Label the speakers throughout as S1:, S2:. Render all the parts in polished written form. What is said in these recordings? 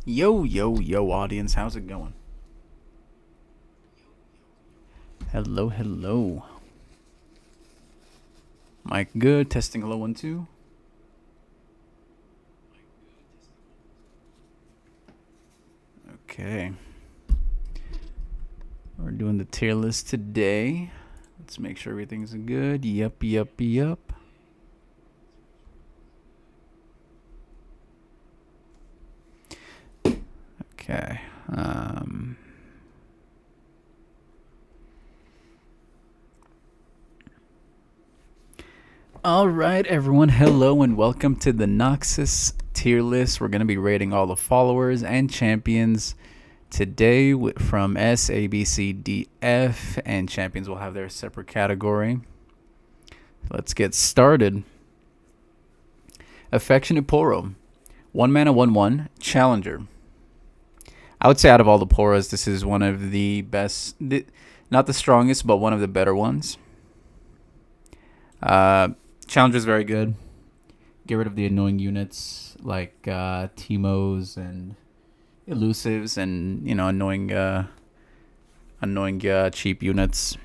S1: Yo, yo, yo, audience, how's it going? Hello, hello. Mic good, testing hello 1 2. Okay. We're doing the tier list today. Let's make sure everything's good. Yup, yup, yup. Okay. All right, everyone. Hello and welcome to the Noxus tier list. We're going to be rating all the followers and champions today from S, A, B, C, D, F, and champions will have their separate category. Let's get started. Affectionate Poro. 1 mana, 1/1. Challenger. I would say out of all the Poros, this is one of the best. Not the strongest, but one of the better ones. Challenger is very good. Get rid of the annoying units like Teemos and elusives and annoying cheap units.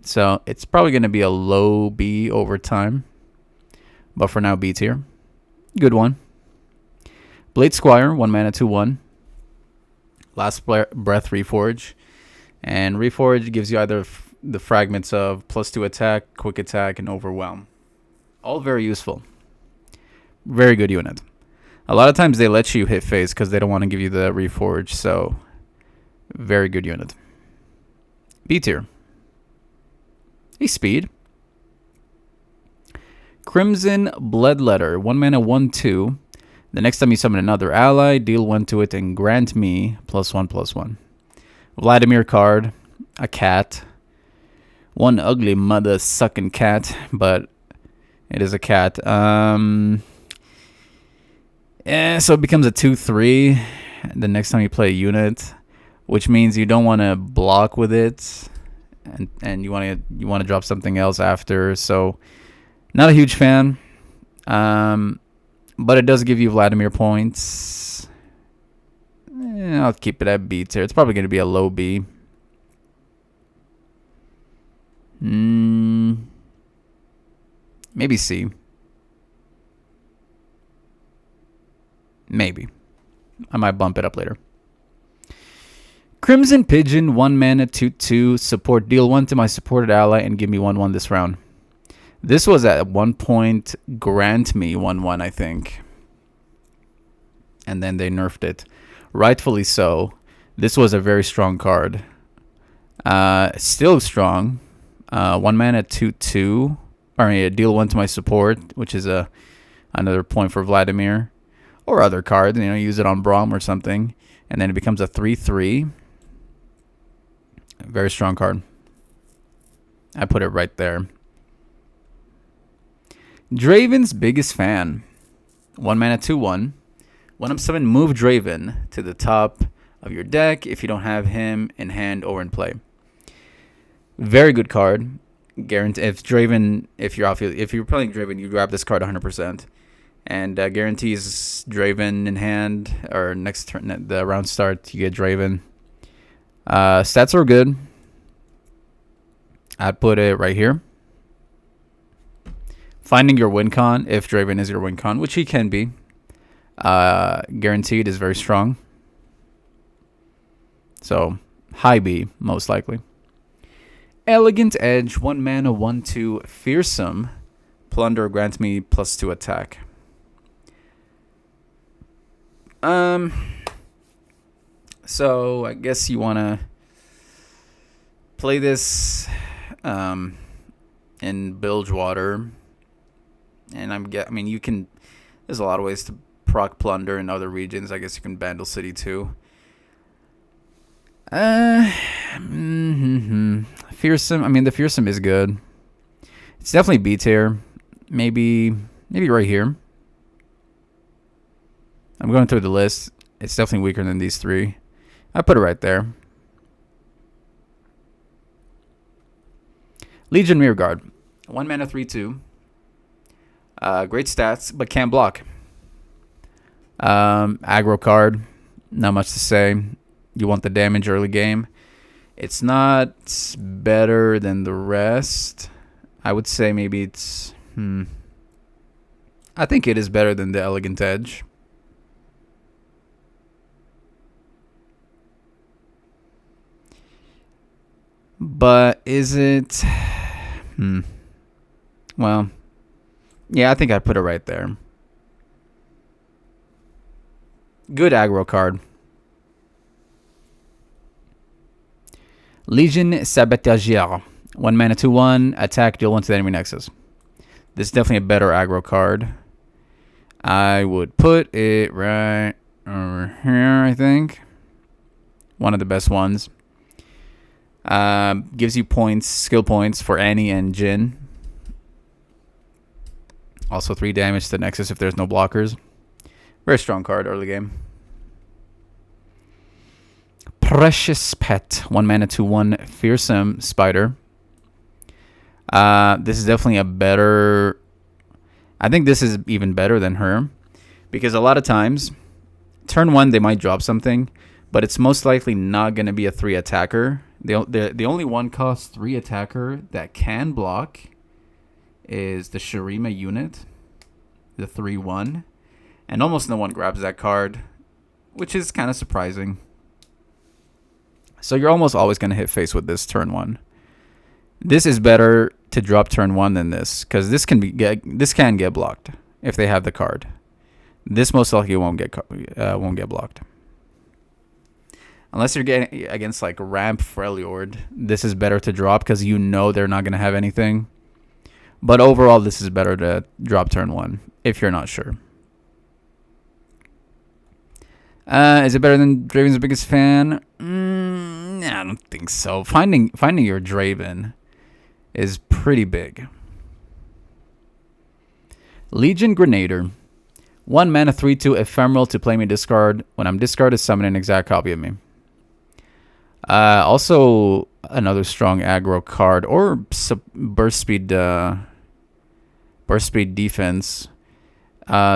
S1: So it's probably going to be a low B over time, but for now B tier. Good one. Blade Squire, 1 mana, 2/1. Last Breath Reforge, and Reforge gives you either the fragments of +2 attack, quick attack, and overwhelm. All very useful. Very good unit. A lot of times they let you hit phase because they don't want to give you the Reforge, so very good unit. B tier. Hey, speed. Crimson Bloodletter, 1 mana, 1/2. The next time you summon another ally, deal 1 to it and grant me +1/+1. Vladimir card, a cat. One ugly mother sucking cat, but it is a cat. So it becomes a 2/3 the next time you play a unit, which means you don't want to block with it, and you want to drop something else after. So not a huge fan. But it does give you Vladimir points. I'll keep it at B tier. It's probably going to be a low B. Maybe C. Maybe. I might bump it up later. Crimson Pigeon, 1 mana, 2/2. Support. Deal 1 to my supported ally and give me 1/1 this round. This was at one point grant me 1/1, I think. And then they nerfed it. Rightfully so. This was a very strong card. Still strong. 1 mana, 2/2. Or deal 1 to my support, which is another point for Vladimir. Or other cards. Use it on Braum or something. And then it becomes a 3/3. Very strong card. I put it right there. Draven's biggest fan. 1 mana, 2/1. When I'm summoned, move Draven to the top of your deck if you don't have him in hand or in play. Very good card. Guarantee if you're playing Draven, you grab this card 100%, and guarantees Draven in hand or next turn the round start you get Draven. Stats are good. I'd put it right here. Finding your win con, if Draven is your win con, which he can be, guaranteed is very strong. So, high B, most likely. Elegant Edge, 1 mana, 1/2, Fearsome. Plunder grants me +2 attack. So, I guess you want to play this in Bilgewater. And you can. There's a lot of ways to proc Plunder in other regions. I guess you can Bandle City too. Fearsome. I mean, the Fearsome is good. It's definitely B tier. Maybe right here. I'm going through the list. It's definitely weaker than these three. I put it right there. Legion Rearguard. 1 mana 3/2. Great stats, but can't block. Aggro card. Not much to say. You want the damage early game. It's not better than the rest. I would say maybe it's... I think it is better than the Elegant Edge. But is it... Well, yeah, I think I'd put it right there. Good aggro card. Legion Sabotageur. 1 mana 2/1. Attack, deal 1 to the enemy nexus. This is definitely a better aggro card. I would put it right over here, I think. One of the best ones. Gives you points, skill points for Annie and Jin. Also 3 damage to the nexus if there's no blockers. Very strong card early game. Precious Pet. 1 mana 2/1. Fearsome Spider. This is definitely a better... I think this is even better than her. Because a lot of times, turn 1 they might drop something, but it's most likely not going to be a 3 attacker. The only one cost 3 attacker that can block is the Shurima unit, the 3/1. And almost no one grabs that card, which is kind of surprising. So you're almost always going to hit face with this turn 1. This is better to drop turn 1 than this, because this can get blocked if they have the card. This most likely won't get blocked. Unless you're getting against like Ramp Freljord, this is better to drop because you know they're not going to have anything. But overall, this is better to drop turn 1 if you're not sure. Is it better than Draven's biggest fan? I don't think so. Finding your Draven is pretty big. Legion Grenader. 1 mana 3/2 ephemeral to play me discard. When I'm discarded, summon an exact copy of me. Also another strong aggro card or burst speed defense.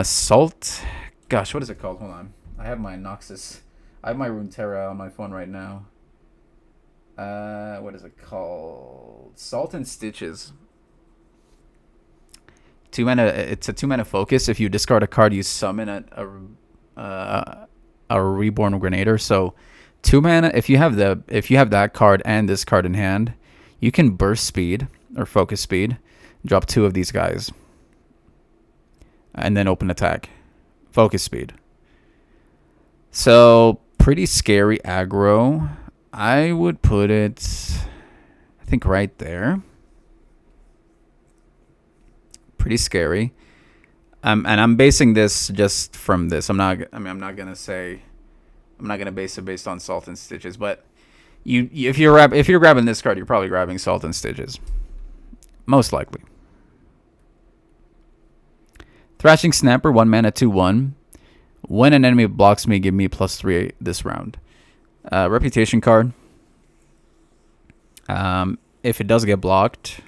S1: Salt. Gosh, what is it called? Hold on. I have my Noxus. I have my Runeterra on my phone right now. What is it called? Salt and Stitches. 2 mana. It's a 2 mana focus. If you discard a card, you summon a Reborn Grenader. So 2 mana. If you have that card and this card in hand, you can burst speed or focus speed. Drop 2 of these guys, and then open attack. Focus speed. So pretty scary aggro. I would put it, I think, right there. Pretty scary. And I'm basing this just from this. I'm not gonna base it based on Salt and Stitches. But if you're grabbing this card, you're probably grabbing Salt and Stitches, most likely. Thrashing Snapper. 1 mana 2/1. When an enemy blocks me, give me +3 this round. Reputation card. If it does get blocked,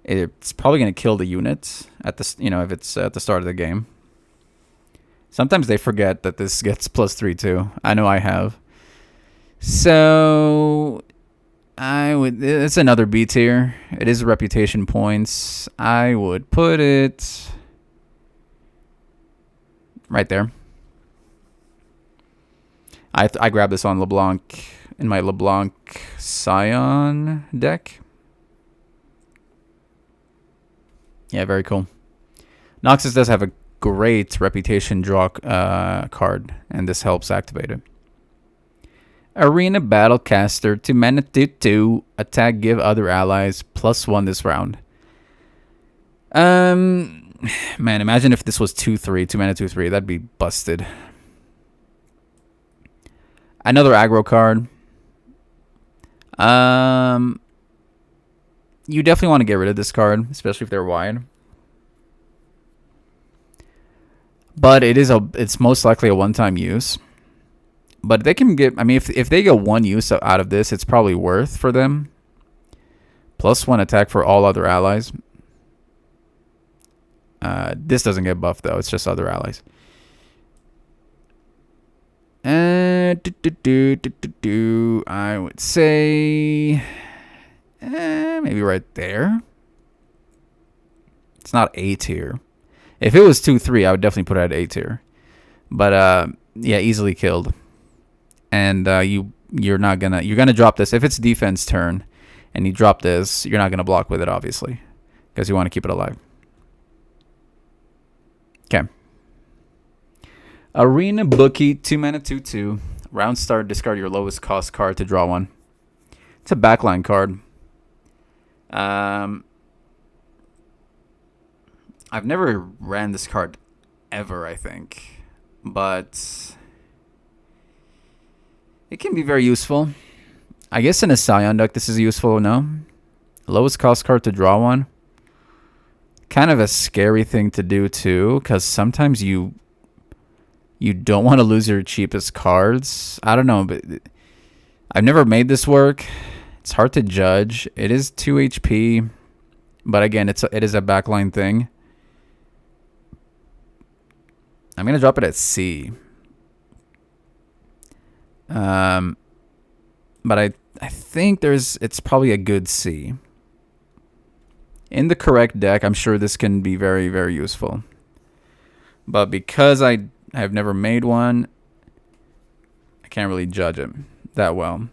S1: it's probably going to kill the units at the if it's at the start of the game. Sometimes they forget that this gets +3 too. I know I have. So it's another B tier. It is reputation points. I would put it right there. I grabbed this on LeBlanc in my LeBlanc Scion deck. Yeah, very cool. Noxus does have a great reputation draw card, and this helps activate it. Arena Battlecaster. 2 mana 2/2. Attack, give other allies +1 this round. Man, imagine if this was 2/3. 2 mana 2/3. That'd be busted. Another aggro card. You definitely want to get rid of this card, especially if they're wide. But it's most likely a one-time use. But they can get, I mean, if they get one use out of this, it's probably worth for them. +1 attack for all other allies. This doesn't get buffed though. It's just other allies. I would say maybe right there. It's not A tier. If it was 2-3, I would definitely put it at A tier. But yeah, easily killed. And you're gonna drop this if it's defense turn, and you drop this. You're not gonna block with it, obviously, because you want to keep it alive. Okay. Arena Bookie, 2 mana, 2/2. Round start, discard your lowest cost card to draw one. It's a backline card. I've never ran this card ever, I think, but it can be very useful. I guess in a Scion deck, this is useful, no? Lowest cost card to draw one. Kind of a scary thing to do, too, because sometimes you don't want to lose your cheapest cards. I don't know, but I've never made this work. It's hard to judge. It is 2 HP, but again, it is a backline thing. I'm going to drop it at C. But I think it's probably a good C. In the correct deck, I'm sure this can be very, very useful. But because I have never made one, I can't really judge it that well.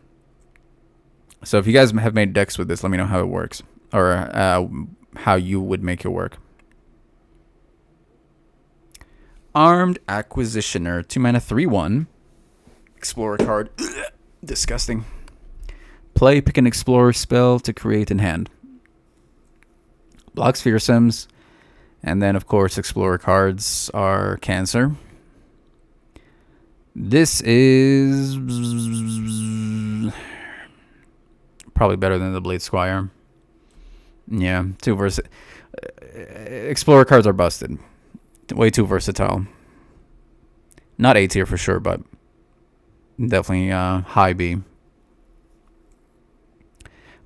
S1: So if you guys have made decks with this, let me know how it works. Or how you would make it work. Armed Acquisitioner, 2 mana, 3/1. Explorer card. Disgusting. Play, pick an Explorer spell to create in hand. Blocks Fearsomes. And then, of course, Explorer cards are Cancer. This is probably better than the Blade Squire. Yeah, too versatile. Explorer cards are busted. Way too versatile. Not A tier for sure, but definitely high B.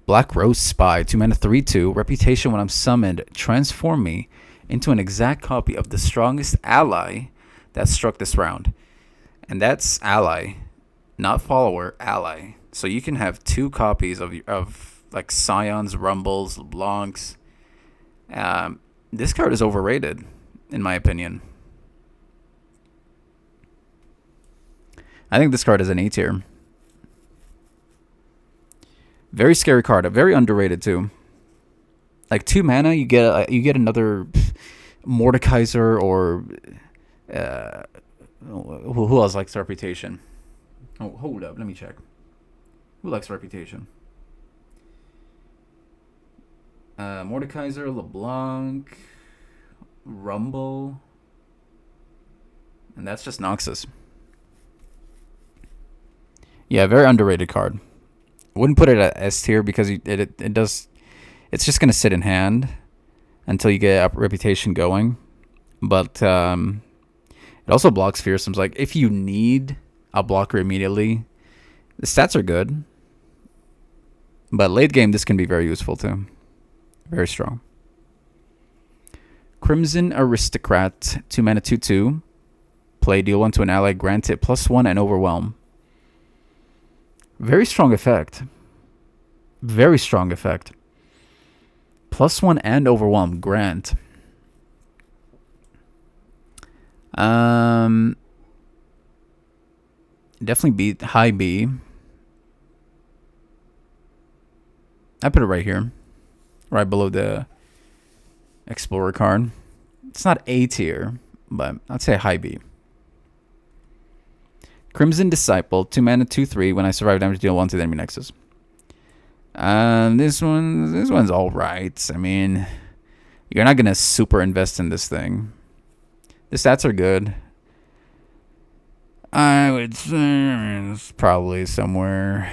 S1: Black Rose Spy, 2 mana, 3/2. Reputation: when I'm summoned, transform me into an exact copy of the strongest ally that struck this round. And that's ally, not follower, ally. So you can have 2 copies of like Scions, Rumbles, LeBlancs. This card is overrated, in my opinion. I think this card is an A tier. Very scary card. Very underrated too. Like 2 mana, you get another Mordekaiser or who else likes Reputation? Oh, hold up, let me check. Who likes Reputation? Mordekaiser, LeBlanc, Rumble, and that's just Noxus. Yeah, very underrated card. I wouldn't put it at S tier because it does. It's just gonna sit in hand until you get a Reputation going. But it also blocks Fearsomes. Like if you need a blocker immediately, the stats are good. But late game, this can be very useful too. Very strong. Crimson Aristocrat, 2 mana, 2/2. Play, deal 1 to an ally, grant it +1 and overwhelm. Very strong effect. Very strong effect. +1 and overwhelm, grant. Definitely B, high B. I put it right here. Right below the Explorer card. It's not A tier, but I'd say high B. Crimson Disciple, 2 mana, 2/3. When I survive damage, deal 1 to the enemy nexus. This one's all right. I mean, you're not gonna super invest in this thing. The stats are good. I would say it's probably somewhere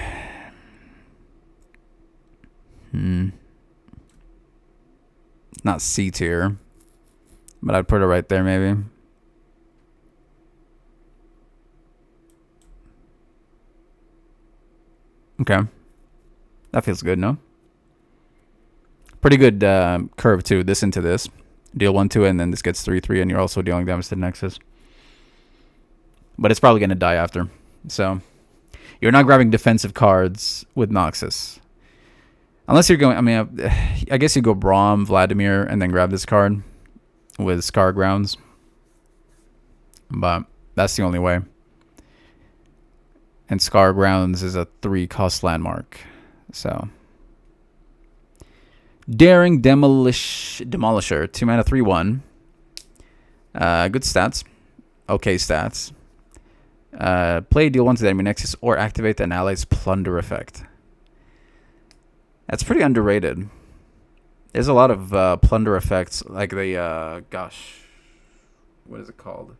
S1: Not C tier, but I'd put it right there maybe. Okay. That feels good, no? Pretty good curve, too. This into this. Deal 1-2, and then this gets 3-3, and you're also dealing damage to the Nexus. But it's probably going to die after. So, you're not grabbing defensive cards with Noxus. Unless you're going... I mean, I guess you go Braum, Vladimir, and then grab this card with Scar Grounds. But that's the only way. And Scar Grounds is a 3-cost landmark. So... Daring Demolisher, 2 mana, 3/1. Good stats. Okay stats. Play, deal 1 to the enemy Nexus, or activate an ally's plunder effect. That's pretty underrated. There's a lot of plunder effects, like the, gosh, what is it called?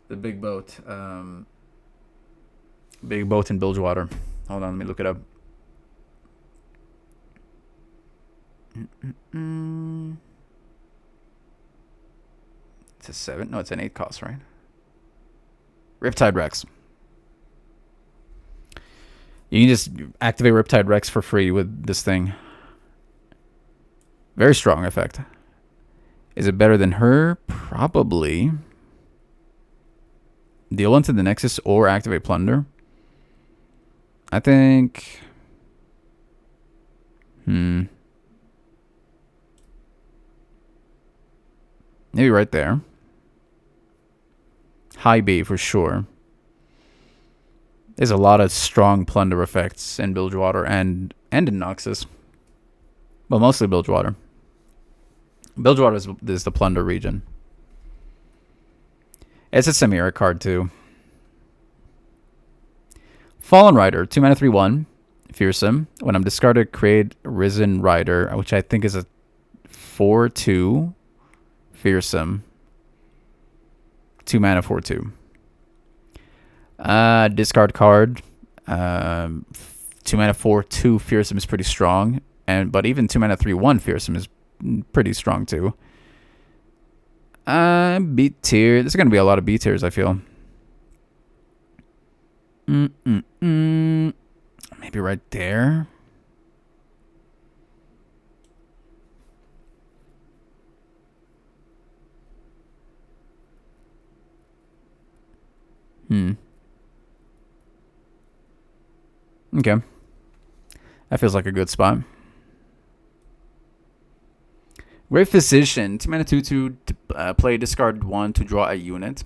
S1: The big boat. Big boat in Bilgewater. Hold on, let me look it up. It's a 7. No, it's an 8 cost, right? Riptide Rex. You can just activate Riptide Rex for free with this thing. Very strong effect. Is it better than her? Probably. Deal 1 to the Nexus or activate Plunder. I think... Maybe right there. High B for sure. There's a lot of strong plunder effects in Bilgewater and in Noxus. But mostly Bilgewater. Bilgewater is the plunder region. It's a Samira card too. Fallen Rider, 2 mana, 3/1. Fearsome. When I'm discarded, create Risen Rider, which I think is a 4/2. Fearsome. 2 mana, 4/2. Discard card. 2 mana, 4/2 Fearsome is pretty strong. But even 2 mana, 3/1 Fearsome is pretty strong too. B tier. There's gonna be a lot of B tiers, I feel. Maybe right there. Okay. That feels like a good spot. Great Physician. 2 mana, 2/2. Play, discard 1 to draw a unit.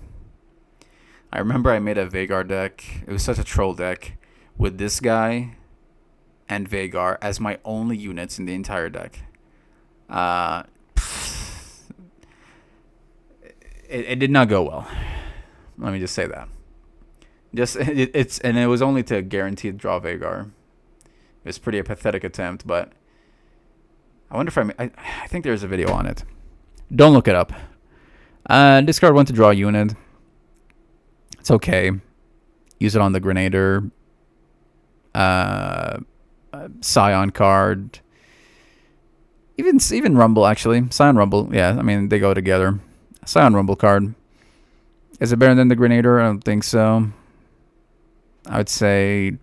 S1: I remember I made a Vagar deck. It was such a troll deck with this guy and Vagar as my only units in the entire deck. It did not go well. Let me just say that. And it was only to guaranteed draw Vagar. It was pretty a pathetic attempt, but I wonder if I think there's a video on it. Don't look it up. Discard 1 to draw a unit. It's okay. Use it on the Grenader. Scion card. Even Rumble, actually. Scion Rumble. Yeah, I mean, they go together. Scion Rumble card. Is it better than the Grenader? I don't think so. I would say...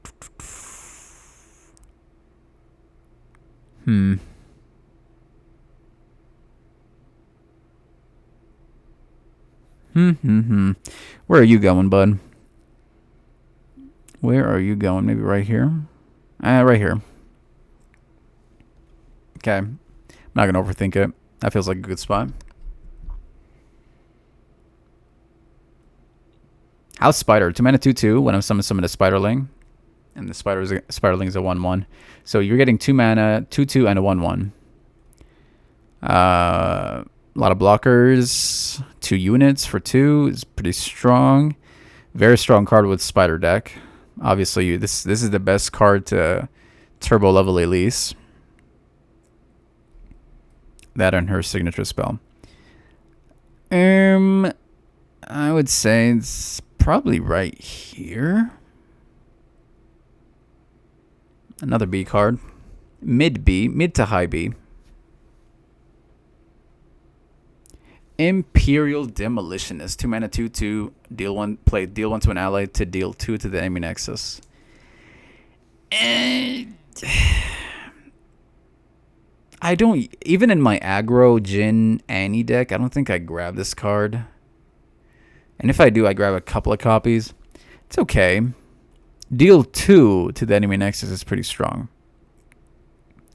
S1: Where are you going, bud? Where are you going? Maybe right here? Right here. Okay. I'm not going to overthink it. That feels like a good spot. House Spider. 2 mana, 2/2. When I'm summon a Spiderling. And the Spiderling is a 1/1. So you're getting 2 mana, 2/2, and a 1/1. A lot of blockers. 2 units for 2 is pretty strong. Very strong card with Spider deck. Obviously, this is the best card to turbo level Elise. That and her signature spell. I would say it's probably right here. Another B card. Mid B, mid to high B. Imperial Demolitionist, 2 mana, 2/2. Deal 1, play deal 1 to an ally to deal 2 to the enemy nexus. And I don't, even in my aggro Jin Annie deck, I don't think I grab this card. And if I do, I grab a couple of copies. It's okay. Deal 2 to the enemy nexus is pretty strong.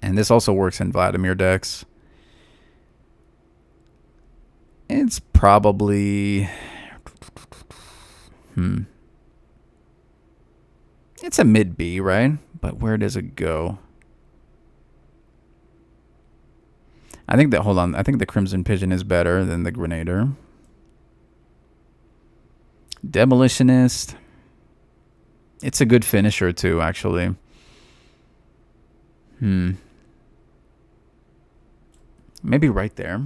S1: And this also works in Vladimir decks. It's probably... It's a mid B, right? But where does it go? I think that, hold on, I think the Crimson Pigeon is better than the Grenadier. Demolitionist. It's a good finisher too, actually. Maybe right there.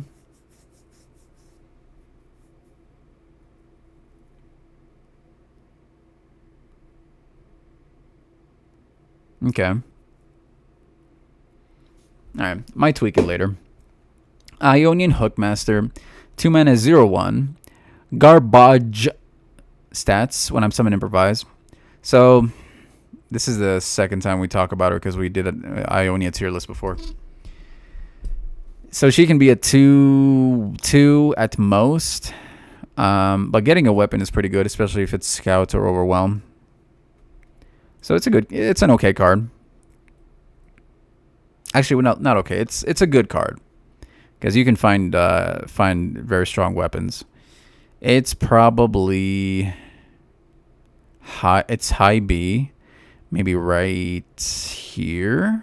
S1: Okay. Alright, might tweak it later. Ionian Hookmaster, 2 mana, 0/1. Garbage stats when I'm summoning Improvise. So, this is the second time we talk about her because we did an Ionia tier list before. So she can be a 2/2 at most. But getting a weapon is pretty good, especially if it's Scout or Overwhelm. So it's an okay card. Actually, not okay. It's a good card because you can find very strong weapons. It's probably high. It's high B, maybe right here.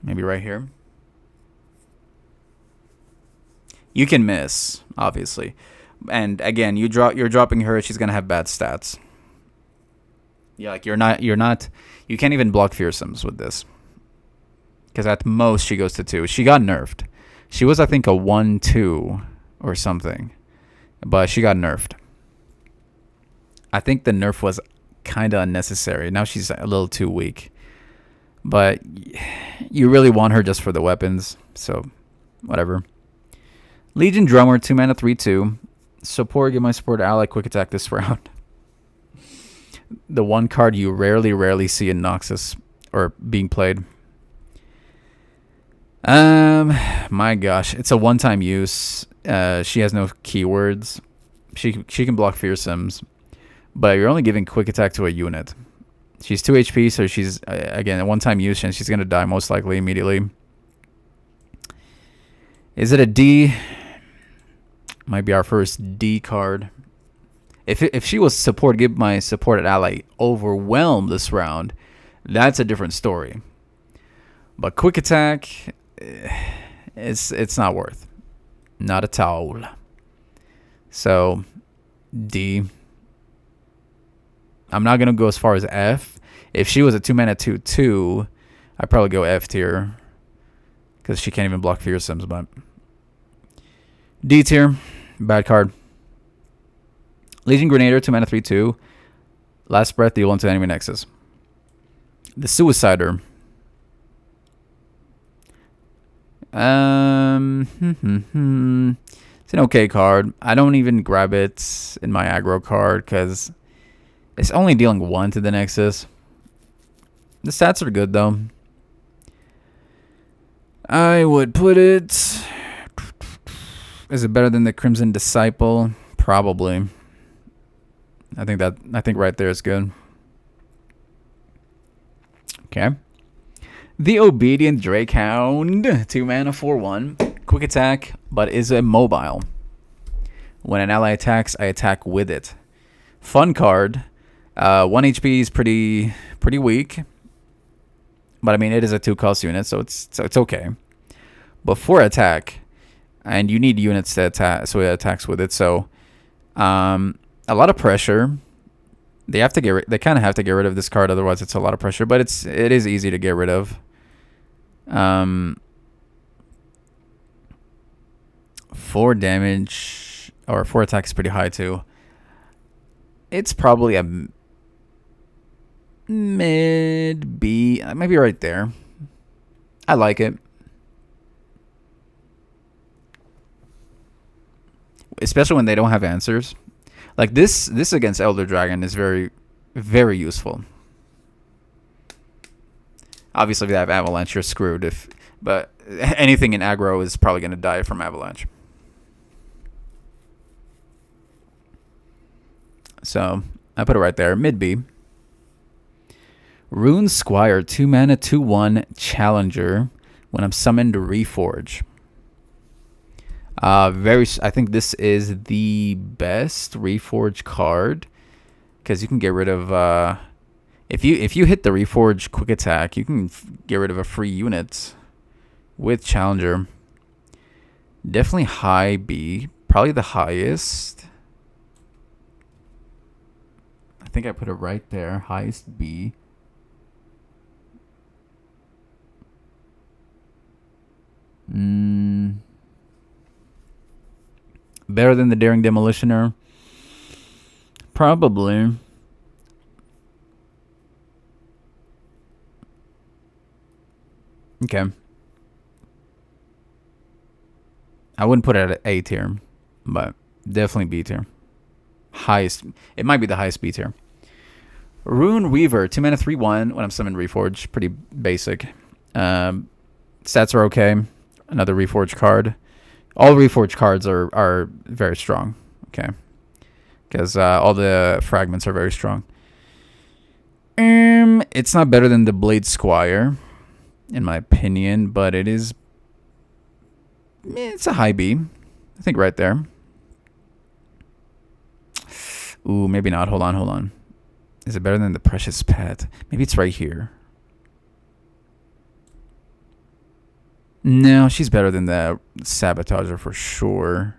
S1: Maybe right here. You can miss, obviously. And again, you're dropping her, she's gonna have bad stats. Yeah, like you're not you can't even block fearsomes with this. Because at most she goes to 2. She got nerfed. She was, I think, a 1/2 or something. But she got nerfed. I think the nerf was kinda unnecessary. Now she's a little too weak. But you really want her just for the weapons, so whatever. Legion Drummer, 2 mana, 3/2. Support, give my support ally quick attack this round. The one card you rarely see in Noxus or being played. My gosh, it's a one-time use. She has no keywords. She can block fearsomes, but you're only giving quick attack to a unit. She's 2 HP, so she's again a one-time use, and she's gonna die most likely immediately. Is it a D? Might be our first D card. If she was support, give my supported ally overwhelm this round, that's a different story. But quick attack, it's not worth. Not at all. So D. I'm not gonna go as far as F. If she was a 2 mana 2/2, I'd probably go F tier. Because she can't even block fearsomes, but D tier. Bad card. Legion Grenadier, 2 mana 3/2. Last breath, deal 1 to enemy nexus. The Suicider. It's an okay card. I don't even grab it in my aggro card because it's only dealing 1 to the nexus. The stats are good though. I would put it... Is it better than the Crimson Disciple? Probably. I think right there is good. Okay. The Obedient Drakehound, 2 mana 4/1. Quick attack, but is immobile. When an ally attacks, I attack with it. Fun card. 1 HP is pretty weak. But I mean it is a 2-cost unit, so it's okay. But for attack, and you need units to attack, so it attacks with it. So, a lot of pressure. They kind of have to get rid of this card, otherwise it's a lot of pressure. But it is easy to get rid of. 4 damage. or 4 attack is pretty high too. It's probably a mid B, maybe right there. I like it. Especially when they don't have answers. Like this against Elder Dragon is very, very useful. Obviously, if they have Avalanche, you're screwed. But anything in aggro is probably going to die from Avalanche. So I put it right there, mid B. Rune Squire, 2 mana, 2/1 Challenger. When I'm summoned to Reforge. I think this is the best Reforge card because you can get rid of if you hit the Reforge quick attack, you can get rid of a free unit with Challenger. Definitely high B, probably the highest. I think I put it right there, highest B. Better than the Daring Demolitioner? Probably. Okay. I wouldn't put it at A tier, but definitely B tier. Highest. It might be the highest B tier. Rune Weaver, 2 mana, 3/1. When I'm summoned Reforge, pretty basic. Stats are okay. Another Reforge card. All Reforge cards are very strong. Okay. Because all the fragments are very strong. It's not better than the Blade Squire, in my opinion, but it's a high B. I think right there. Ooh, maybe not. Hold on. Is it better than the Precious Pet? Maybe it's right here. No, she's better than the Sabotager for sure.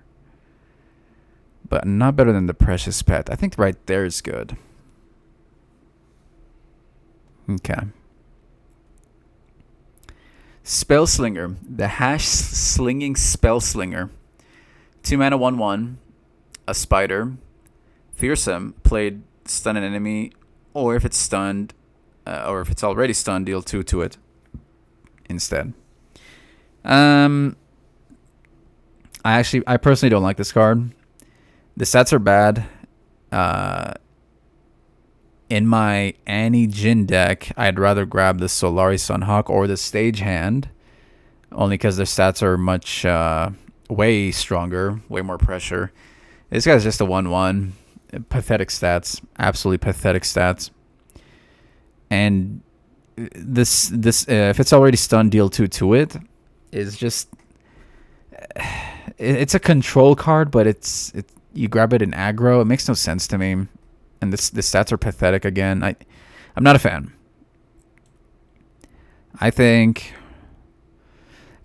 S1: But not better than the Precious Pet. I think right there is good. Okay. Spellslinger. The Hash Slinging Spellslinger. 2 mana, 1/1. A spider. Fearsome. Played stun an enemy. Or if it's stunned, or if it's already stunned, deal 2 to it instead. I personally don't like this card. The stats are bad. In my Annie Jin deck, I'd rather grab the Solari Sunhawk or the Stagehand, only because their stats are much way stronger, way more pressure. This guy's just a 1/1. Pathetic stats, absolutely pathetic stats. And this if it's already stunned, deal 2 to it. Is just it's a control card, but you grab it in aggro. It makes no sense to me, and the stats are pathetic again. I'm not a fan. I think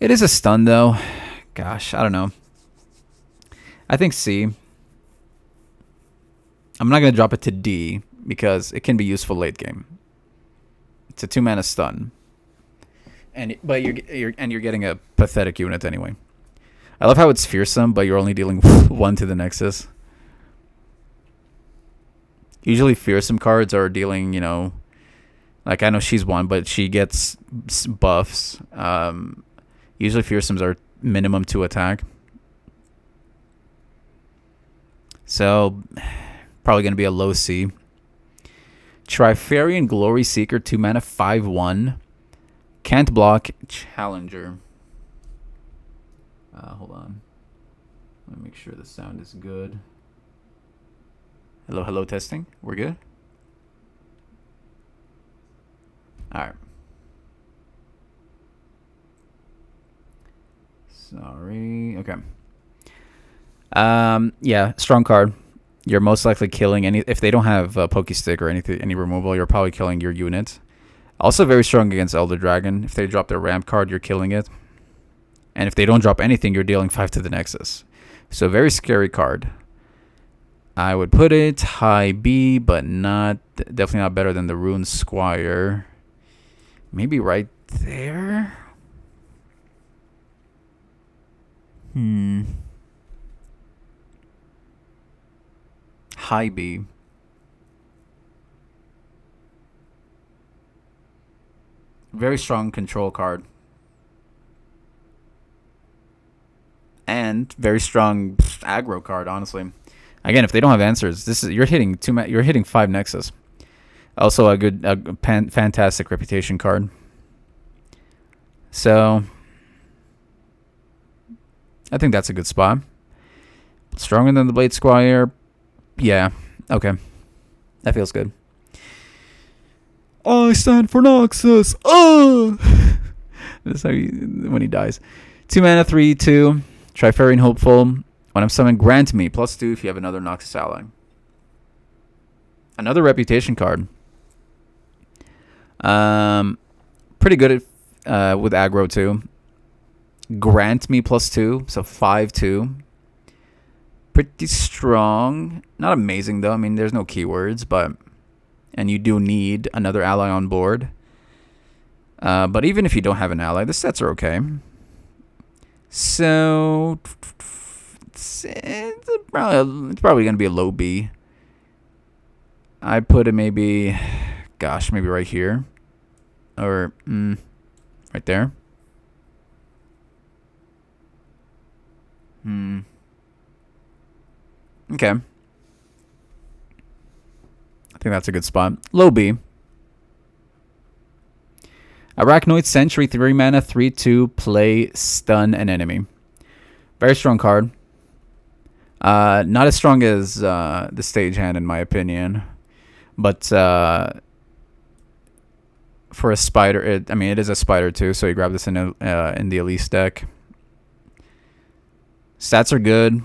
S1: it is a stun though. Gosh, I don't know. I think C. I'm not gonna drop it to D because it can be useful late game. It's a 2 mana stun. But you're getting a pathetic unit anyway. I love how it's fearsome, but you're only dealing 1 to the Nexus. Usually fearsome cards are dealing, like I know she's 1, but she gets buffs. Usually fearsomes are minimum 2 attack. So probably gonna be a low C. Trifarian Glory Seeker, 2 mana, 5/1. Can't block Challenger. Hold on. Let me make sure the sound is good. Hello, testing. We're good? Alright. Sorry. Okay. Yeah, strong card. You're most likely killing if they don't have a Pokestick or any removal, you're probably killing your unit. Also very strong against Elder Dragon. If they drop their ramp card, you're killing it. And if they don't drop anything, you're dealing 5 to the Nexus. So very scary card. I would put it high B, but definitely not better than the Rune Squire. Maybe right there. High B. Very strong control card. And very strong aggro card, honestly. Again, if they don't have answers, you're hitting 5 Nexus. Also a fantastic reputation card. So I think that's a good spot. Stronger than the Blade Squire. Yeah. Okay. That feels good. I stand for Noxus. Oh! That's how when he dies. 2 mana, 3/2. Trifarian Hopeful. When I'm summoned, grant me +2 if you have another Noxus ally. Another reputation card. Pretty good at with aggro too. Grant me +2, so 5/2. Pretty strong. Not amazing though. I mean, there's no keywords, and you do need another ally on board. But even if you don't have an ally, the sets are okay. So it's probably gonna be a low B. I'd put it maybe right here, or right there. Okay. I think that's a good spot. Low B. Arachnoid Sentry, 3 mana, 3/2, play, stun an enemy. Very strong card. Not as strong as the Stagehand, in my opinion. But for a spider, it is a spider too, so you grab this in the Elise deck. Stats are good.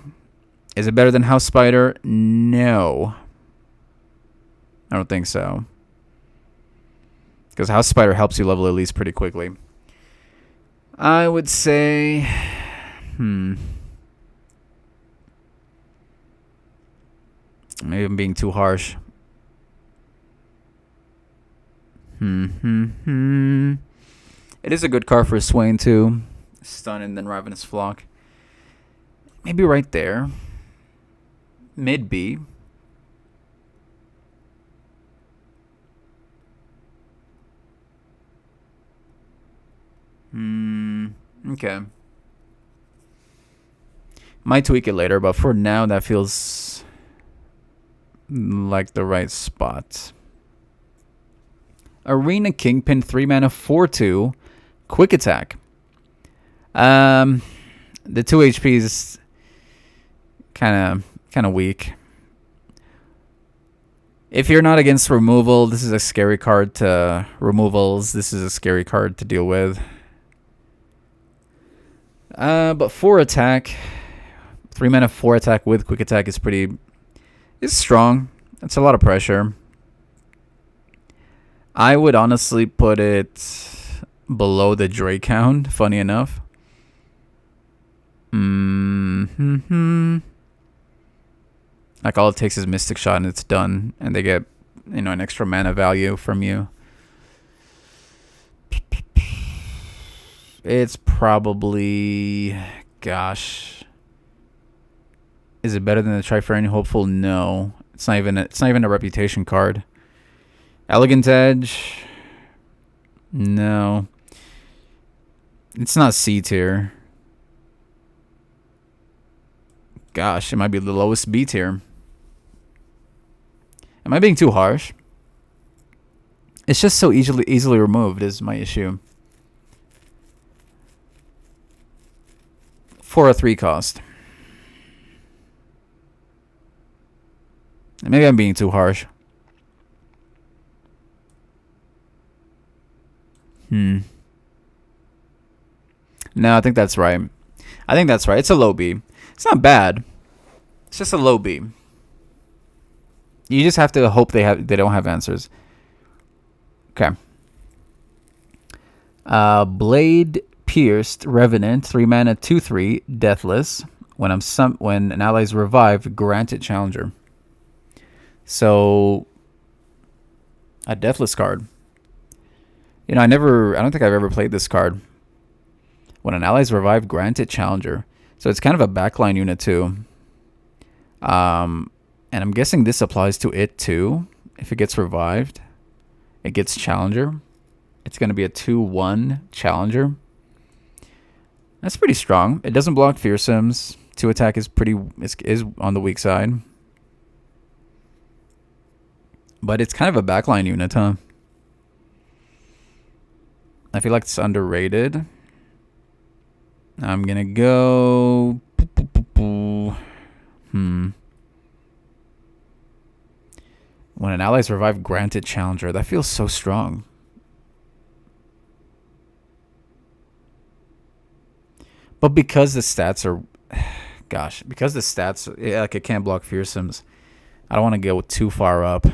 S1: Is it better than House Spider? No. I don't think so. Because House Spider helps you level Elise pretty quickly. I would say... Maybe I'm being too harsh. It is a good card for Swain too. Stun and then Ravenous Flock. Maybe right there. Mid B. Okay. Might tweak it later, but for now that feels like the right spot. Arena Kingpin, 3 mana, 4/2, quick attack. The 2 HP is kind of weak. If you're not against removal, this is a scary card to removals. This is a scary card to deal with. But 4 attack, 3 mana, 4 attack with quick attack is strong. That's a lot of pressure. I would honestly put it below the Drakehound, funny enough. Like all it takes is Mystic Shot and it's done, and they get an extra mana value from you. It's probably, is it better than the Trifarian Hopeful? No, it's not even a reputation card. Elegant Edge, no, it's not C tier. Gosh, it might be the lowest B tier. Am I being too harsh? It's just so easily removed is my issue. For a 3 cost. Maybe I'm being too harsh. No, I think that's right. It's a low B. It's not bad. It's just a low B. You just have to hope they don't have answers. Okay. Blade Pierced Revenant, 3 mana, 2/3, deathless. When an ally is revived, grant it challenger. So a deathless card. I don't think I've ever played this card. When an ally is revived, grant it challenger. So it's kind of a backline unit too. And I'm guessing this applies to it too. If it gets revived, it gets Challenger. It's going to be a 2-1 Challenger. That's pretty strong. It doesn't block Fearsomes. 2 attack is is on the weak side. But it's kind of a backline unit, huh? I feel like it's underrated. I'm going to go... When an ally's revived, granted Challenger. That feels so strong. But because the stats are... Gosh, because the stats... like, it can't block Fearsomes. I don't want to go too far up.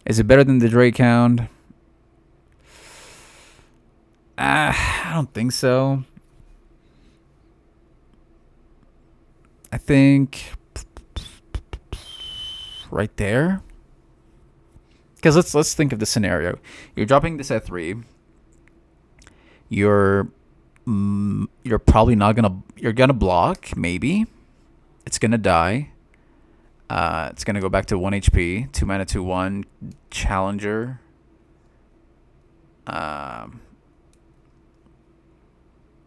S1: Is it better than the Drakehound? I don't think so. I think right there. Because let's think of the scenario. You're dropping this at 3. You're probably not gonna. You're gonna block. Maybe it's gonna die. It's gonna go back to 1 HP. 2 mana, 2/1 Challenger.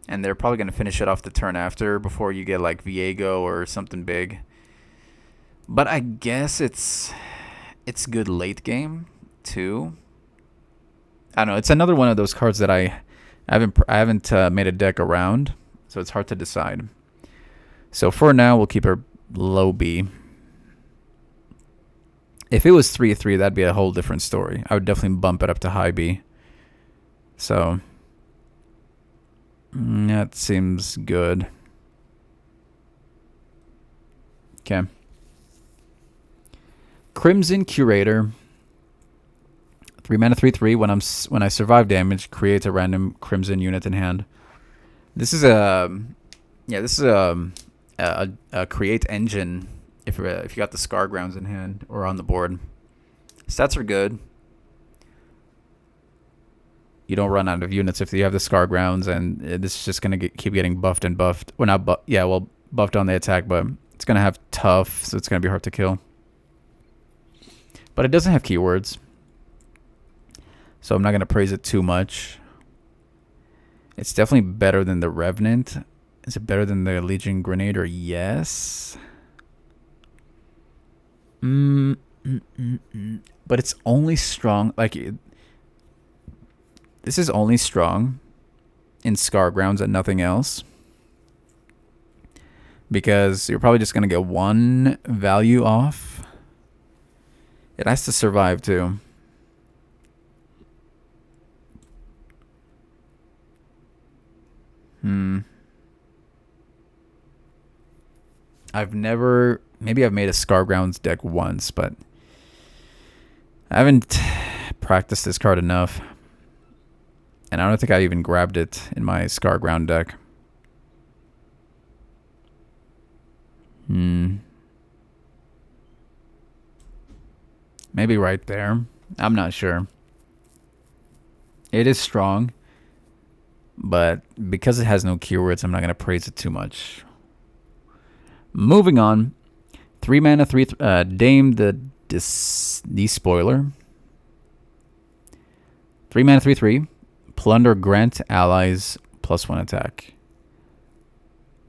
S1: And they're probably going to finish it off the turn after before you get like Viego or something big. But I guess it's good late game too. I don't know. It's another one of those cards that I haven't made a deck around, so it's hard to decide. So for now, we'll keep her low B. If it was 3/3, that'd be a whole different story. I would definitely bump it up to high B. So... that seems good. Okay. Crimson Curator. 3 mana, 3/3. When I survive damage, create a random Crimson unit in hand. This is a create engine. If you got the Scar Grounds in hand or on the board, stats are good. You don't run out of units if you have the Scar Grounds, and this is just going to keep getting buffed and buffed. Well, not buffed on the attack, but it's going to have tough, so it's going to be hard to kill. But it doesn't have keywords, so I'm not going to praise it too much. It's definitely better than the Revenant. Is it better than the Legion Grenader? Yes. But it's only strong, like... This is only strong in Scar Grounds and nothing else. Because you're probably just going to get 1 value off. It has to survive too. Maybe I've made a Scar Grounds deck once, but I haven't practiced this card enough. And I don't think I even grabbed it in my Scar Ground deck. Maybe right there. I'm not sure. It is strong. But because it has no keywords, I'm not going to praise it too much. Moving on. 3 mana, 3... Dame the Despoiler. 3 mana, 3/3. Plunder, grant allies +1 attack.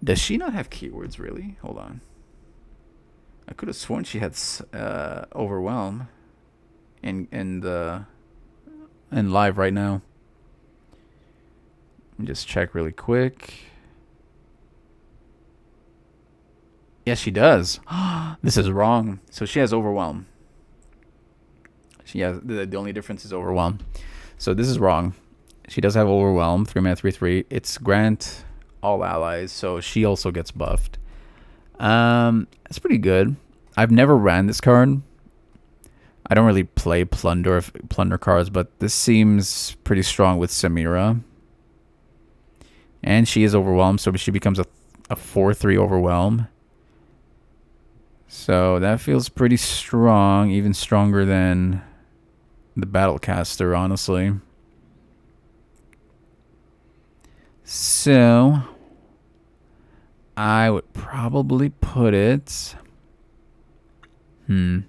S1: Does she not have keywords, really? Hold on. I could have sworn she had Overwhelm in live right now. Let me just check really quick. Yes, she does. This is wrong. So she has Overwhelm. She has the only difference is Overwhelm. So this is wrong. She does have Overwhelm, 3 mana, 3/3. It's grant all allies, so she also gets buffed. It's pretty good. I've never ran this card. I don't really play plunder cards, but this seems pretty strong with Samira. And she is Overwhelmed, so she becomes a 4/3 Overwhelm. So that feels pretty strong, even stronger than the Battlecaster, honestly. So I would probably put it. I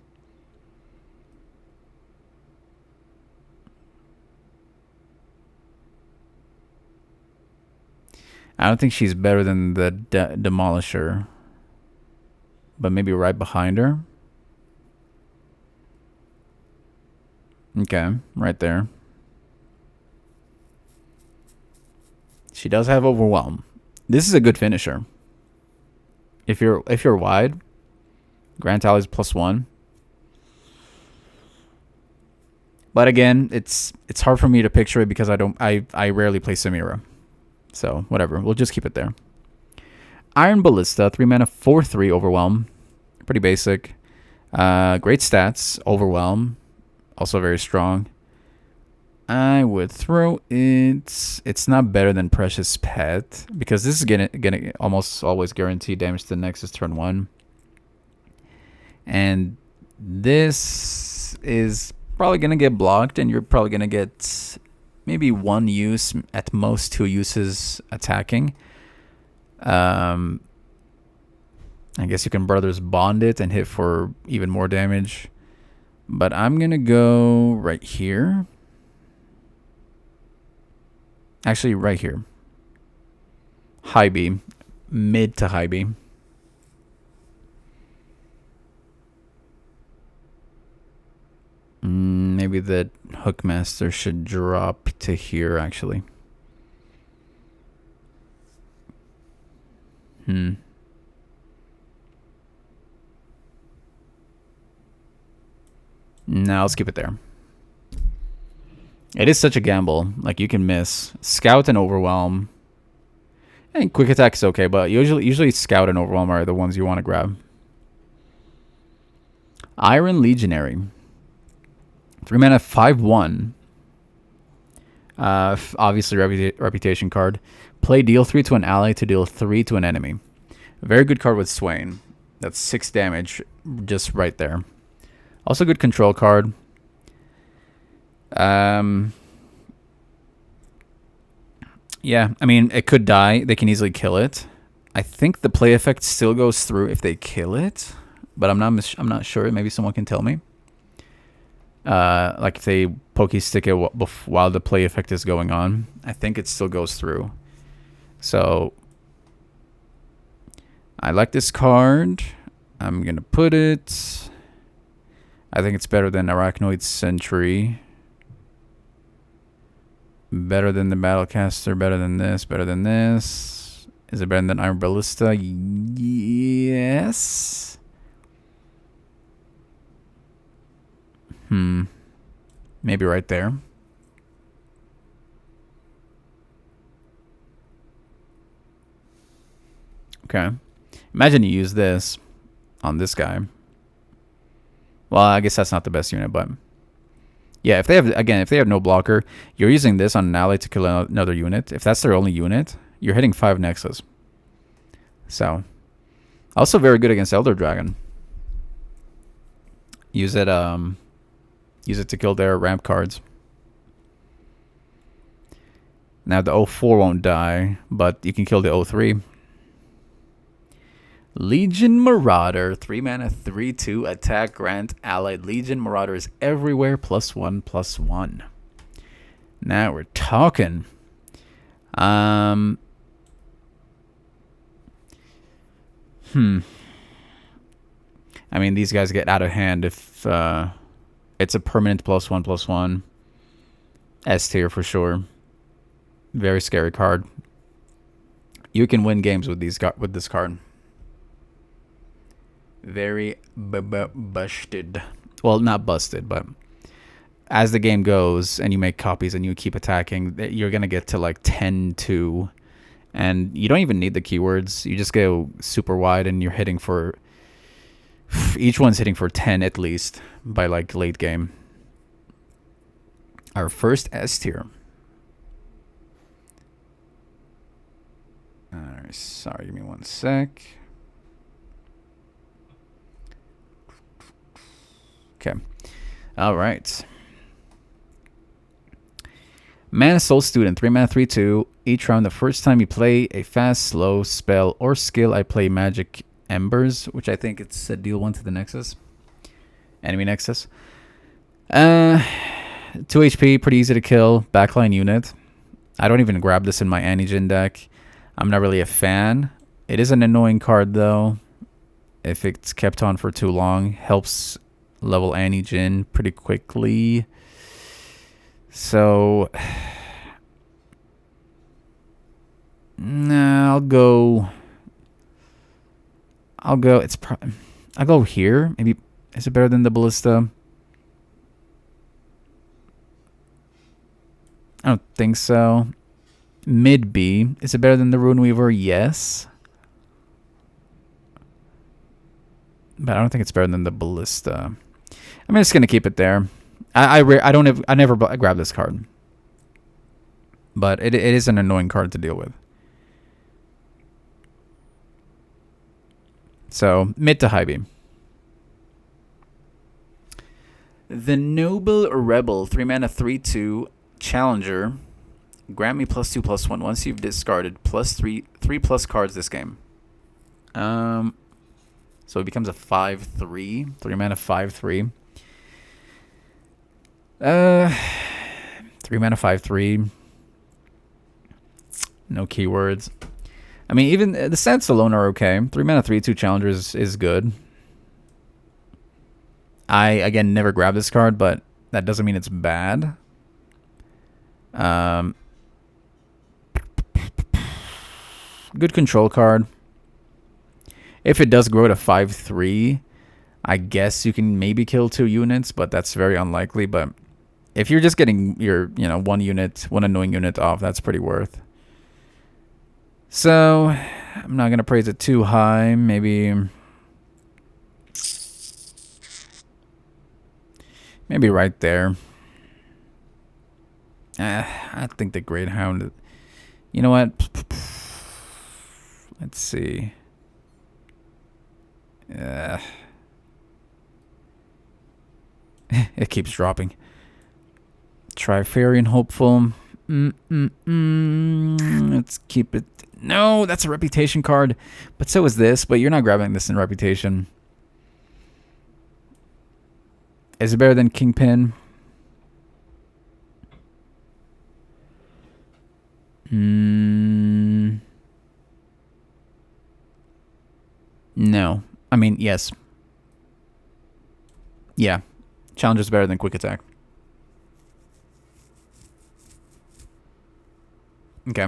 S1: don't think she's better than the Demolisher, but maybe right behind her. Okay, right there. She does have Overwhelm. This is a good finisher. If you're wide, Grand Tally's +1. But again, it's hard for me to picture it because I rarely play Samira. So whatever, we'll just keep it there. Iron Ballista, 3 mana, 4/3 Overwhelm. Pretty basic. Great stats, Overwhelm. Also very strong. I would throw it. It's not better than Precious Pet because this is gonna almost always guarantee damage to the Nexus turn 1. And this is probably gonna get blocked, and you're probably gonna get maybe 1 use, at most 2 uses attacking. I guess you can Brothers Bond it and hit for even more damage. But I'm gonna go right here. Actually, right here. High B. Mid to high B. Maybe the Hookmaster should drop to here, actually. No, let's keep it there. It is such a gamble. Like, you can miss. Scout and Overwhelm. And Quick Attack is okay, but usually Scout and Overwhelm are the ones you want to grab. Iron Legionary. 3 mana, 5/1. Obviously, reputation card. Play deal 3 to an ally to deal 3 to an enemy. A very good card with Swain. That's 6 damage just right there. Also good control card. Yeah, I mean, it could die. They can easily kill it. I think the play effect still goes through if they kill it, but I'm not sure. Maybe someone can tell me. Like if they pokey stick it while the play effect is going on, I think it still goes through. So I like this card. I'm gonna put it. I think it's better than Arachnoid Sentry. Better than the Battlecaster. Better than this. Better than this. Is it better than Iron Ballista? Yes. Maybe right there. Okay. Imagine you use this on this guy. Well, I guess that's not the best unit, but yeah, if they have no blocker, you're using this on an ally to kill another unit. If that's their only unit, you're hitting 5 Nexus. So, also very good against Elder Dragon. Use it to kill their ramp cards. Now the 04 won't die, but you can kill the 03. Legion Marauder, 3 mana, 3/2 attack, grant, allied. Legion Marauder is everywhere, +1/+1. Now we're talking. I mean, these guys get out of hand if it's a permanent +1/+1. S tier for sure. Very scary card. You can win games with this card. Very busted. Well, not busted, but as the game goes and you make copies and you keep attacking, you're going to get to like 10-2. And you don't even need the keywords. You just go super wide and you're hitting for... Each one's hitting for 10 at least by like late game. Our first S tier. Sorry, give me 1 sec. Okay. All right. Mana Soul Student, 3 mana, 3/2. Each round, the first time you play a fast, slow spell or skill, I play Magic Embers, which I think it's a deal 1 to the Nexus. Enemy Nexus. 2 HP, pretty easy to kill. Backline unit. I don't even grab this in my Anijin deck. I'm not really a fan. It is an annoying card, though. If it's kept on for too long. Helps level Anijin pretty quickly. So, nah, I'll go. I'll go here. Maybe is it better than the Ballista? I don't think so. Mid B. Is it better than the Rune Weaver? Yes. But I don't think it's better than the Ballista. I'm just gonna keep it there. I never grab this card, but it is an annoying card to deal with. So mid to high B. The Noble Rebel, 3 mana, 3/2 challenger. Grant me +2/+1 once you've discarded +3 cards this game. So it becomes a 5/3, 3 mana, 5/3. 3 mana, 5/3. No keywords. I mean, even the stats alone are okay. 3 mana, 3/2 challengers is good. I again never grab this card, but that doesn't mean it's bad. Good control card. If it does grow to 5/3, I guess you can maybe kill 2 units, but that's very unlikely. But if you're just getting your, one annoying unit off, that's pretty worth. So, I'm not going to praise it too high. Maybe right there. I think the Great Hound... You know what? Let's see. It keeps dropping. Trifarian Hopeful. Let's keep it. No, that's a reputation card. But so is this. But you're not grabbing this in reputation. Is it better than Kingpin? No. I mean, yes. Yeah. Challenger's better than Quick Attack. Okay.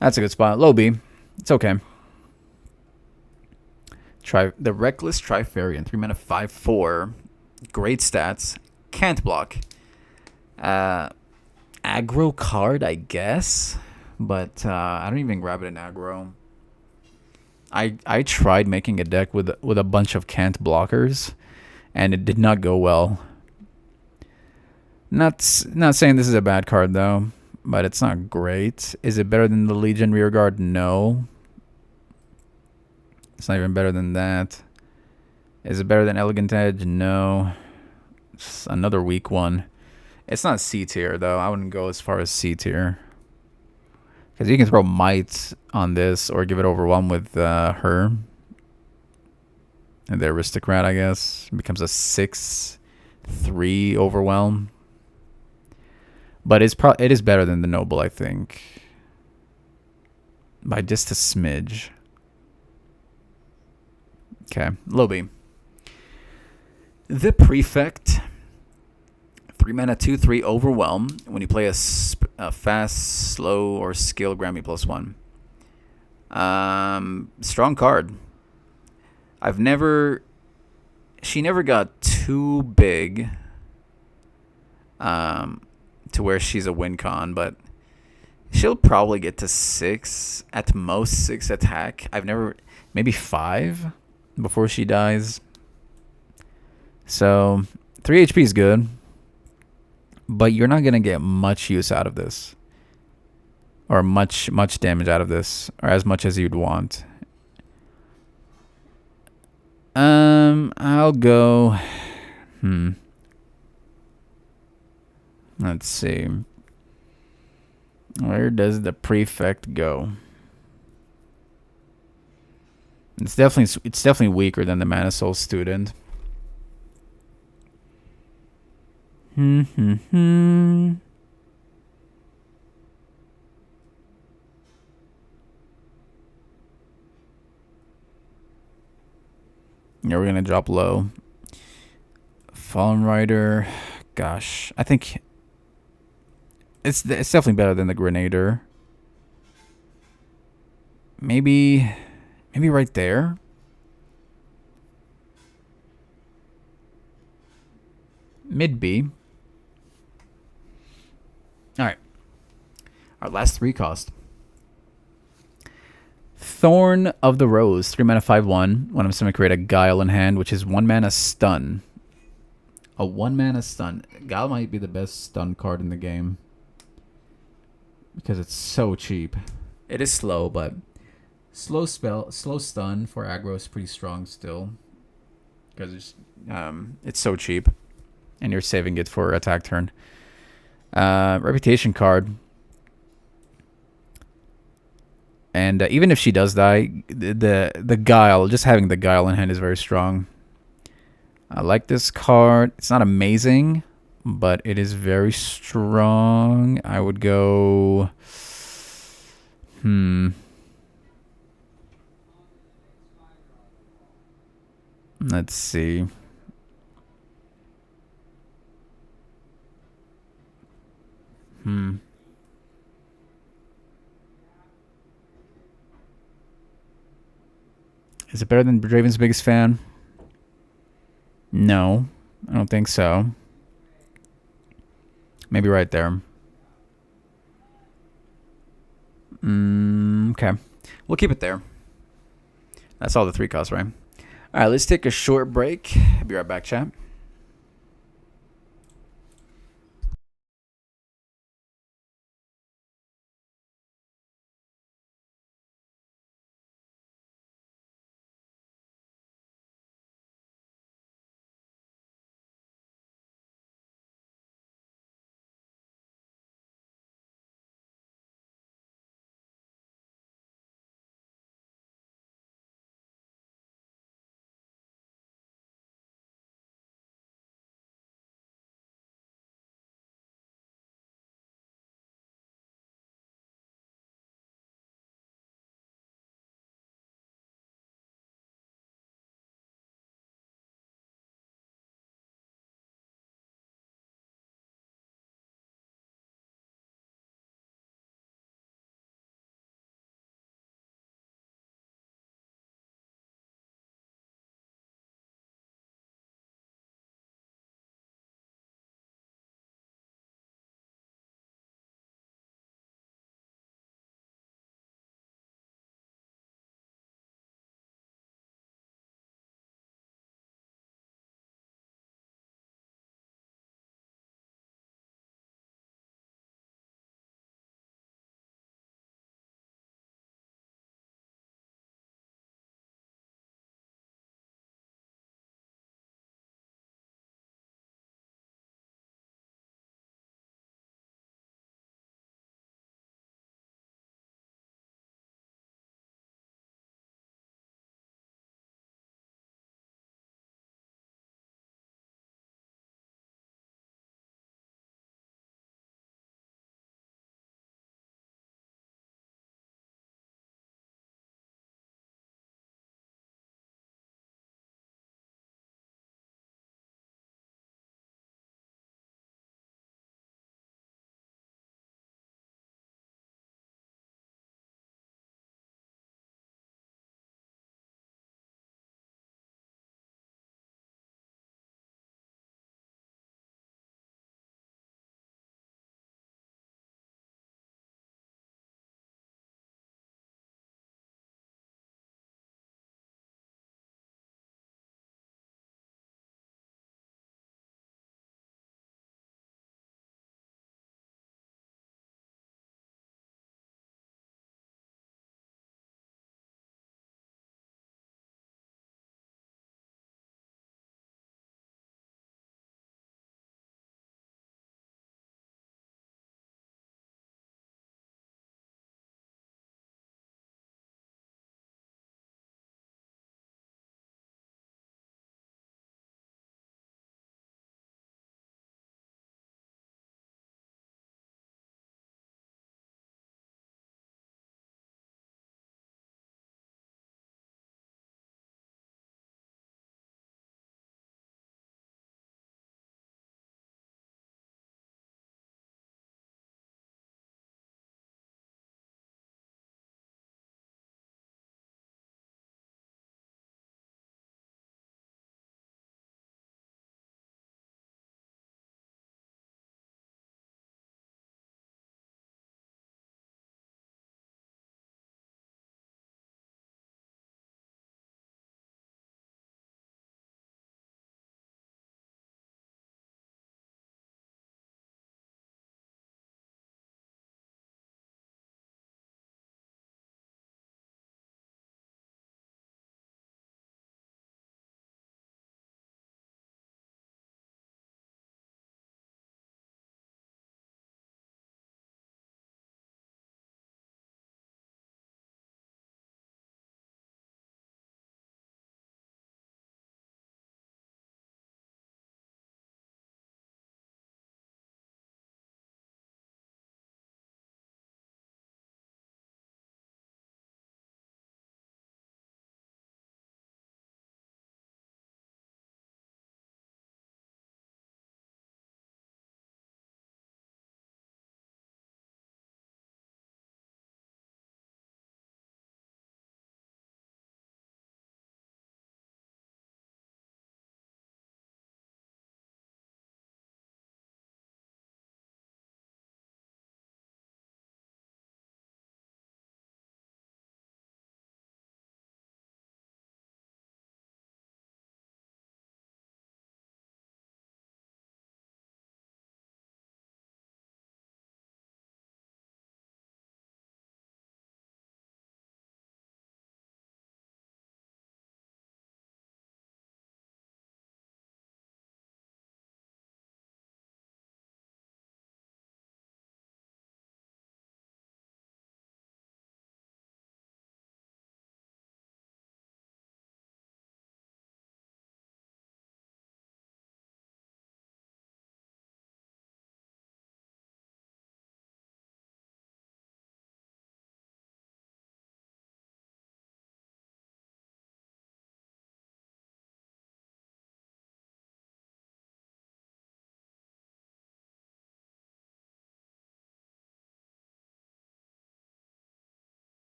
S1: That's a good spot. Low B. It's okay. The Reckless Trifarian. 3 mana, 5/4. Great stats. Can't block. Aggro card, I guess. But I don't even grab it in aggro. I tried making a deck with a bunch of can't blockers, and it did not go well. Not saying this is a bad card though, but it's not great. Is it better than the Legion Rearguard? No. It's not even better than that. Is it better than Elegant Edge? No. It's another weak one. It's not C tier though. I wouldn't go as far as C tier. Because you can throw Might on this or give it Overwhelm with her. And the Aristocrat, I guess. It becomes a 6/3 Overwhelm. But it is better than the Noble, I think. By just a smidge. Okay, low B. The Prefect. 3 mana, 2/3 Overwhelm. When you play a fast, slow, or skill, grant me +1. Strong card. She never got too big to where she's a win con, but she'll probably get to 6, at most 6 attack. Maybe 5 before she dies. So 3 HP is good, but you're not gonna get much use out of this, or much damage out of this, or as much as you'd want. I'll go. Let's see. Where does the prefect go? It's definitely weaker than the Mana Soul student. Yeah, we're gonna drop low. Fallen Rider, gosh, I think it's definitely better than the Grenader. Maybe right there. Mid B. All right. Our last 3 cost. Thorn of the Rose, 3 mana 5/1. When I'm going to create a Guile in hand, which is 1 mana stun. A 1 mana stun. Guile might be the best stun card in the game because it's so cheap. It is slow, but slow stun for aggro is pretty strong still because it's so cheap, and you're saving it for attack turn. Reputation card. And even if she does die, the Guile, just having the Guile in hand is very strong. I like this card. It's not amazing, but it is very strong. I would go... Let's see. Is it better than Draven's biggest fan? No, I don't think so. Maybe right there. Okay. We'll keep it there. That's all the 3 costs, right? All right, let's take a short break. I'll be right back, chat.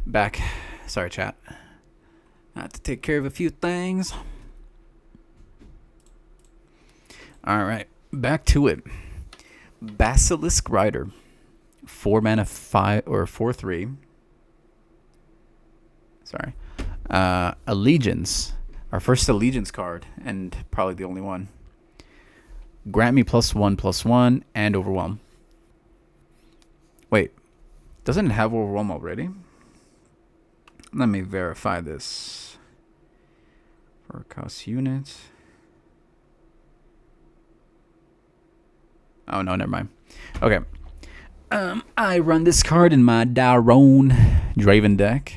S1: Back. Sorry, chat. I have to take care of a few things. Alright, back to it. Basilisk Rider. 4 mana 5 or 4/3. Sorry. Allegiance. Our first Allegiance card, and probably the only one. Grant me +1/+1 and Overwhelm. Wait, doesn't it have Overwhelm already? Let me verify this. For cost unit. Oh no, never mind. Okay. I run this card in my Daron Draven deck.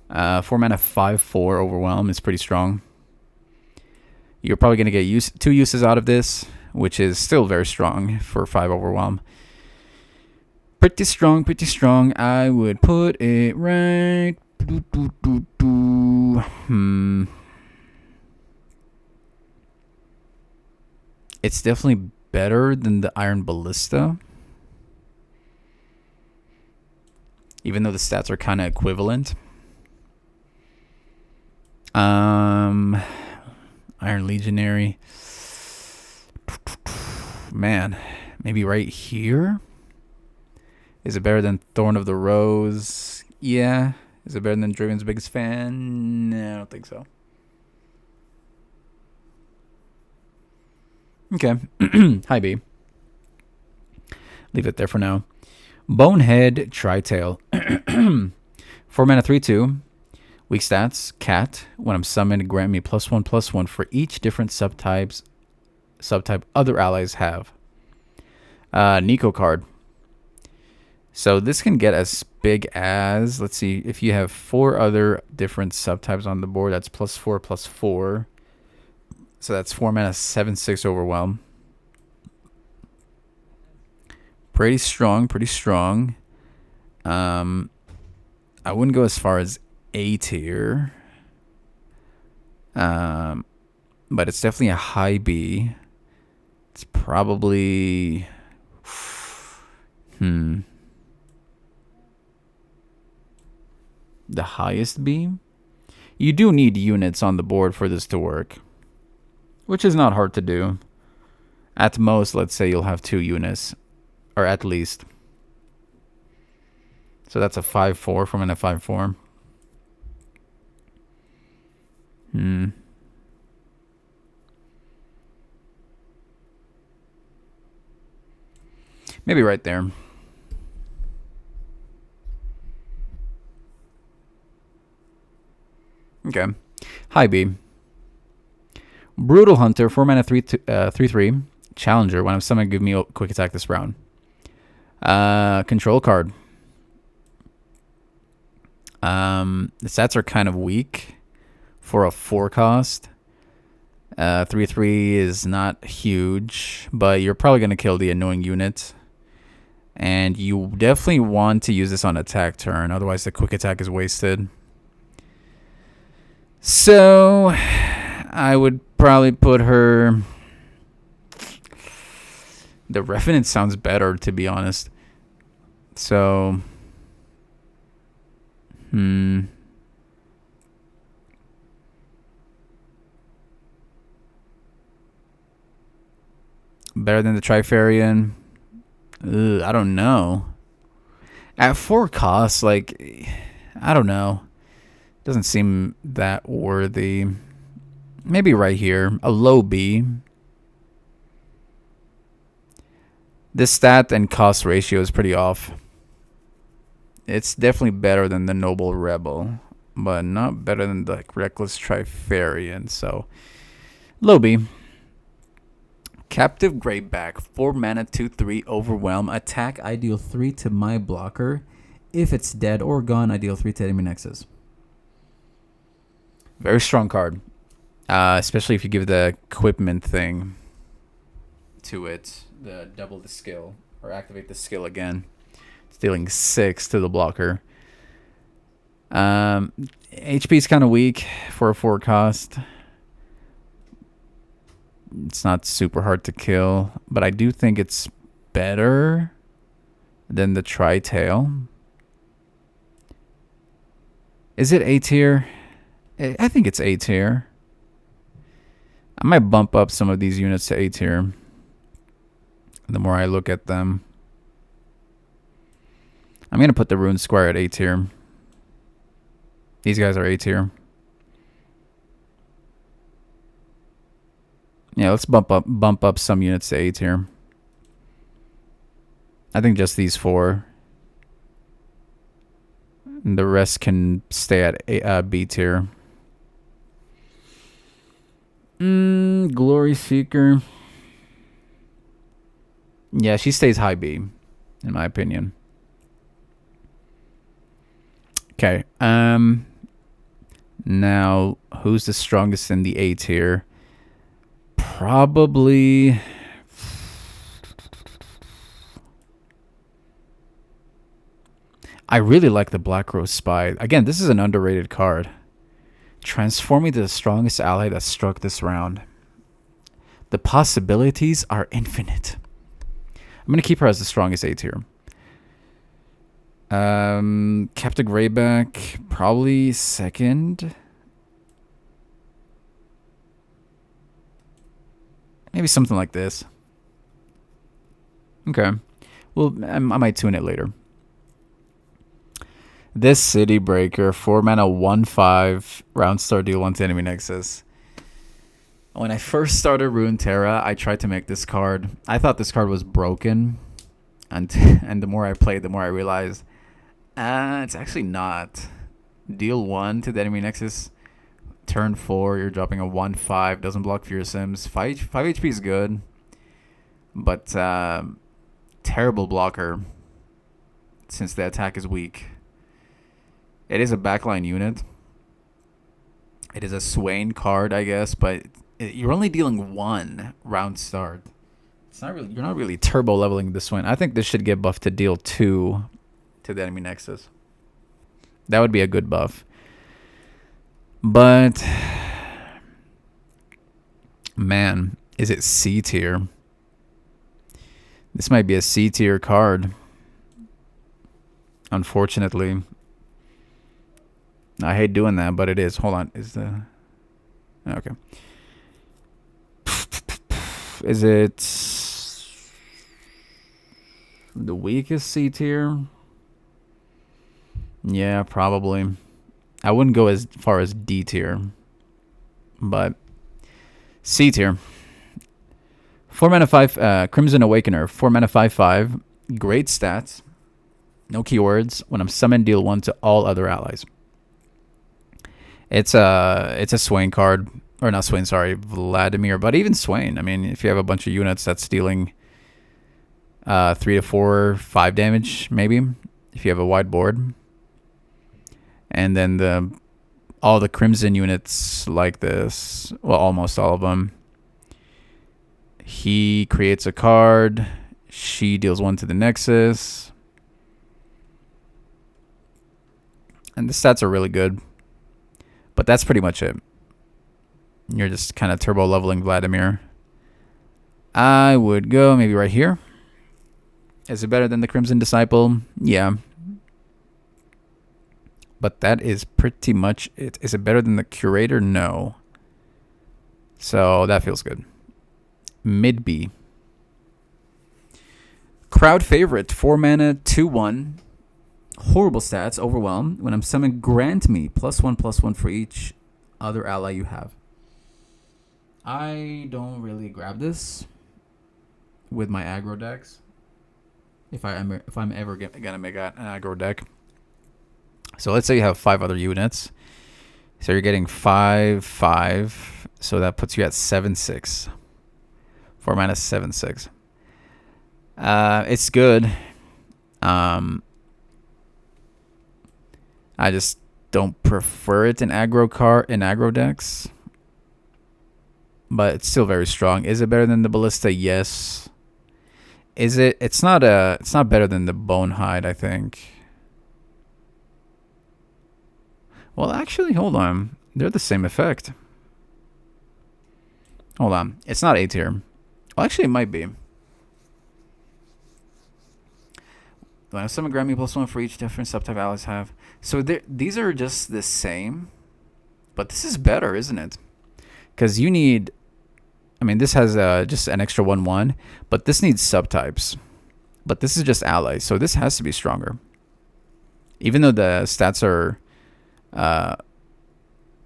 S1: 4 mana 5/4 Overwhelm is pretty strong. You're probably going to get 2 uses out of this, which is still very strong for 5 Overwhelm. Pretty strong, pretty strong. I would put it right. It's definitely better than the Iron Ballista. Even though the stats are kind of equivalent. Iron Legionary. Man, maybe right here? Is it better than Thorn of the Rose? Yeah. Is it better than Draven's Biggest Fan? No, I don't think so. Okay. Hi, B. Leave it there for now. Bonehead Tritail. 4 mana 3/2. Weak stats. Cat. When I'm summoned, grant me +1/+1 for each different subtype other allies have. Nico card. So this can get as big as, let's see, if you have 4 other different subtypes on the board, that's +4/+4. So that's 4 mana 7/6 Overwhelm. Pretty strong, pretty strong. I wouldn't go as far as A tier. But it's definitely a high B. It's probably the highest B. You do need units on the board for this to work, which is not hard to do. At most, let's say you'll have 2 units, or at least. So that's a 5/4 from a 5/4. Maybe right there. Okay. High B. Brutal Hunter, 4 mana 3/3. Challenger. When I'm summoned, give me a quick attack this round. Control card. The stats are kind of weak for a 4 cost. 3/3 is not huge, but you're probably going to kill the annoying unit. And you definitely want to use this on attack turn, otherwise the quick attack is wasted. So I would probably put her... The Revenant sounds better, to be honest. So... Better than the Trifarian? I don't know. At 4 costs, like... I don't know. Doesn't seem that worthy. Maybe right here. A low B. This stat and cost ratio is pretty off. It's definitely better than the Noble Rebel, but not better than the Reckless Trifarian. So, low B. Captive Greyback, 4 mana 2/3 Overwhelm. Attack, I deal 3 to my blocker. If it's dead or gone, I deal 3 to enemy nexus. Very strong card. Especially if you give the equipment thing to it. The double the skill. Or activate the skill again. It's dealing 6 to the blocker. HP is kind of weak for a 4 cost. It's not super hard to kill. But I do think it's better than the Tritail. Is it A tier? I think it's A tier. I might bump up some of these units to A tier. The more I look at them. I'm going to put the Rune Squire at A tier. These guys are A tier. Yeah, let's bump up some units to A tier. I think just these 4. And the rest can stay at B tier. Glory Seeker. Yeah, she stays high B, in my opinion. Okay. Now, who's the strongest in the A tier? Probably... I really like the Black Rose Spy. Again, this is an underrated card. Transforming to the strongest ally that struck this round. The possibilities are infinite. I'm going to keep her as the strongest A tier. Captain Greyback, probably second. Maybe something like this. Okay. Well, I might tune it later. This City Breaker, 4 mana, 1/5, round start, deal 1 to enemy nexus. When I first started Runeterra, I tried to make this card. I thought this card was broken. And the more I played, the more I realized it's actually not. Deal 1 to the enemy nexus. Turn 4, you're dropping a 1/5. Doesn't block for your sims. 5 HP is good. But terrible blocker. Since the attack is weak. It is a backline unit. It is a Swain card, I guess, but you're only dealing 1 round start. It's not really. You're not really turbo leveling this Swain. I think this should get buffed to deal 2 to the enemy nexus. That would be a good buff. But man, is it C tier? This might be a C tier card. Unfortunately. I hate doing that, but it is. Hold on. Is the... Okay. Is it the weakest C tier? Yeah, probably. I wouldn't go as far as D tier, but C tier. 4 mana 5, Crimson Awakener. 4 mana 5/5. Great stats. No keywords. When I'm summoned, deal 1 to all other allies. It's a Swain card, or not Swain, sorry, Vladimir. But even Swain, I mean, if you have a bunch of units that's dealing 3 to 4, 5 damage, maybe, if you have a wide board, and then all the Crimson units like this, well, almost all of them. He creates a card. She deals 1 to the Nexus, and the stats are really good. But that's pretty much it. You're just kind of turbo leveling Vladimir. I would go maybe right here. Is it better than the Crimson Disciple? Yeah. But that is pretty much it. Is it better than the Curator? No. So that feels good. Mid B. Crowd favorite. 4 mana, 2/1. Horrible stats, Overwhelm. When I'm summoned, grant me +1/+1 for each other ally you have. I don't really grab this with my aggro decks. If I'm ever gonna make an aggro deck. So let's say you have 5 other units. So you're getting 5/5. So that puts you at 7/6. 4 mana 7/6. It's good. I just don't prefer it in aggro decks. But it's still very strong. Is it better than the Ballista? Yes. Is it? It's not better than the Bonehide, I think. Well, actually, hold on. They're the same effect. Hold on. It's not A tier. Well, actually, it might be. When I summon grant me +1 for each different subtype allies have. So these are just the same, but this is better, isn't it? Because you need, I mean, this has just an extra 1/1, but this needs subtypes. But this is just allies, so this has to be stronger. Even though the stats are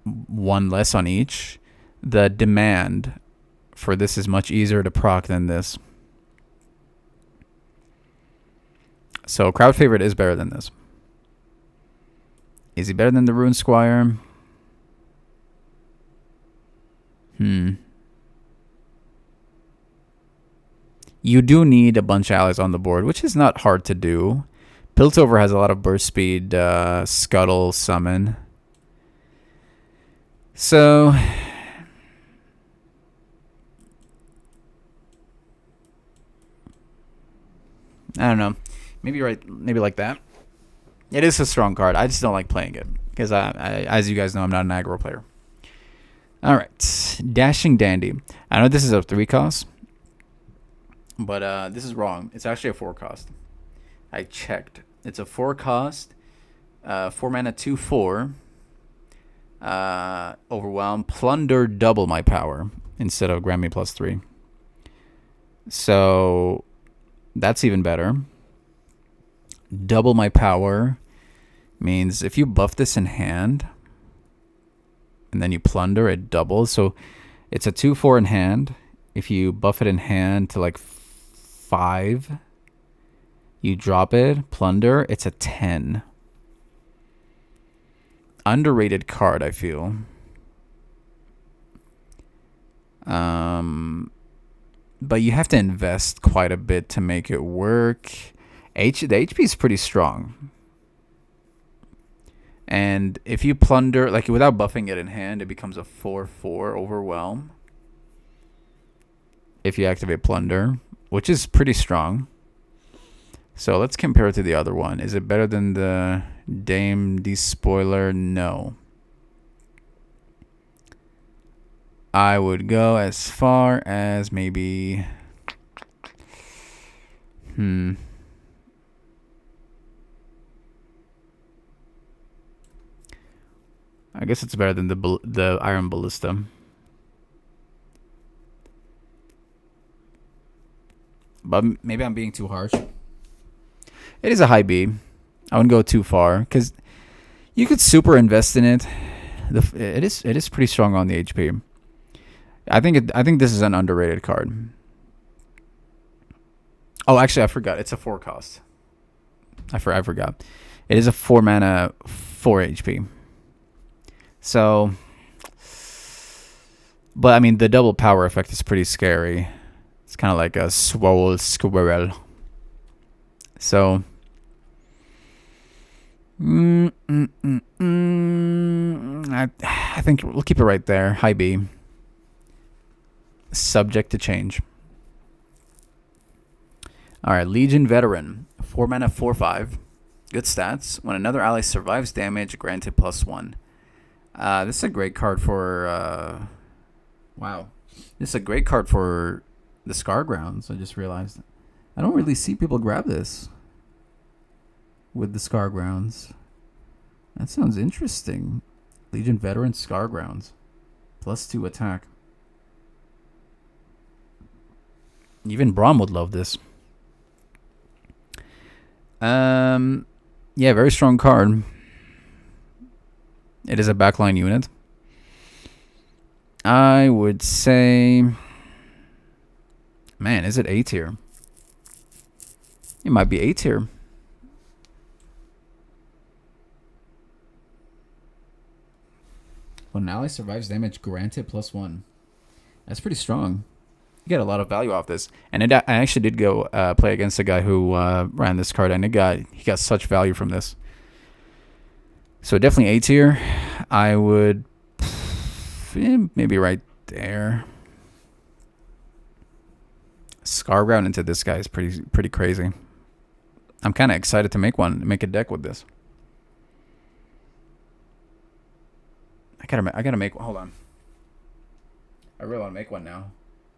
S1: 1 less on each, the demand for this is much easier to proc than this. So crowd favorite is better than this. Is he better than the Rune Squire? You do need a bunch of allies on the board, which is not hard to do. Piltover has a lot of burst speed, scuttle, summon. So I don't know. Maybe you're right. Maybe like that. It is a strong card. I just don't like playing it because as you guys know, I'm not an aggro player. All right, Dashing Dandy. I know this is a 3 cost, but this is wrong. It's actually a 4 cost. I checked. It's a 4 cost, 4 mana, 2/4. Overwhelm, plunder, double my power instead of grant me +3. So that's even better. Double my power means if you buff this in hand and then you plunder, it doubles. So it's a 2/4 in hand. If you buff it in hand to like 5, you drop it, plunder, it's a 10. Underrated card, I feel. But you have to invest quite a bit to make it work. The HP is pretty strong. And if you plunder, like without buffing it in hand, it becomes a 4/4 overwhelm. If you activate plunder, which is pretty strong. So let's compare it to the other one. Is it better than the Dame Despoiler? No. I would go as far as maybe... I guess it's better than the Iron Ballista. But maybe I'm being too harsh. It is a high B. I wouldn't go too far because you could super invest in it. It is pretty strong on the HP. I think this is an underrated card. Oh, actually, I forgot. It's a 4 cost. I forgot. It is a 4 mana, 4 HP. So, but I mean, the double power effect is pretty scary. It's kind of like a swole squirrel. So, I think we'll keep it right there. High B. Subject to change. All right, Legion Veteran. 4 mana, 4/5. Good stats. When another ally survives damage, granted +1. This is a great card for... wow. This is a great card for the Scar Grounds. I just realized. I don't really see people grab this with the Scar Grounds. That sounds interesting. Legion Veteran Scar Grounds. +2 attack. Even Braum would love this. Yeah, very strong card. It is a backline unit. I would say... Man, is it A tier? It might be A tier. When an ally survives damage, granted +1. That's pretty strong. You get a lot of value off this. And I actually did go play against a guy who ran this card, and he got such value from this. So definitely A tier. I would maybe right there. Scarground into this guy is pretty crazy. I'm kind of excited to make a deck with this. I gotta make. Hold on. I really want to make one now.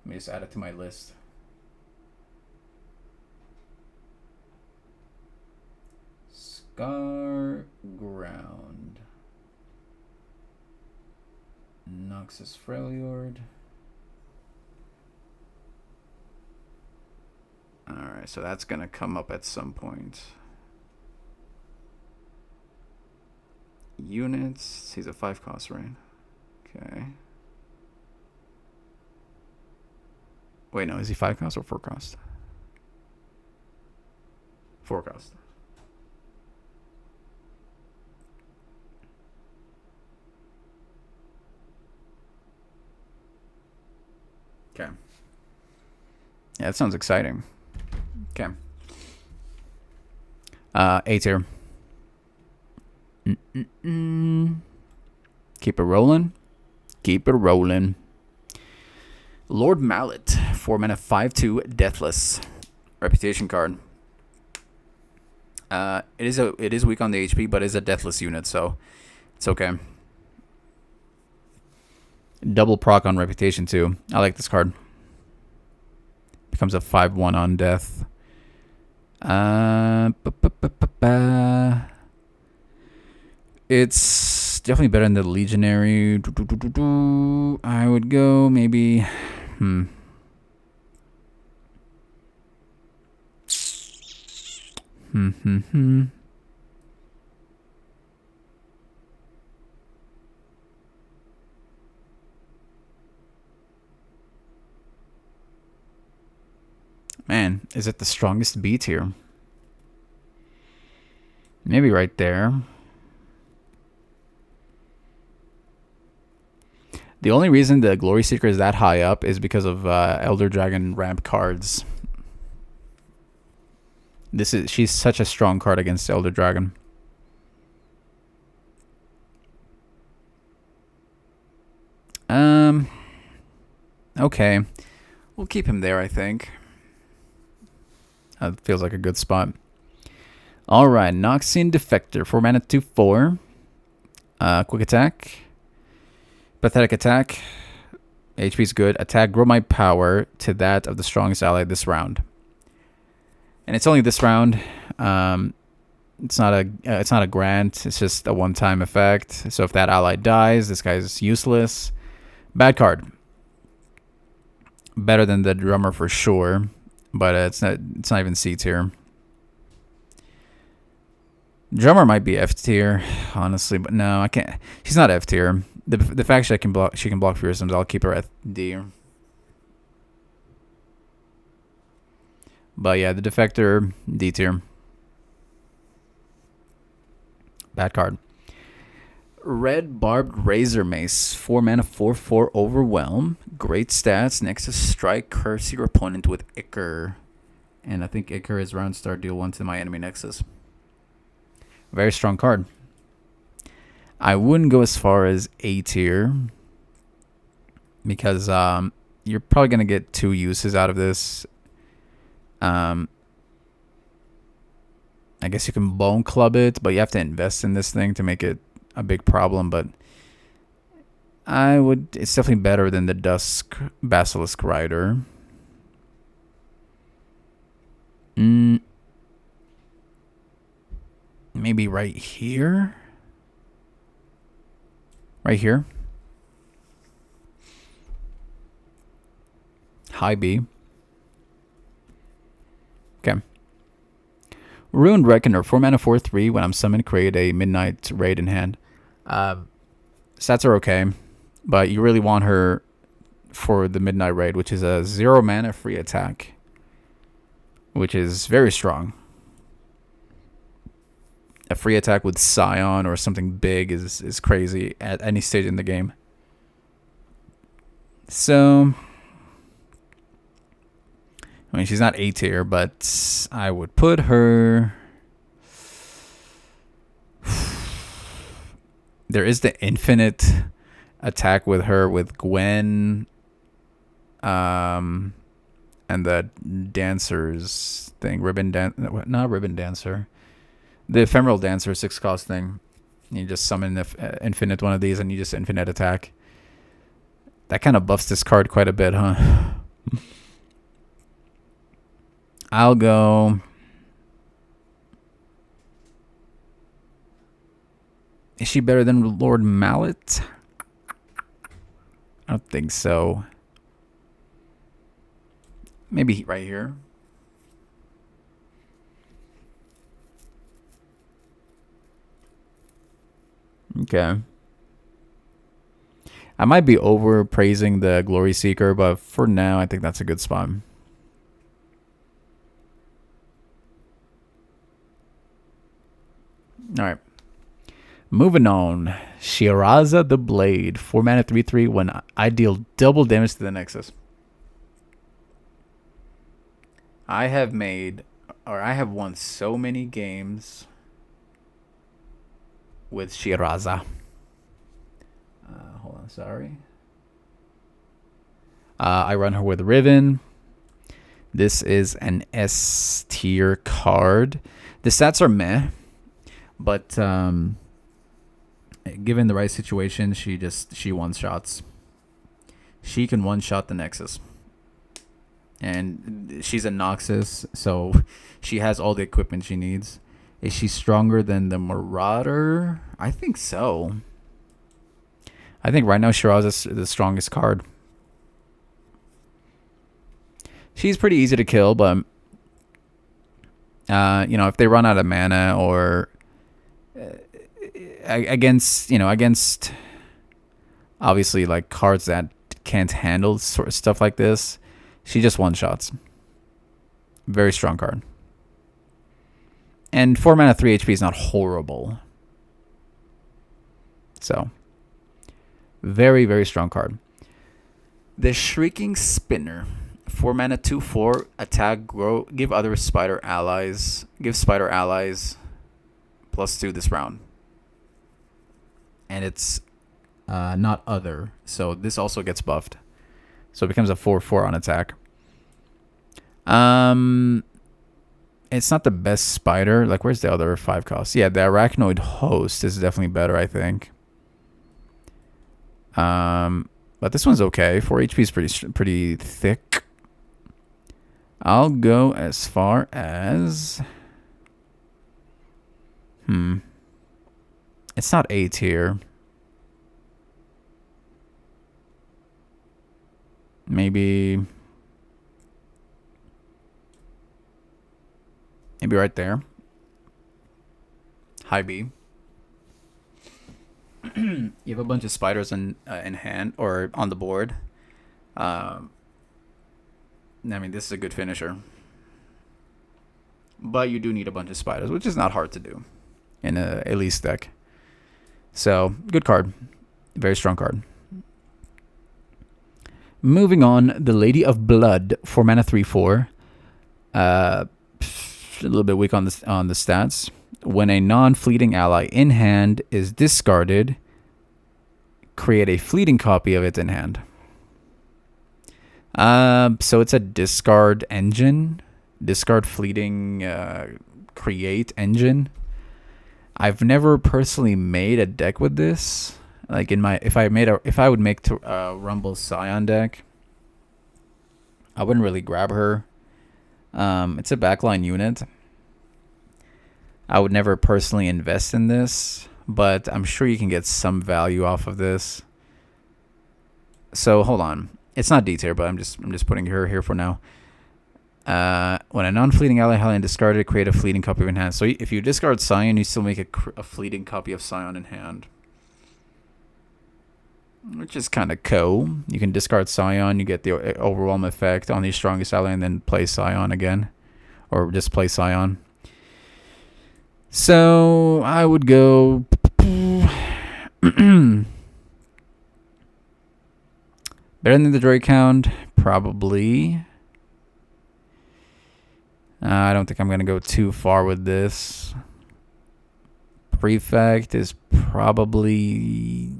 S1: Let me just add it to my list. Ground. Noxus Freljord. Alright, so that's going to come up at some point. Units. He's a 5 cost, right? Okay. Wait, no. Is he 5 cost or 4 cost? 4 cost. Okay. Yeah, that sounds exciting. Okay. A tier. Keep it rolling. Keep it rolling. Lord Mallet, 4 mana, 5/2, Deathless. Reputation card. It is weak on the HP, but it's a Deathless unit, so it's okay. Double proc on Reputation too. I like this card. Becomes a 5/1 on death. It's definitely better than the Legionary. I would go maybe. Man, is it the strongest B tier? Maybe right there. The only reason the Glory Seeker is that high up is because of Elder Dragon ramp cards. She's such a strong card against Elder Dragon. Okay. We'll keep him there, I think. That feels like a good spot. Alright, Noxian Defector. 4 mana, 2/4. Quick attack. Pathetic attack. HP's good. Attack, grow my power to that of the strongest ally this round. And it's only this round. It's not a grant. It's just a one-time effect. So if that ally dies, this guy's useless. Bad card. Better than the Drummer for sure, but it's not even C tier. Drummer might be F tier, honestly, but no, I can't. She's not F tier. The fact she can block fearsomes, I'll keep her at D. But yeah, the Defector, D tier. Bad card. Red Barbed Razor Mace, 4 mana, 4/4 Overwhelm. Great stats. Next to strike, curse your opponent with Ichor. And I think Ichor is round start, deal 1 to my enemy Nexus. Very strong card. I wouldn't go as far as A tier because you're probably going to get 2 uses out of this. I guess you can Bone Club it, but you have to invest in this thing to make it a big problem. But it's definitely better than the Dusk Basilisk Rider. Maybe right here. Right here. High B. Okay. Ruined Reckoner, 4 mana, 4/3. When I'm summoned, create a Midnight Raid in hand. Stats are okay, but you really want her for the Midnight Raid, which is a 0 mana free attack, which is very strong. A free attack with Scion or something big is crazy at any stage in the game. So, I mean, she's not A tier, but I would put her. There is the infinite attack with her with Gwen, and the dancers thing, not ribbon dancer. The ephemeral dancer 6 cost thing. You just summon the infinite one of these and you just infinite attack. That kind of buffs this card quite a bit, huh? I'll go Is she better than Lord Mallet? I don't think so. Maybe right here. Okay. I might be overpraising the Glory Seeker, but for now, I think that's a good spot. All right. Moving on. Shiraza the Blade. 4 mana, 3/3. When I deal double damage to the Nexus. I have won so many games with Shiraza. Hold on, sorry. I run her with Riven. This is an S tier card. The stats are meh, but given the right situation, she one shots. She can one shot the Nexus, and she's a Noxus, so she has all the equipment she needs. Is she stronger than the Marauder? I think so. I think right now Shiraz is the strongest card. She's pretty easy to kill, but if they run out of mana or against obviously like cards that can't handle sort of stuff like this, she just one shots. Very strong card. And 4 mana, 3 HP is not horrible. So, very, very strong card. The Shrieking Spinner. 4 mana, 2/4. Attack, grow. Give spider allies +2 this round. And it's not other. So this also gets buffed. So it becomes a 4/4 on attack. It's not the best spider. Like, where's the other 5 costs? Yeah, the Arachnoid Host is definitely better, I think. But this one's okay. 4 HP is pretty thick. I'll go as far as... It's not A tier. Maybe right there. High B. You have a bunch of spiders in hand or on the board. I mean, this is a good finisher. But you do need a bunch of spiders, which is not hard to do in a Elise deck. So, good card. Very strong card. Moving on, the Lady of Blood, 4 mana, 3/4. A little bit weak on the stats. When a non-fleeting ally in hand is discarded, create a fleeting copy of it in hand. So it's a discard engine, discard fleeting create engine. I've never personally made a deck with this. Like if I would make a Rumble Scion deck, I wouldn't really grab her. It's a backline unit. I would never personally invest in this, but I'm sure you can get some value off of this. So hold on, it's not D tier, but I'm just putting her here for now. When a non-fleeting ally held and discarded, create a fleeting copy of in hand. So if you discard Scion, you still make a fleeting copy of Scion in hand, which is kind of cool. You can discard Scion, you get the overwhelm effect on the strongest ally, and then play Scion again, or just play Scion. So I would go better than the Drakehound, probably. I don't think I'm going to go too far with this. Prefect is probably...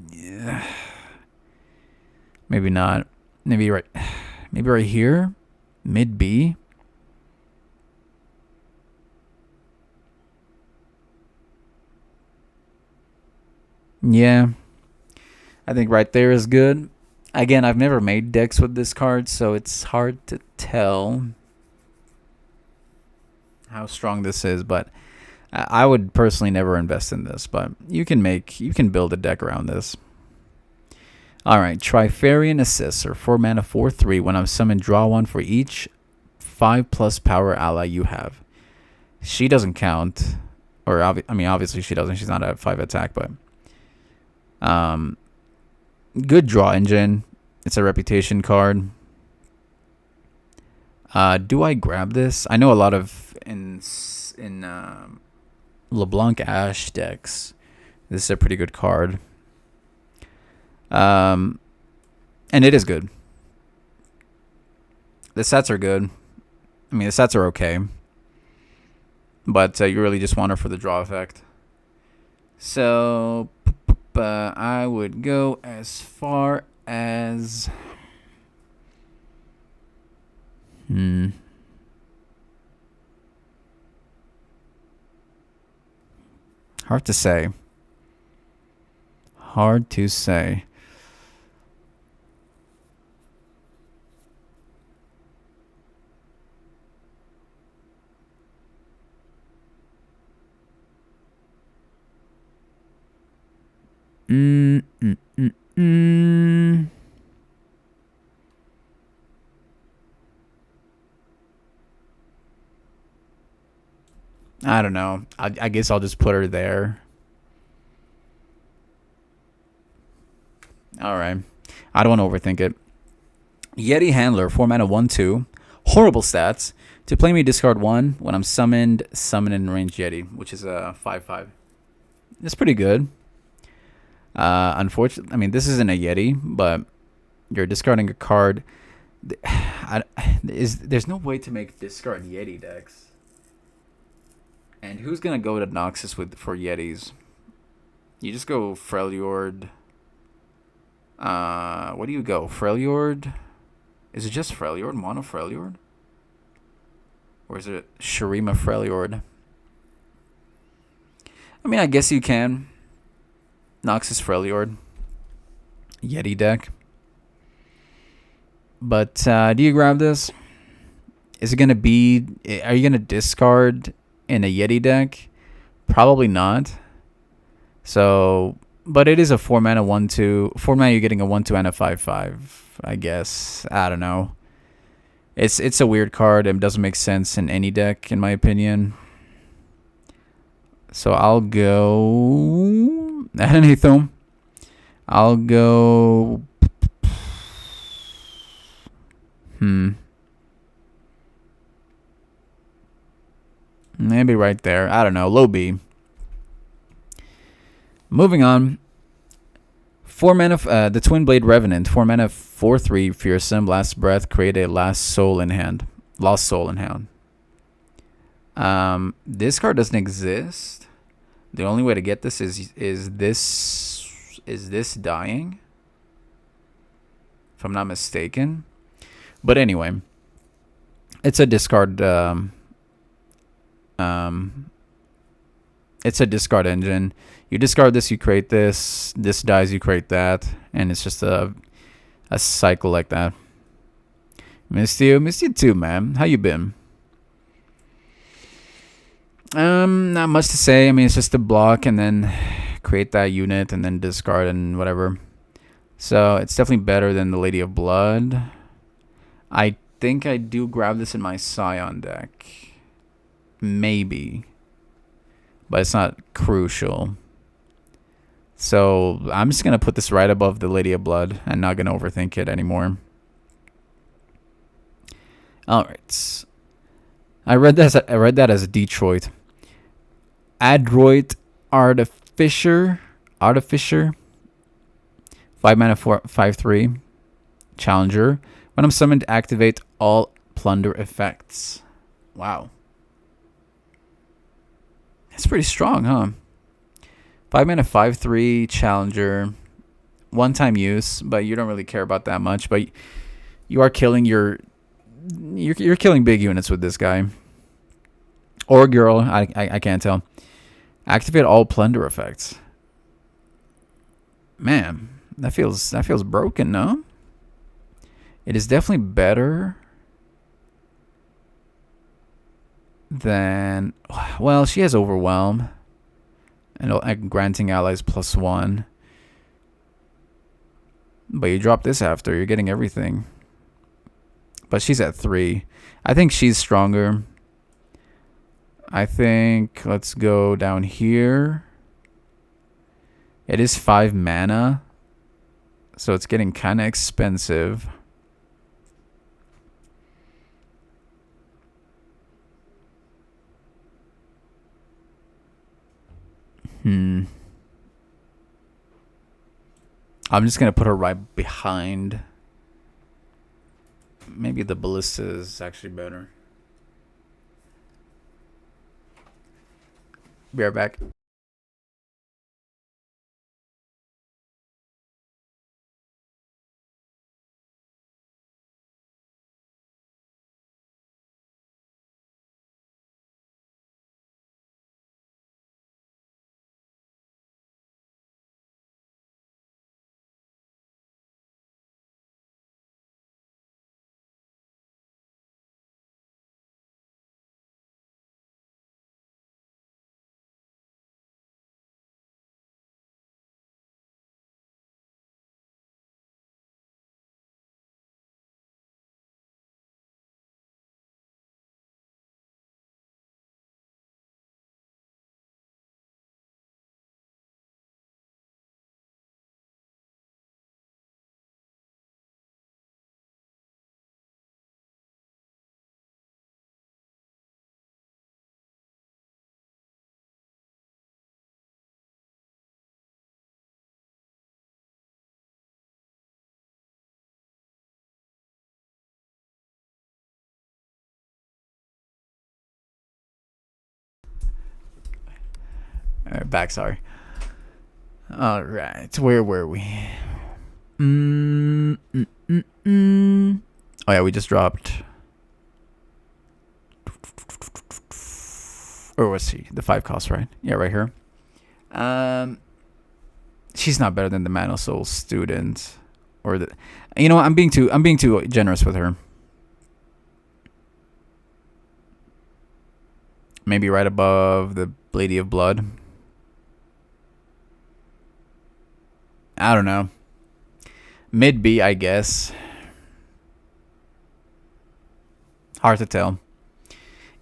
S1: maybe not. Maybe right here. Mid B. Yeah. I think right there is good. Again, I've never made decks with this card, so it's hard to tell how strong this is, but I would personally never invest in this, but you can build a deck around this. All right, Trifarian Assessor, 4 mana, 4/3. When I'm summoned, draw one for each 5+ power ally you have. She doesn't count, or obviously she doesn't. She's not at 5 attack, but good draw engine. It's a reputation card. Do I grab this? I know a lot of in LeBlanc Ash decks, this is a pretty good card. And it is good. The sets are good. I mean, the sets are okay. But you really just want her for the draw effect. So, I would go as far as... Hard to say. Hard to say. I don't know. I guess I'll just put her there. All right. I don't want to overthink it. Yeti Handler, 4 mana, 1/2. Horrible stats. To play me, discard 1. When I'm summoned, summon in range Yeti, which is a 5/5. It's pretty good. Unfortunately, I mean, this isn't a Yeti, but you're discarding a card. There's no way to make discard Yeti decks. And who's gonna go to Noxus for Yetis? You just go Freljord. What do you go? Freljord? Is it just Freljord? Mono Freljord? Or is it Shurima Freljord? I mean, I guess you can. Noxus Freljord. Yeti deck. But do you grab this? Is it gonna be... Are you gonna discard in a Yeti deck? Probably not. So... But it is a 4 mana 1/2. 4 mana, you're getting a 1/2 and a 5/5. I guess. I don't know. It's a weird card. It doesn't make sense in any deck, in my opinion. So I'll go. I'll go. Maybe right there. I don't know. Low B. Moving on. 4 mana, the Twin Blade Revenant. 4 mana, 4/3, fearsome. Last breath, create a lost soul in hand. This card doesn't exist. The only way to get this is this dying, if I'm not mistaken. But anyway, it's a discard. It's a discard engine. You discard this, you create this. This dies, you create that, and it's just a cycle like that. Missed you too, man. How you been? Not much to say. I mean, it's just a block and then create that unit and then discard and whatever. So it's definitely better than the Lady of Blood. I think I do grab this in my Scion deck. Maybe. But it's not crucial. So I'm just going to put this right above the Lady of Blood and not going to overthink it anymore. Alright. I read that as Detroit. Adroit Artificer. 5 mana 5/3. Challenger. When I'm summoned, activate all plunder effects. Wow. That's pretty strong, huh? 5 mana 5/3 Challenger. One-time use, but you don't really care about that much. But you are killing you're killing big units with this guy. Or girl, I can't tell. Activate all plunder effects. Man, that feels broken, no? It is definitely better. Then, well, she has Overwhelm. And granting allies +1. But you drop this after. You're getting everything. But she's at 3. I think she's stronger. I think let's go down here. It is 5 mana. So it's getting kind of expensive. I'm just going to put her right behind. Maybe the Ballista is actually better. Be right back. All right, back, sorry. All right, where were we? Oh yeah, we just dropped. Or was she the 5 cost, right? Yeah, right here. She's not better than the Mana Soul student, or the. You know, I'm being too generous with her. Maybe right above the Lady of Blood. I don't know. Mid B, I guess. Hard to tell.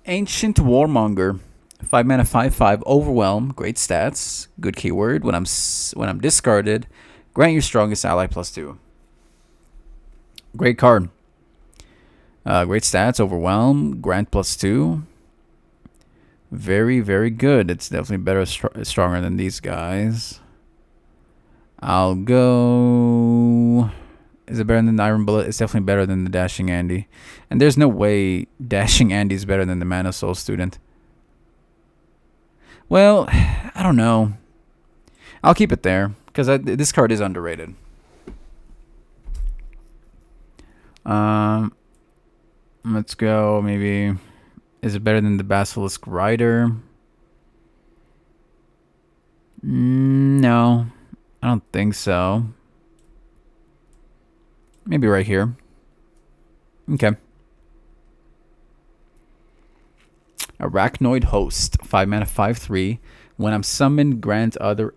S1: Ancient Warmonger. 5 mana, 5/5. Overwhelm. Great stats. Good keyword. When I'm discarded, grant your strongest ally +2. Great card. Great stats. Overwhelm. Grant +2. Very, very good. It's definitely better, stronger than these guys. I'll go. Is it better than the Iron Bullet? It's definitely better than the Dashing Andy. And there's no way Dashing Andy is better than the Mana Soul student. Well, I don't know. I'll keep it there because this card is underrated. Let's go. Maybe. Is it better than the Basilisk Rider? No. I don't think so. Maybe right here. Okay. Arachnoid Host. 5 mana, 5/3. When I'm summoned, grant other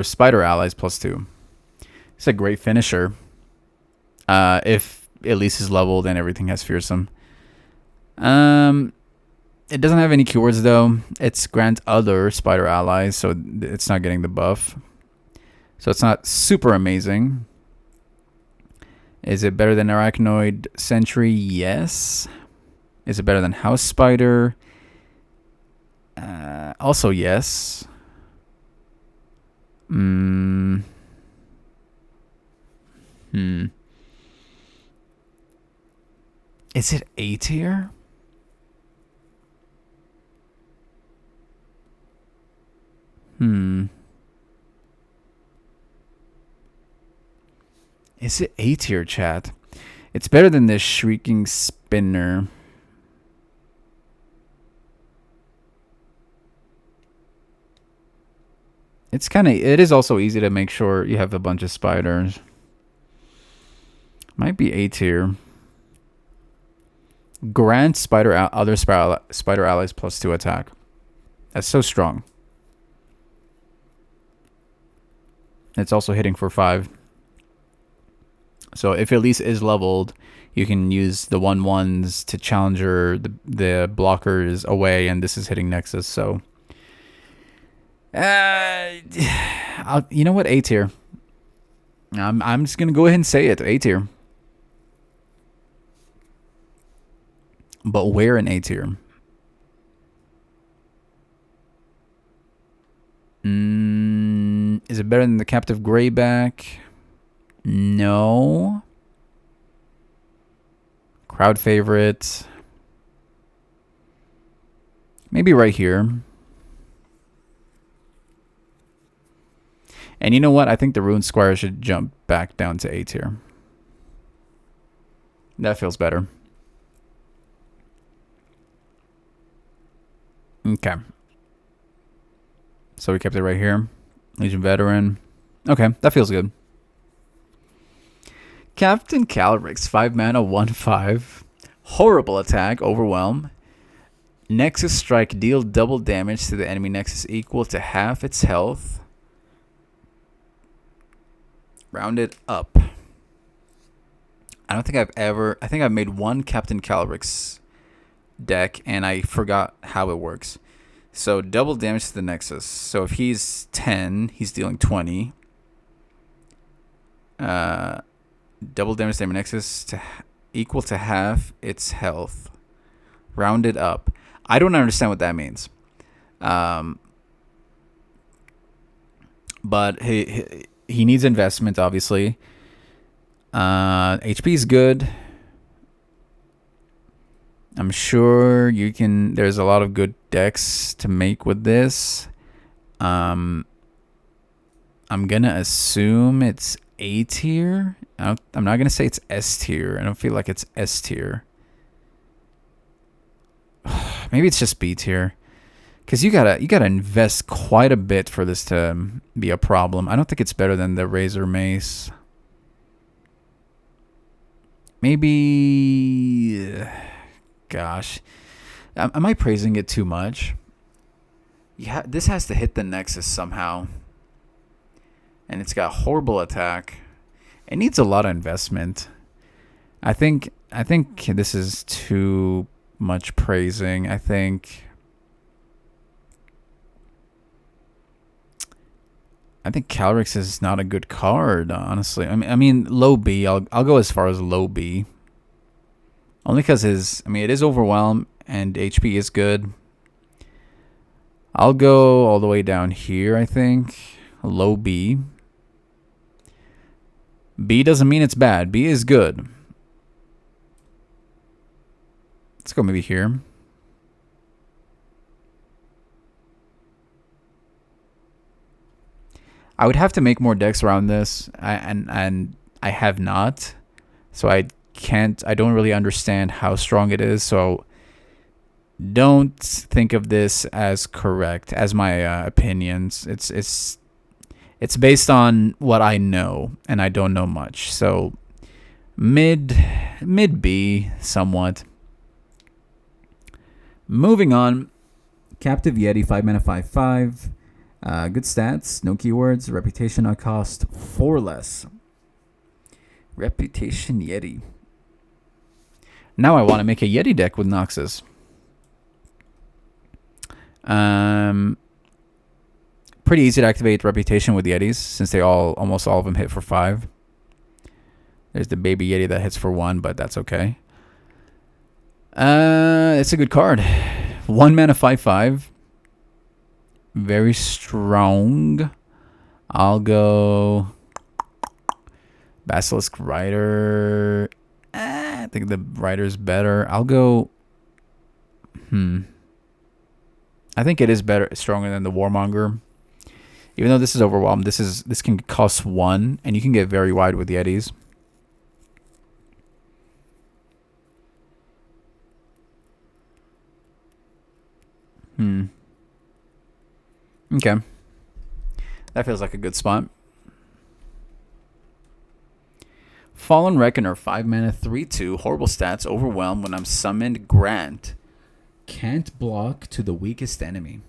S1: spider allies +2. It's a great finisher. If Elise is leveled and everything has fearsome. It doesn't have any keywords though. It's grant other spider allies, so it's not getting the buff. So it's not super amazing. Is it better than Arachnoid Sentry? Yes. Is it better than House Spider? Also yes. Is it A tier? Is it A tier, chat? It's better than this Shrieking Spinner. It is also easy to make sure you have a bunch of spiders. Might be A tier. Grant other spider allies +2 attack. That's so strong. It's also hitting for 5. So if Elise is leveled, you can use the 1/1s to challenger the blockers away, and this is hitting Nexus. So, you know what? A tier. I'm just gonna go ahead and say it. A tier. But where in A tier? Is it better than the Captive Greyback? No. Crowd favorite. Maybe right here. And you know what? I think the Rune Squire should jump back down to A tier. That feels better. Okay. So we kept it right here. Legion Veteran. Okay, that feels good. Captain Calrix, 5 mana, 1/5. Horrible attack, Overwhelm. Nexus Strike, deal double damage to the enemy Nexus equal to half its health. Rounded up. I think I've made one Captain Calrix deck, and I forgot how it works. So double damage to the Nexus. So if he's 10, he's dealing 20. Double damage to the Nexus equal to half its health. Rounded up. I don't understand what that means. But he needs investment, obviously. HP is good. I'm sure you can. There's a lot of good decks to make with this. I'm gonna assume it's A tier. I'm not gonna say it's S tier. I don't feel like it's S tier. Maybe it's just B tier. Because you gotta invest quite a bit for this to be a problem. I don't think it's better than the Razor Mace. Maybe. Gosh, am I praising it too much? Yeah, this has to hit the Nexus somehow, and it's got horrible attack. It needs a lot of investment. I think this is too much praising. I think Calrix is not a good card, honestly. I mean low B. I'll go as far as low B. Only because it is Overwhelm and HP is good. I'll go all the way down here, I think. Low B. B doesn't mean it's bad. B is good. Let's go maybe here. I would have to make more decks around this, and I have not. So I don't really understand how strong it is, so don't think of this as correct as my opinions. It's based on what I know, and I don't know much. So mid B somewhat. Moving on, Captive Yeti, 5 mana, 5/5. Good stats, no keywords. Reputation on cost 4 less. Reputation Yeti. Now I want to make a Yeti deck with Noxus. Pretty easy to activate Reputation with Yetis, since almost all of them hit for 5. There's the baby Yeti that hits for 1, but that's okay. It's a good card. 1 mana, 5/5. Very strong. I'll go Basilisk Rider. I think the Rider's better. I'll go. I think it is stronger than the Warmonger. Even though this is Overwhelmed, this can cost 1, and you can get very wide with Yetis. Okay. That feels like a good spot. Fallen Reckoner, 5 mana, 3/2, horrible stats, overwhelm when I'm summoned. Grant can't block to the weakest enemy.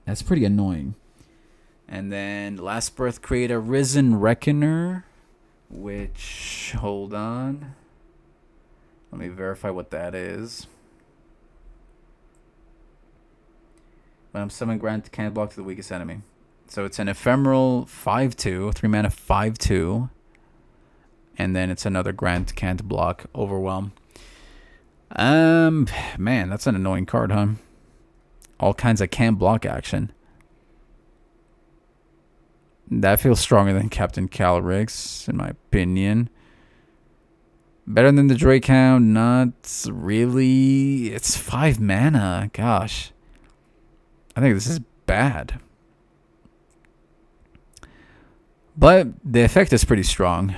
S1: That's pretty annoying. And then Last Birth, create a Risen Reckoner, which, hold on, let me verify what that is. When I'm summoned, Grant can't block to the weakest enemy. So it's an ephemeral 5/2, 3 mana 5/2. And then it's another Grant can't block, overwhelm. Man, that's an annoying card, huh? All kinds of can't block action. That feels stronger than Captain Calyrex, in my opinion. Better than the Drakehound, not really. It's 5 mana. Gosh. I think this is bad. But the effect is pretty strong.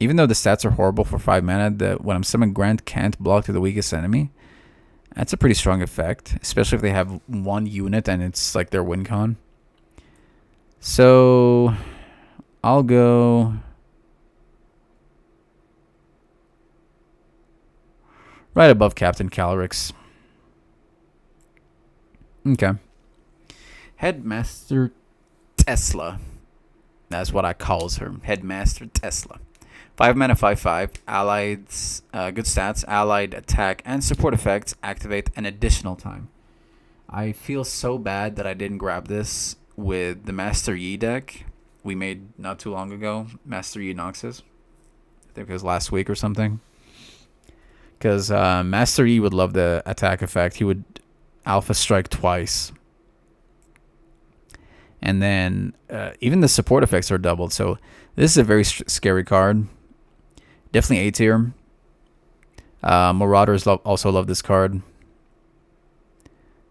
S1: Even though the stats are horrible for 5 mana, when I'm summoned, Grant can't block to the weakest enemy. That's a pretty strong effect, especially if they have one unit and it's like their win con. So I'll go right above Captain Calyrex. Okay. Headmaster Tesla. That's what I calls her. Headmaster Tesla. 5 mana, 5/5. Allied, good stats. Allied attack and support effects activate an additional time. I feel so bad that I didn't grab this with the Master Yi deck we made not too long ago. Master Yi Noxus. I think it was last week or something. Because Master Yi would love the attack effect. He would Alpha Strike twice. And then even the support effects are doubled. So this is a very scary card. Definitely A tier. Marauders also love this card.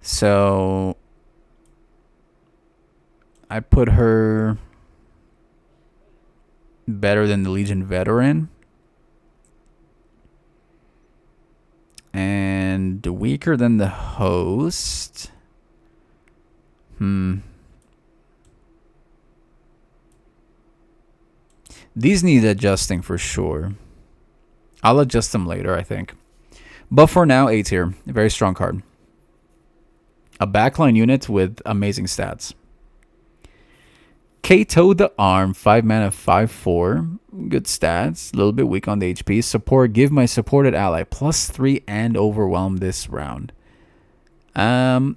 S1: So I put her better than the Legion Veteran. And weaker than the Host. These need adjusting for sure. I'll adjust them later, I think. But for now, A tier. A very strong card. A backline unit with amazing stats. Kato the Arm, 5 mana, 5/4. Good stats. A little bit weak on the HP. Support, give my supported ally +3 and overwhelm this round. Yeah.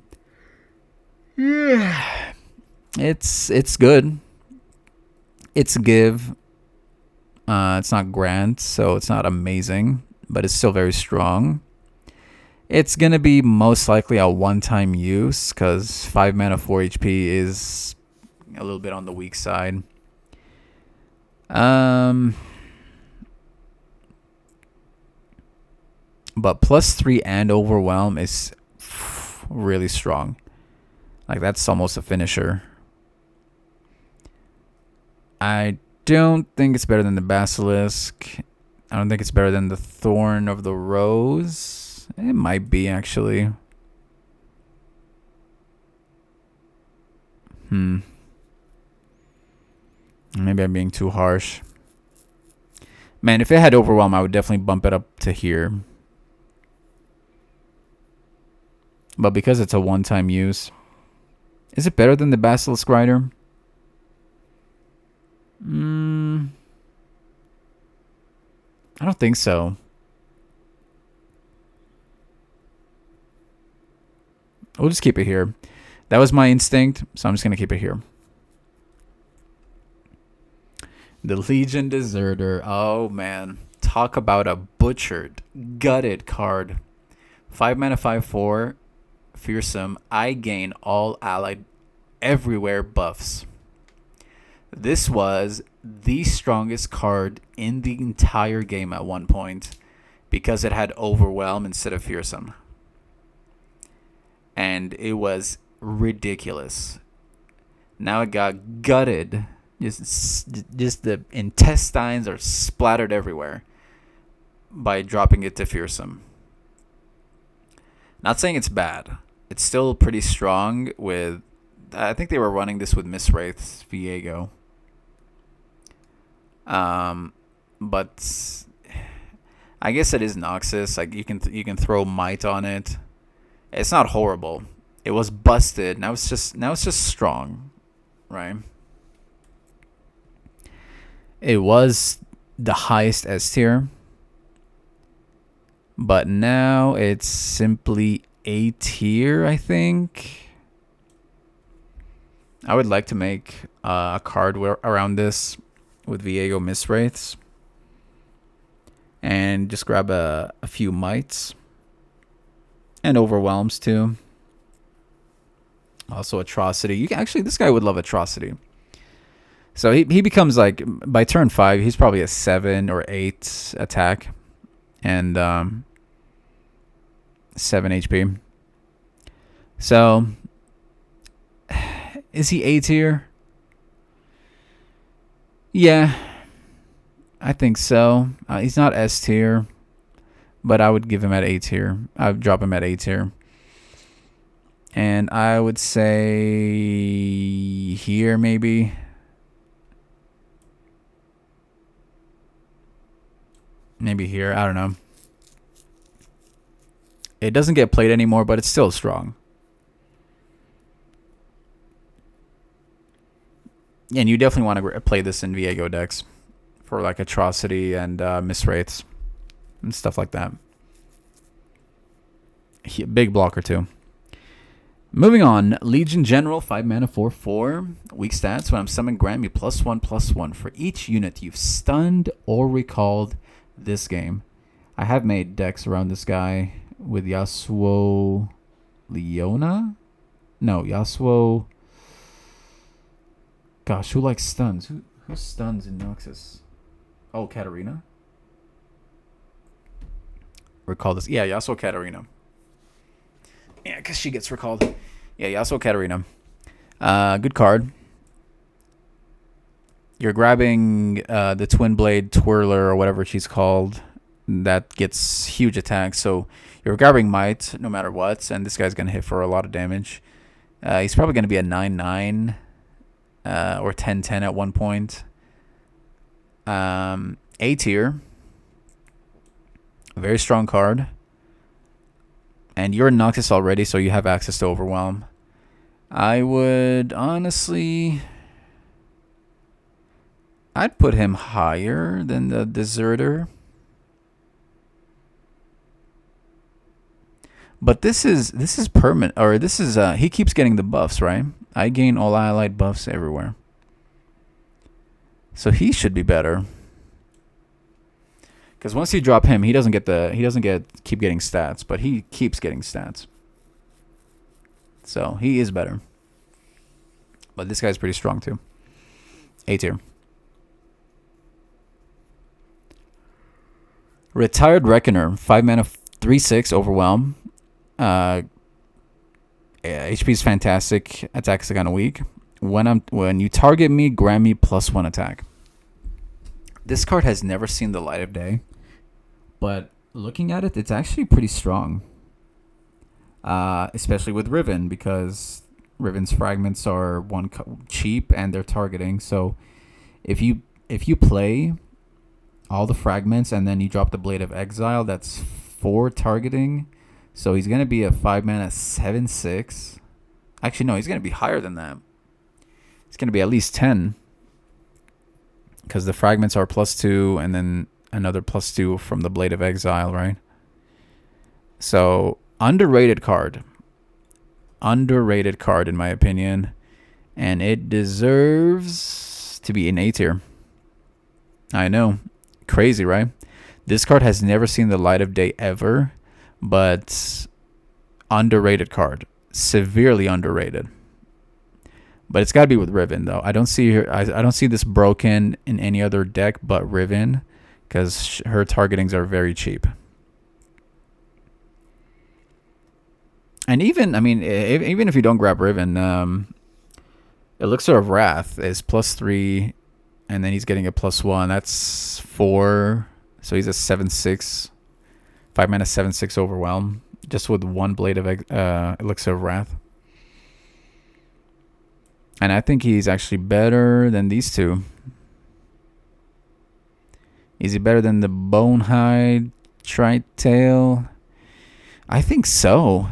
S1: It's good. It's give. It's not Grant, so it's not amazing, but it's still very strong. It's going to be most likely a one-time use because 5 mana, 4 HP is a little bit on the weak side. But +3 and overwhelm is really strong. Like, that's almost a finisher. I don't think it's better than the Basilisk. I don't think it's better than the Thorn of the Rose. It might be, actually. Maybe I'm being too harsh. Man, if it had overwhelm, I would definitely bump it up to here. But because it's a one-time use. Is it better than the Basilisk Rider? I don't think so. We'll just keep it here. That was my instinct, so I'm just going to keep it here. The Legion Deserter. Oh, man. Talk about a butchered, gutted card. 5 mana, 5/4. Fearsome. I gain all allied everywhere buffs. This was the strongest card in the entire game at one point because it had Overwhelm instead of Fearsome. And it was ridiculous. Now it got gutted. Just the intestines are splattered everywhere by dropping it to Fearsome. Not saying it's bad. It's still pretty strong with... I think they were running this with Miss Wraith's Viego. but I guess it is Noxus. Like you can throw Might on it. It's not horrible. It was busted. Now it's just strong, right? It was the highest S tier, but now it's simply A tier, I think. I would like to make a card around this with Viego Mistwraiths and just grab a few Mites and Overwhelms too. Also Atrocity. Actually, this guy would love Atrocity. So he becomes like, by turn 5, he's probably a 7 or 8 attack and 7 HP. So is he A tier? Yeah, I think so. He's not S tier, but I would give him at A tier. I would drop him at A tier. And I would say here maybe. Maybe here. I don't know. It doesn't get played anymore, but it's still strong. And you definitely want to play this in Viego decks for like Atrocity and Mistwraiths and stuff like that. Big blocker too. Moving on, Legion General, 5 mana, 4/4. Weak stats. When I'm summoning, grant me +1/+1 for each unit you've stunned or recalled this game. I have made decks around this guy with Yasuo Leona? No, Yasuo. Gosh, who likes stuns? Who stuns in Noxus? Oh, Katarina? Recall this. Yeah, Yasuo Katarina. Yeah, because she gets recalled. Yeah, Yasuo Katarina. Good card. You're grabbing the Twin Blade Twirler or whatever she's called. That gets huge attacks. So you're grabbing Might no matter what. And this guy's going to hit for a lot of damage. He's probably going to be a 9/9 or 10/10 at one point. A tier. Very strong card. And you're in Noxus already, so you have access to Overwhelm. I would honestly... I'd put him higher than the Deserter. But this is permanent, or this is he keeps getting the buffs, right? I gain all allied buffs everywhere. So he should be better. Because once you drop him, he doesn't keep getting stats, but he keeps getting stats. So he is better. But this guy's pretty strong too. A tier. Retired Reckoner, 5 mana, 3/6 Overwhelm. HP is fantastic. Attack is kind of weak. When you target me, grant me +1 attack. This card has never seen the light of day, but looking at it, it's actually pretty strong. Especially with Riven, because Riven's fragments are cheap and they're targeting. So if you play all the fragments and then you drop the Blade of Exile, that's 4 targeting. So he's gonna be a 5 mana 7/6. Actually, no, he's gonna be higher than that. It's gonna be at least 10. Because the fragments are +2 and then another +2 from the Blade of Exile, right? So, underrated card. Underrated card, in my opinion. And it deserves to be in A tier. I know. Crazy, right? This card has never seen the light of day ever. But underrated card. Severely underrated. But it's got to be with Riven, though. I don't see this broken in any other deck but Riven, because her targetings are very cheap. And even if you don't grab Riven, Elixir of Wrath is +3, and then he's getting a +1. That's 4. So he's a 7/6, 5 mana 7/6 Overwhelm, just with 1 Blade of Elixir of Wrath. And I think he's actually better than these two. Is he better than the Bonehide Tri-Tail? I think so.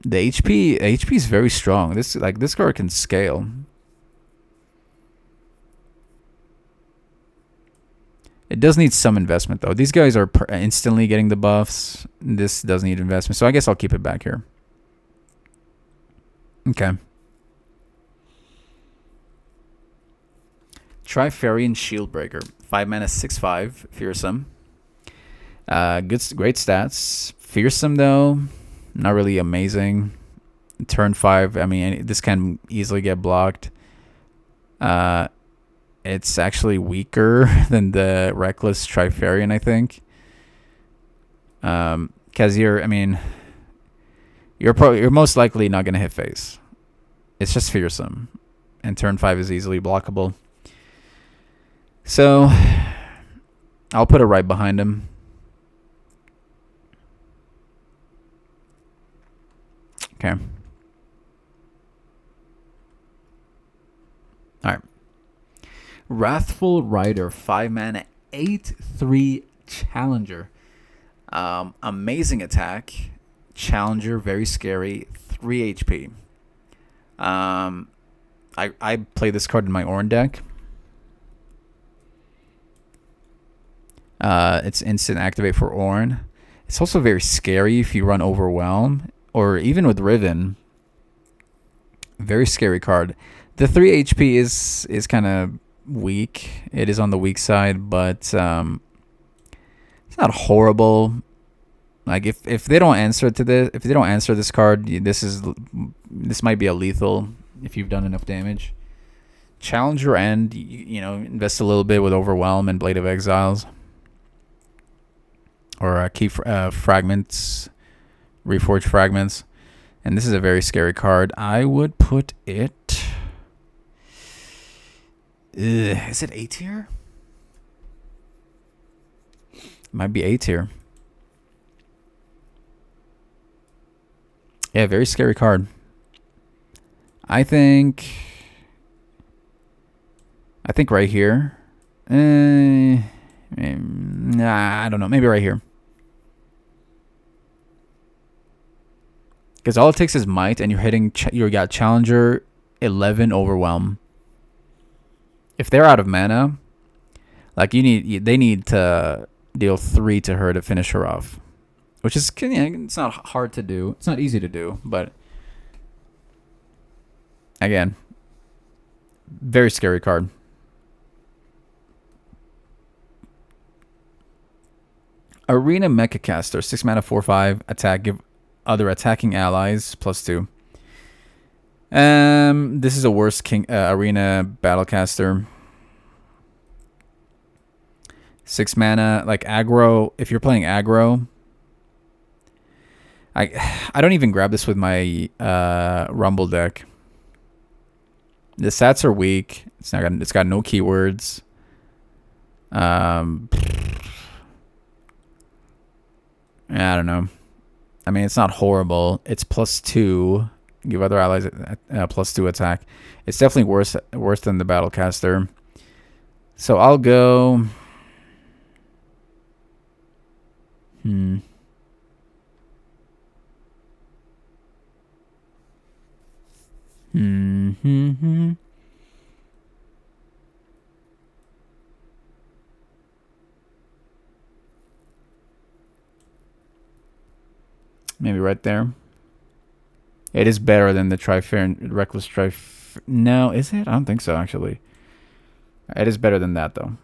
S1: The HP is very strong. This card can scale. It does need some investment though. These guys are instantly getting the buffs. This does need investment, so I guess I'll keep it back here. Okay. Trifarian Shieldbreaker. 5 mana, 6/5. Fearsome. Great stats. Fearsome though, not really amazing. Turn 5. I mean, this can easily get blocked. It's actually weaker than the Reckless Trifarian, I think. Because you're most likely not gonna hit face. It's just fearsome, and turn 5 is easily blockable. So I'll put it right behind him. Okay. All right. Wrathful Rider, 5 mana, 8/3 Challenger. Amazing attack. Challenger, very scary. 3 HP. I play this card in my Ornn deck. It's instant activate for Ornn. It's also very scary if you run Overwhelm, or even with Riven. Very scary card. The 3 HP is kind of weak. It is on the weak side, but it's not horrible. Like if they don't answer to this, if they don't answer this card, this might be a lethal if you've done enough damage. Challenger and invest a little bit with Overwhelm and Blade of Exiles, or key fragments, Reforged Fragments, and this is a very scary card. I would put it. Is it A tier? Might be A tier. Yeah, very scary card. I think right here. Nah, I don't know. Maybe right here. Because all it takes is Might, and you're hitting. You got Challenger, 11 Overwhelm. If they're out of mana, like they need to deal 3 to her to finish her off, which is it's not hard to do. It's not easy to do, but again, very scary card. Arena Mechacaster, 6 mana, 4/5 attack. Give other attacking allies +2. This is a worse Arena Battlecaster. 6 mana, like aggro. If you're playing aggro, I don't even grab this with my Rumble deck. The stats are weak. It's got no keywords. I don't know. I mean, it's not horrible. It's +2. Give other allies +2 attack. It's definitely worse than the Battlecaster. So I'll go. Maybe right there. It is better than the Reckless No, is it? I don't think so, actually. It is better than that, though.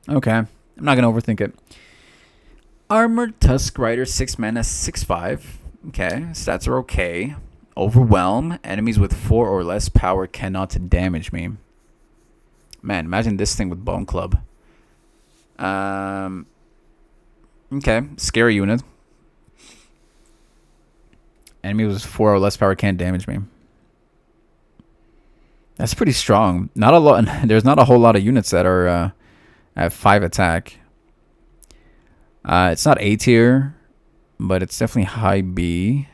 S1: Okay. I'm not going to overthink it. Armored Tusk Rider, 6 mana, 6/5. Okay. Stats are okay. Overwhelm. Enemies with 4 or less power cannot damage me. Man, imagine this thing with Bone Club. Okay. Scary unit. Enemies with 4 or less power can't damage me. That's pretty strong. Not a lot. There's not a whole lot of units that are at 5 attack. It's not A tier, but it's definitely high B.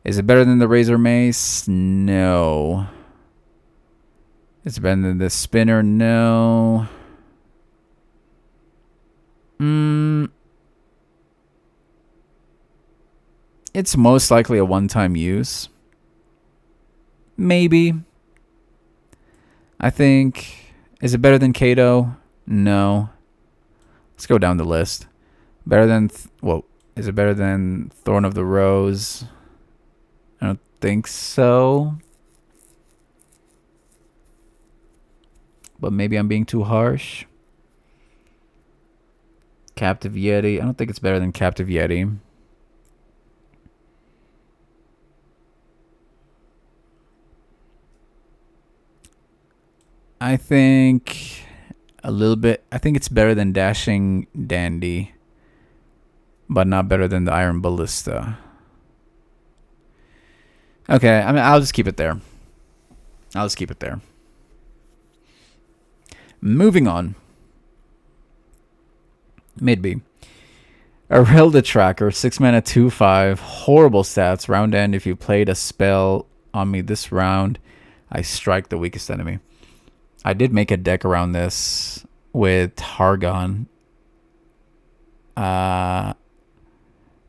S1: Is it better than the Razor Mace? No. Is it better than the Spinner? No. It's most likely a one-time use. Maybe. I think. Is it better than Kato? No. Let's go down the list. Better than. Is it better than Thorn of the Rose? I don't think so. But maybe I'm being too harsh. Captive Yeti. I don't think it's better than Captive Yeti. I think a little bit. I think it's better than Dashing Dandy, but not better than the Iron Ballista. Okay, I mean, I'll just keep it there. Moving on. Mid B. Arilda Tracker, 6 mana, 2/5. Horrible stats. Round end, if you played a spell on me this round, I strike the weakest enemy. I did make a deck around this with Targon.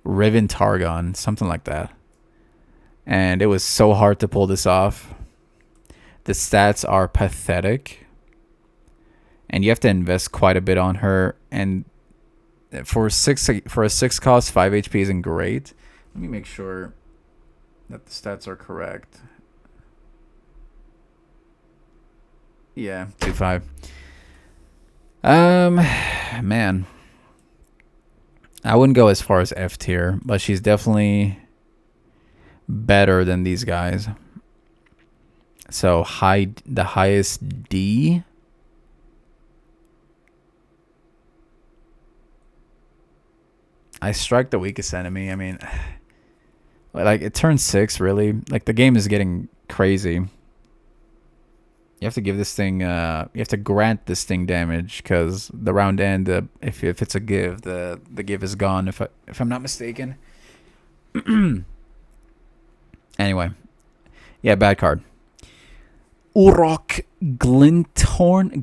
S1: Riven Targon, something like that. And it was so hard to pull this off. The stats are pathetic. And you have to invest quite a bit on her. And for a 6 cost, 5 HP isn't great. Let me make sure that the stats are correct. Yeah, 2/5. Man, I wouldn't go as far as F tier, but she's definitely better than these guys. So the highest D. I strike the weakest enemy. I mean, like, it turns 6, really. Like, the game is getting crazy. You have to give this thing, you have to grant this thing damage, because the round end, if it's a give, the give is gone, if I'm not mistaken. Anyway. Yeah, bad card. Urok Glinthorn.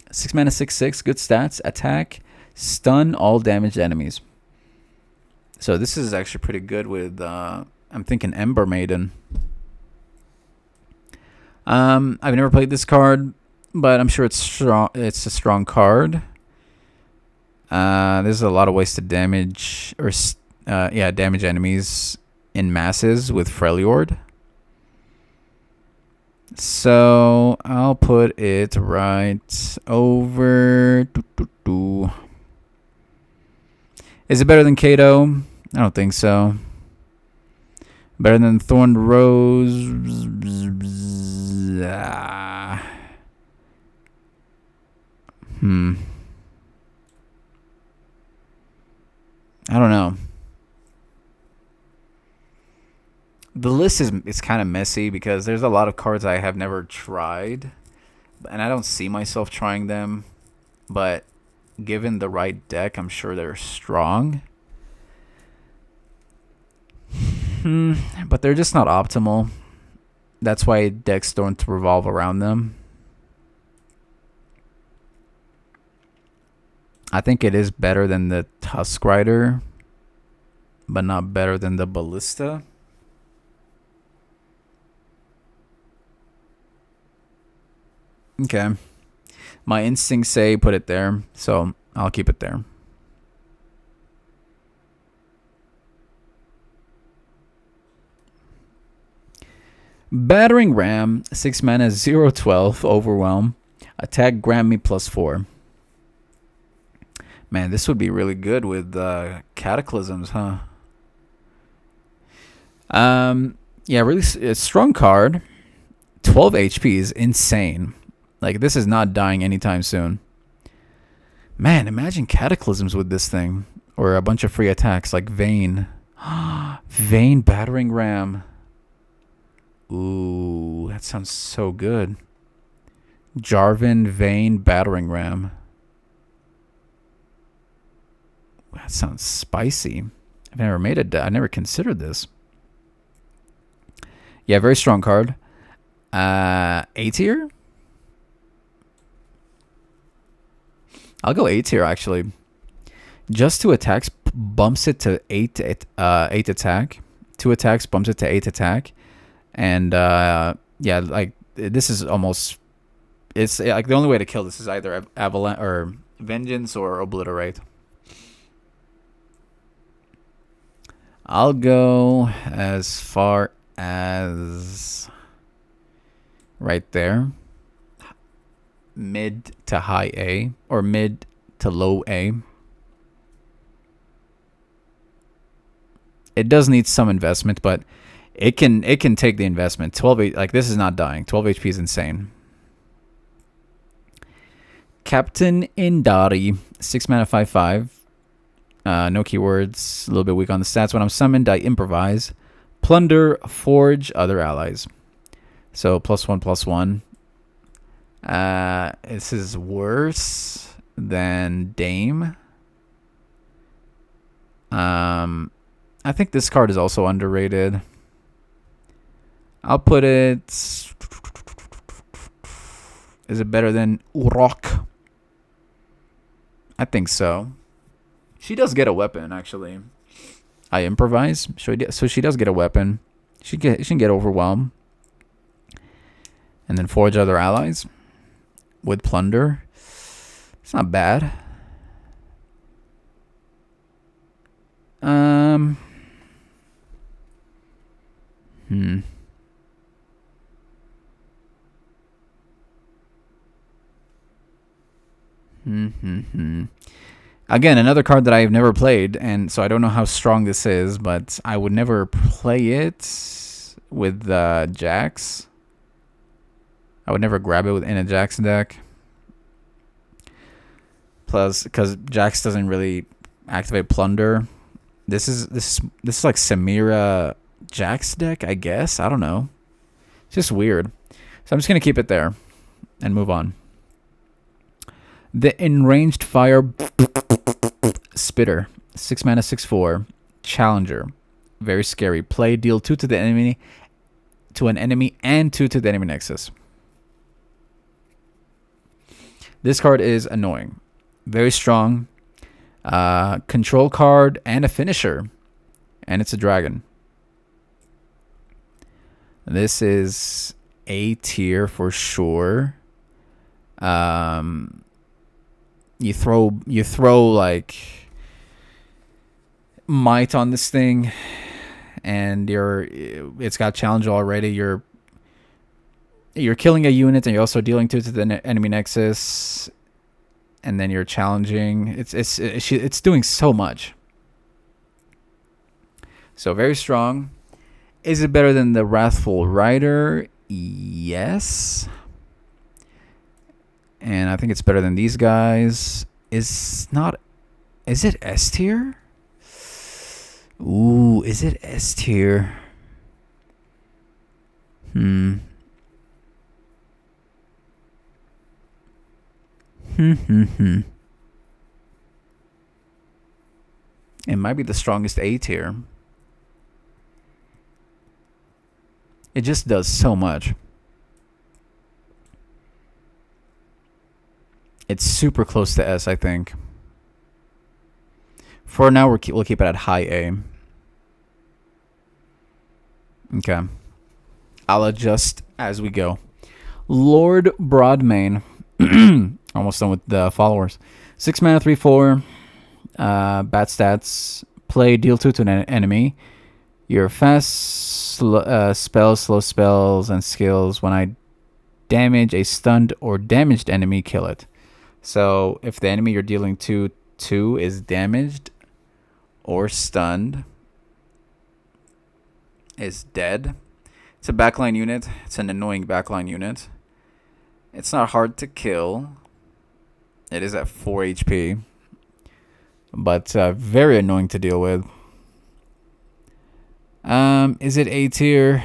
S1: 6 mana, 6/6. Good stats. Attack. Stun all damaged enemies. So this is actually pretty good with, I'm thinking Ember Maiden. I've never played this card, but I'm sure it's strong. It's a strong card. There's a lot of ways to damage damage enemies in masses with Freljord. So I'll put it right over. Is it better than Kato? I don't think so. Better than Thorn Rose? I don't know. The list is kind of messy because there's a lot of cards I have never tried, and I don't see myself trying them, but given the right deck, I'm sure they're strong. But they're just not optimal. That's why decks don't revolve around them. I think it is better than the Tusk Rider, but not better than the Ballista. Okay. My instincts say put it there, so I'll keep it there. Battering Ram, 6 mana, 0/12, Overwhelm. Attack, grant me +4. Man, this would be really good with Cataclysms, huh? Yeah, really a strong card. 12 HP is insane. Like, this is not dying anytime soon. Man, imagine Cataclysms with this thing. Or a bunch of free attacks like Vayne. Vayne Battering Ram. Ooh, that sounds so good. Jarvan Vayne Battering Ram. That sounds spicy. I've never made it. I never considered this. Yeah, very strong card. A tier? I'll go A tier actually. Just 2 attacks bumps it to 8 attack. 2 attacks bumps it to 8 attack. And yeah, like this is almost, it's like the only way to kill this is either avalanche or vengeance or obliterate. I'll go as far as right there. Mid to high A, or mid to low A. It does need some investment, but it can take the investment. 12 like this is not dying. 12 HP is insane. Captain Indari, 6 mana 5/5. No keywords, a little bit weak on the stats. When I'm summoned, I improvise, plunder, forge other allies. So +1/+1. This is worse than Dame. I think this card is also underrated. I'll put it. Is it better than Urok? I think so. She does get a weapon, actually. I improvise, so she does get a weapon. She can get overwhelmed, and then forge other allies with plunder. It's not bad. Again, another card that I have never played, and so I don't know how strong this is, but I would never play it with Jax. I would never grab it in a Jax deck. Plus, because Jax doesn't really activate plunder. This is like Samira Jax deck, I guess. I don't know. It's just weird. So I'm just gonna keep it there and move on. The Enraged Fire Spitter, 6 mana 6/4, Challenger, very scary. Play, deal 2 to the enemy, to an enemy, and 2 to the enemy nexus. This card is annoying, very strong. Control card and a finisher, and it's a dragon. This is A tier for sure. You throw like might on this thing, and it's got challenge already. You're killing a unit, and you're also dealing 2 to the enemy nexus, and then you're challenging. It's doing so much. So very strong. Is it better than the Wrathful Rider? Yes. And I think it's better than these guys. Is it S tier? Ooh, is it S tier? It might be the strongest A tier. It just does so much. It's super close to S, I think. For now, we'll keep it at high A. Okay. I'll adjust as we go. Lord Broadmane. Almost done with the followers. 6 mana 3/4. Bad stats. Play, deal 2 to an enemy. Your fast spells, slow spells, and skills. When I damage a stunned or damaged enemy, kill it. So if the enemy you're dealing to is damaged or stunned, is dead. It's a backline unit. It's an annoying backline unit. It's not hard to kill. It is at 4 HP. But very annoying to deal with. Is it A tier?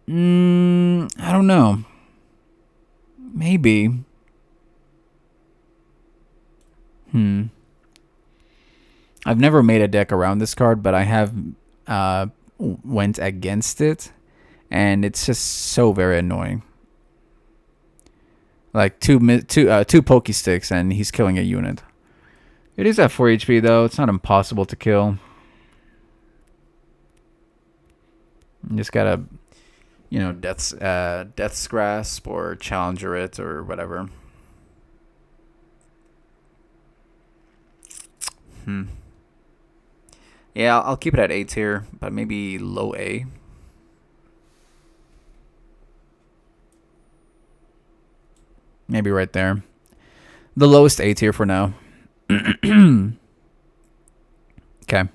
S1: I don't know. Maybe. I've never made a deck around this card, but I have went against it, and it's just so very annoying. Like two pokey sticks, and he's killing a unit. It is at 4 HP though. It's not impossible to kill. You just gotta, Death's Grasp or Challenger it or whatever. Yeah, I'll keep it at A tier, but maybe low A. Maybe right there. The lowest A tier for now. Okay.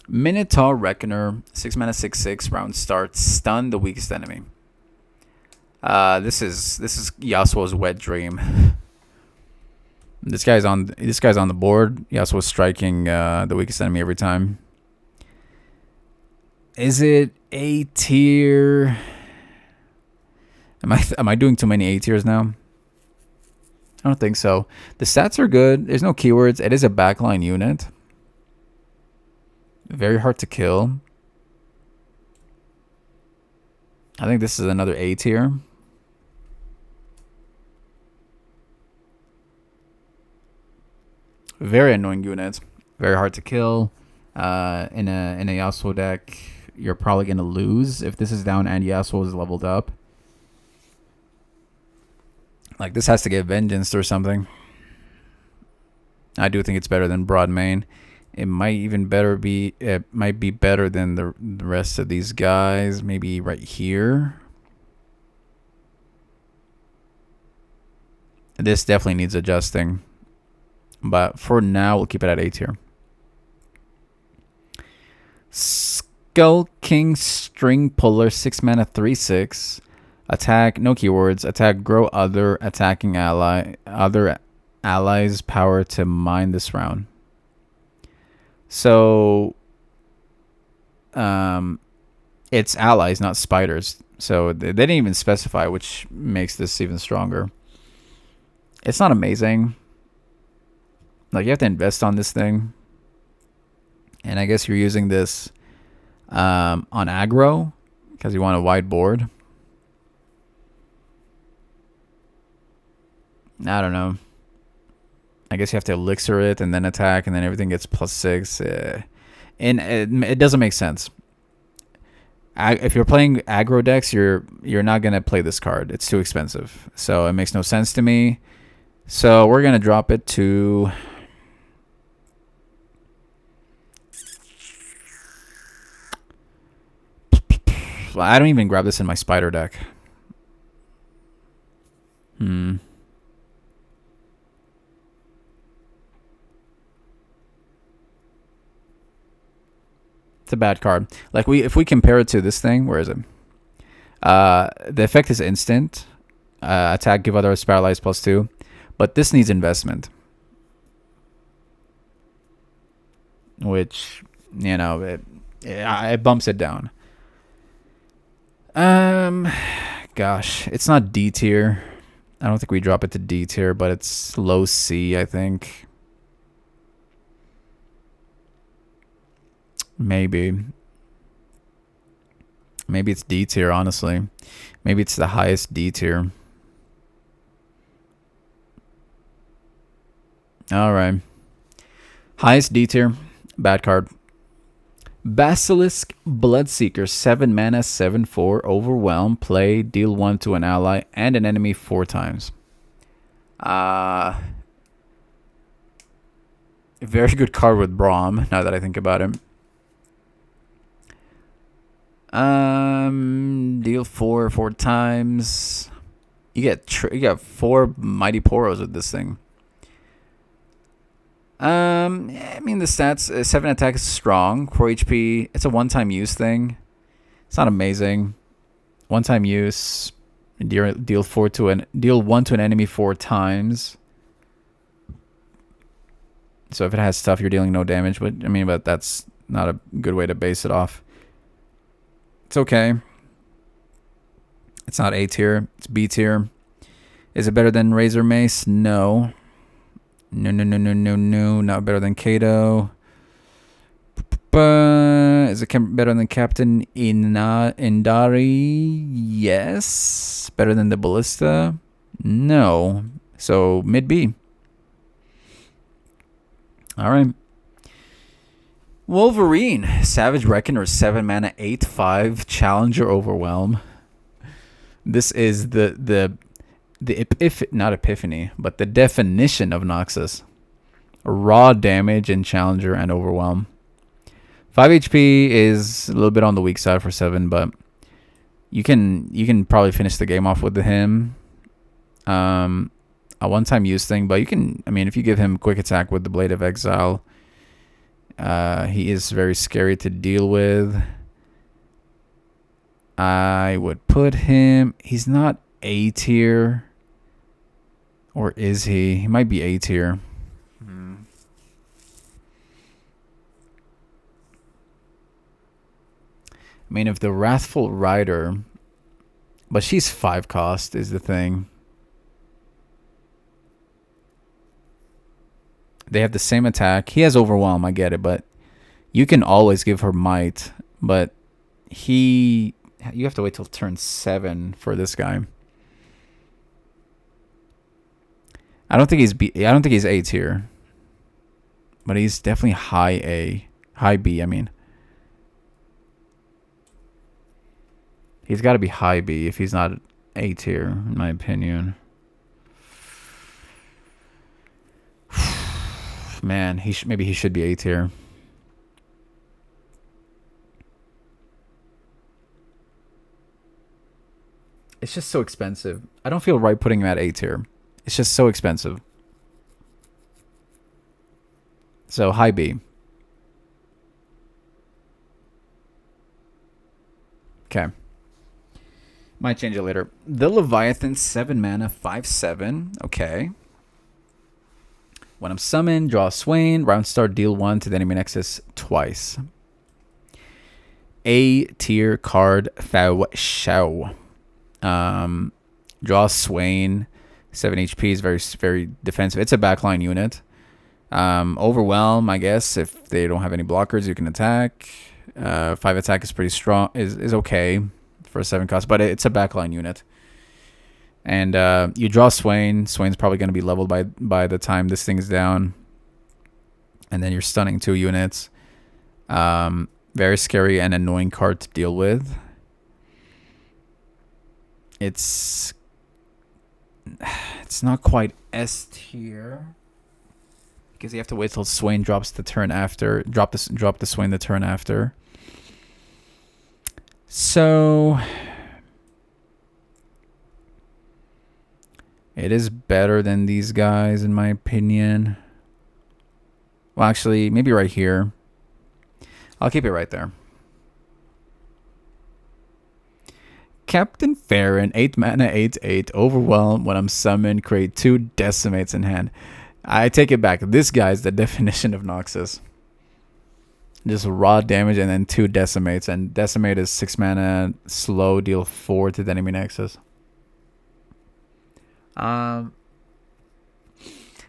S1: Minotaur Reckoner, 6 mana, 6/6. Round start. Stun the weakest enemy. This is Yasuo's wet dream. This guy's on the board. Yasuo's striking the weakest enemy every time. Is it A tier? Am I doing too many A tiers now? I don't think so. The stats are good. There's no keywords. It is a backline unit. Very hard to kill. I think this is another A tier. Very annoying unit. Very hard to kill. In a Yasuo deck, you're probably gonna lose if this is down and Yasuo is leveled up. Like, this has to get vengeance or something. I do think it's better than Broad Main. It might even be better than the rest of these guys. Maybe right here. This definitely needs adjusting. But for now, we'll keep it at A tier. Skull King String Puller, 6 mana, 3/6. Attack, no keywords. Attack, grow other attacking other allies' power to mine this round. So, it's allies, not spiders. So they didn't even specify, which makes this even stronger. It's not amazing. Like, you have to invest on this thing. And I guess you're using this on aggro because you want a wide board. I don't know. I guess you have to elixir it and then attack, and then everything gets +6. And it doesn't make sense. If you're playing aggro decks, you're not gonna play this card. It's too expensive, so it makes no sense to me. So we're gonna drop it to. I don't even grab this in my spider deck. It's a bad card. Like, if we compare it to this thing, where is it? The effect is instant. Attack, give other paralyzed +2. But this needs investment. Which, it bumps it down. Gosh, it's not D tier. I don't think we drop it to D tier, but it's low C, I think. Maybe it's D tier, honestly. Maybe it's the highest D tier. Alright. Highest D tier. Bad card. Basilisk Bloodseeker, 7 mana, 7/4, overwhelm, play, deal 1 to an ally and an enemy 4 times. Very good card with Braum, now that I think about it. Deal 4 times. You get 4 Mighty Poros with this thing. I mean, the stats, 7 attack is strong, 4 HP. It's a one-time use thing. It's not amazing. One-time use. Deal 1 to an enemy 4 times. So if it has stuff, you're dealing no damage. But that's not a good way to base it off. It's okay. It's not A tier. It's B tier. Is it better than Razor Mace? No. No, no, no, no, no, no. Not better than Kato. Is it better than Captain Indari? Yes. Better than the Ballista? No. So mid B. All right. Wolverine, Savage Reckoner, 7 mana, 8/5, Challenger Overwhelm. This is the not epiphany, but the definition of Noxus. Raw damage in Challenger and Overwhelm. 5 HP is a little bit on the weak side for 7, but you can probably finish the game off with him. A one-time use thing, but you can. I mean, if you give him quick attack with the Blade of Exile. He is very scary to deal with. I would put him... He's not A tier. Or is he? He might be A tier. I mean, if the Wrathful Rider... But she's 5 cost is the thing. They have the same attack. He has Overwhelm, I get it, but you can always give her Might. But you have to wait till turn 7 for this guy. I don't think he's A tier. But he's definitely high A. High B, I mean. He's got to be high B if he's not A tier, in my opinion. Man, maybe he should be A tier. It's just so expensive. I don't feel right putting him at A tier. It's just so expensive. So high B. Okay. Might change it later. The Leviathan, 7 mana, 5/7. Okay. When I'm summoned, draw a Swain. Round start, deal 1 to the enemy nexus twice. A tier card, Fao Shao. Draw a Swain. 7 HP is very, very defensive. It's a backline unit. Overwhelm, I guess. If they don't have any blockers, you can attack. 5 attack is pretty strong. Is okay for a 7 cost, but it's a backline unit. And you draw Swain. Swain's probably going to be leveled by the time this thing's down. And then you're stunning 2 units. Very scary and annoying card to deal with. It's not quite S tier. Because you have to wait till Swain drops the turn after. Drop the Swain the turn after. So... It is better than these guys, in my opinion. Well, actually, maybe right here. I'll keep it right there. Captain Farron, 8 mana, 8/8, Overwhelm. When I'm summoned, create 2 Decimates in hand. I take it back. This guy's the definition of Noxus. Just raw damage and then 2 Decimates. And Decimate is 6 mana, slow, deal 4 to the enemy nexus. I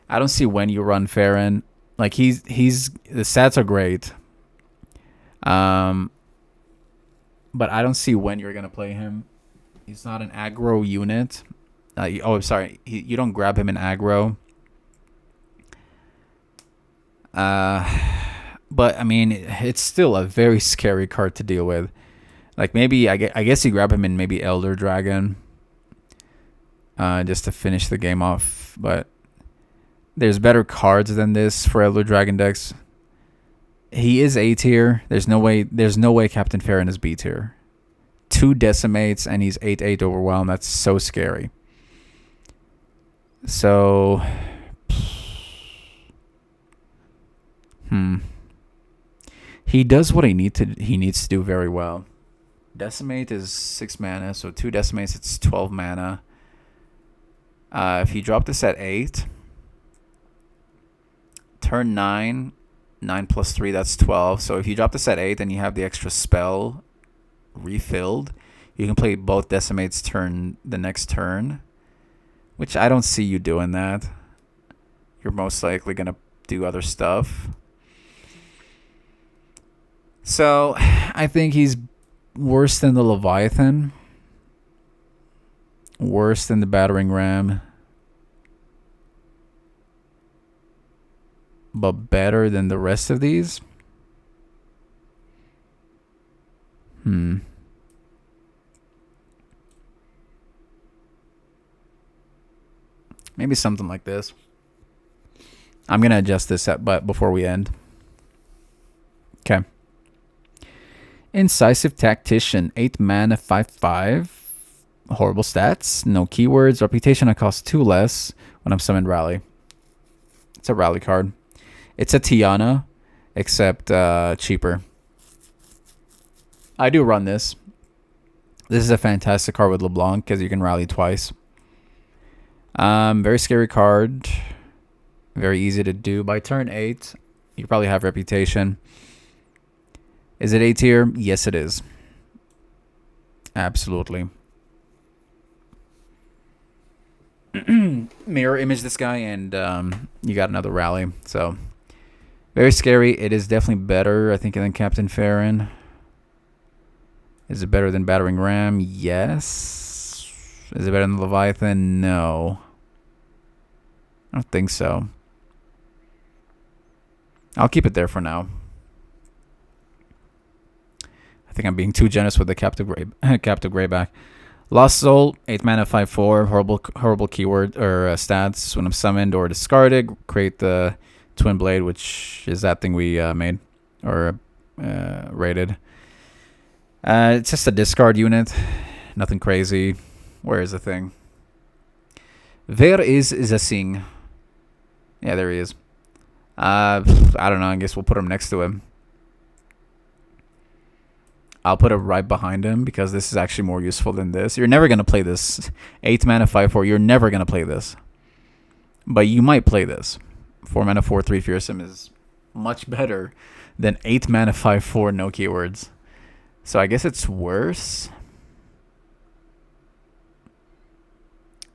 S1: don't see when you run Farron. Like he's the stats are great. But I don't see when you're gonna play him. He's not an aggro unit. I'm sorry. You don't grab him in aggro. But I mean, it's still a very scary card to deal with. Like maybe I guess you grab him in maybe Elder Dragon. Just to finish the game off, but there's better cards than this for Elder Dragon decks. He is A tier. There's no way Captain Farron is B tier. 2 Decimates and he's 8/8 Overwhelm. That's so scary. So, he does what he needs to do very well. Decimate is 6 mana, so 2 Decimates, it's 12 mana. If you drop this at 8, turn 9 plus 3, that's 12. So if you drop this at 8 and you have the extra spell refilled, you can play both Decimates the next turn, which I don't see you doing that. you're most likely going to do other stuff. So, I think he's worse than the Leviathan. Worse than the Battering Ram. But better than the rest of these? Maybe something like this. I'm going to adjust this but before we end. Okay. Incisive Tactician. 8 mana, 5/5. Horrible stats. No keywords. Reputation, I cost 2 less when I'm summoned Rally. It's a Rally card. It's a Tiana, except cheaper. I do run this. This is a fantastic card with LeBlanc because you can rally twice. Very scary card. Very easy to do. By turn 8, you probably have Reputation. Is it A tier? Yes, it is. Absolutely. Mirror image this guy, and you got another rally. So, very scary. It is definitely better, I think, than Captain Farron. Is it better than Battering Ram? Yes. Is it better than Leviathan? No. I don't think so. I'll keep it there for now. I think I'm being too generous with the Captive Greyback. Lost Soul, 8 mana, 5/4. Horrible keyword or stats. When I'm summoned or discarded, create the Twin Blade, which is that thing we made or rated. It's just a discard unit. Nothing crazy. Where is the thing? Where is the thing? Yeah, there he is. I don't know. I guess we'll put him next to him. I'll put it right behind him because this is actually more useful than this. You're never going to play this. 8 mana, 5/4. You're never going to play this. But you might play this. 4 mana, 4/3 Fearsome is much better than 8 mana, 5/4 no keywords. So I guess it's worse.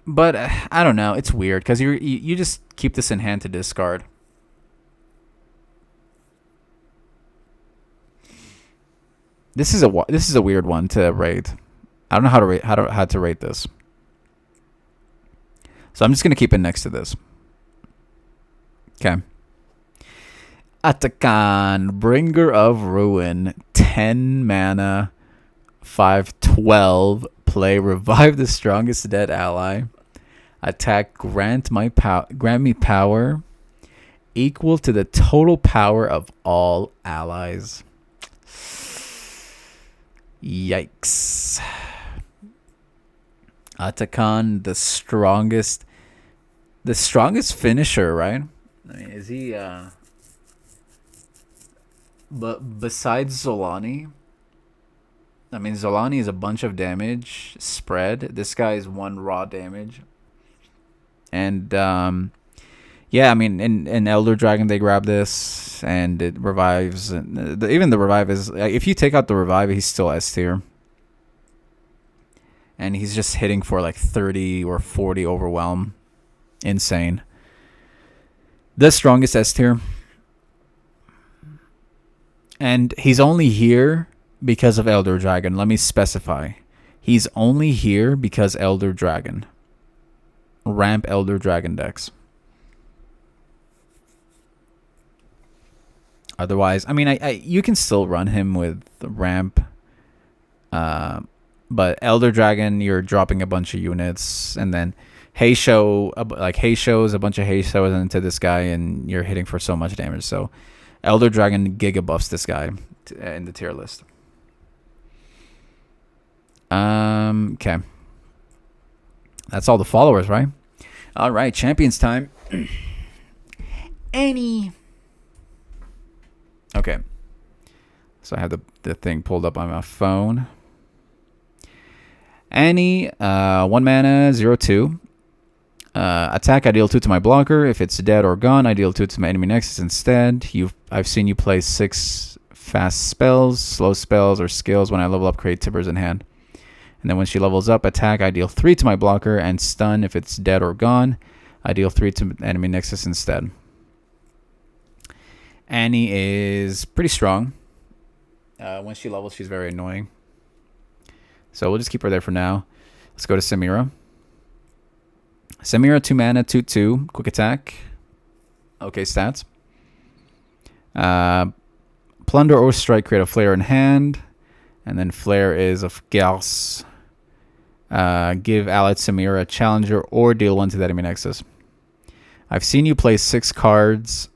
S1: But I don't know. It's weird because you just keep this in hand to discard. This is a weird one to rate. I don't know how to rate this. So I'm just gonna keep it next to this. Okay. Atakan, Bringer of Ruin, 10 mana, 5/12. Play revive the strongest dead ally. Attack grant me power equal to the total power of all allies. Yikes. Atakan, the strongest finisher, right? I mean, is he but besides Zolani, I mean, Zolani is a bunch of damage spread. This guy is 1 raw damage. And yeah, I mean, in Elder Dragon they grab this and it revives. And even the revive is, if you take out the revive, he's still S tier. And he's just hitting for like 30 or 40 overwhelm. Insane. The strongest S tier. And he's only here because of Elder Dragon. Let me specify. He's only here because Elder Dragon. Ramp Elder Dragon decks. Otherwise, I mean, you can still run him with the ramp. But Elder Dragon, you're dropping a bunch of units. And then Heisho, like Heisho's a bunch of Heishos into this guy. And you're hitting for so much damage. So Elder Dragon giga buffs this guy in the tier list. Okay. That's all the followers, right? All right, champions time. Okay. So I have the thing pulled up on my phone. Annie, 1 mana, 0/2. Attack, I deal 2 to my blocker. If it's dead or gone, I deal 2 to my enemy nexus instead. I've seen you play 6 fast spells, slow spells, or skills. When I level up, create Tibbers in hand. And then when she levels up, attack, I deal 3 to my blocker and stun if it's dead or gone. I deal 3 to enemy nexus instead. Annie is pretty strong. When she levels, she's very annoying. So we'll just keep her there for now. Let's go to Samira. Samira, 2 mana, 2/2, quick attack. Okay stats. Plunder or strike, create a flare in hand. And then flare is of Gauss. Give allied Samira a challenger or deal 1 to the enemy nexus. I've seen you play 6 cards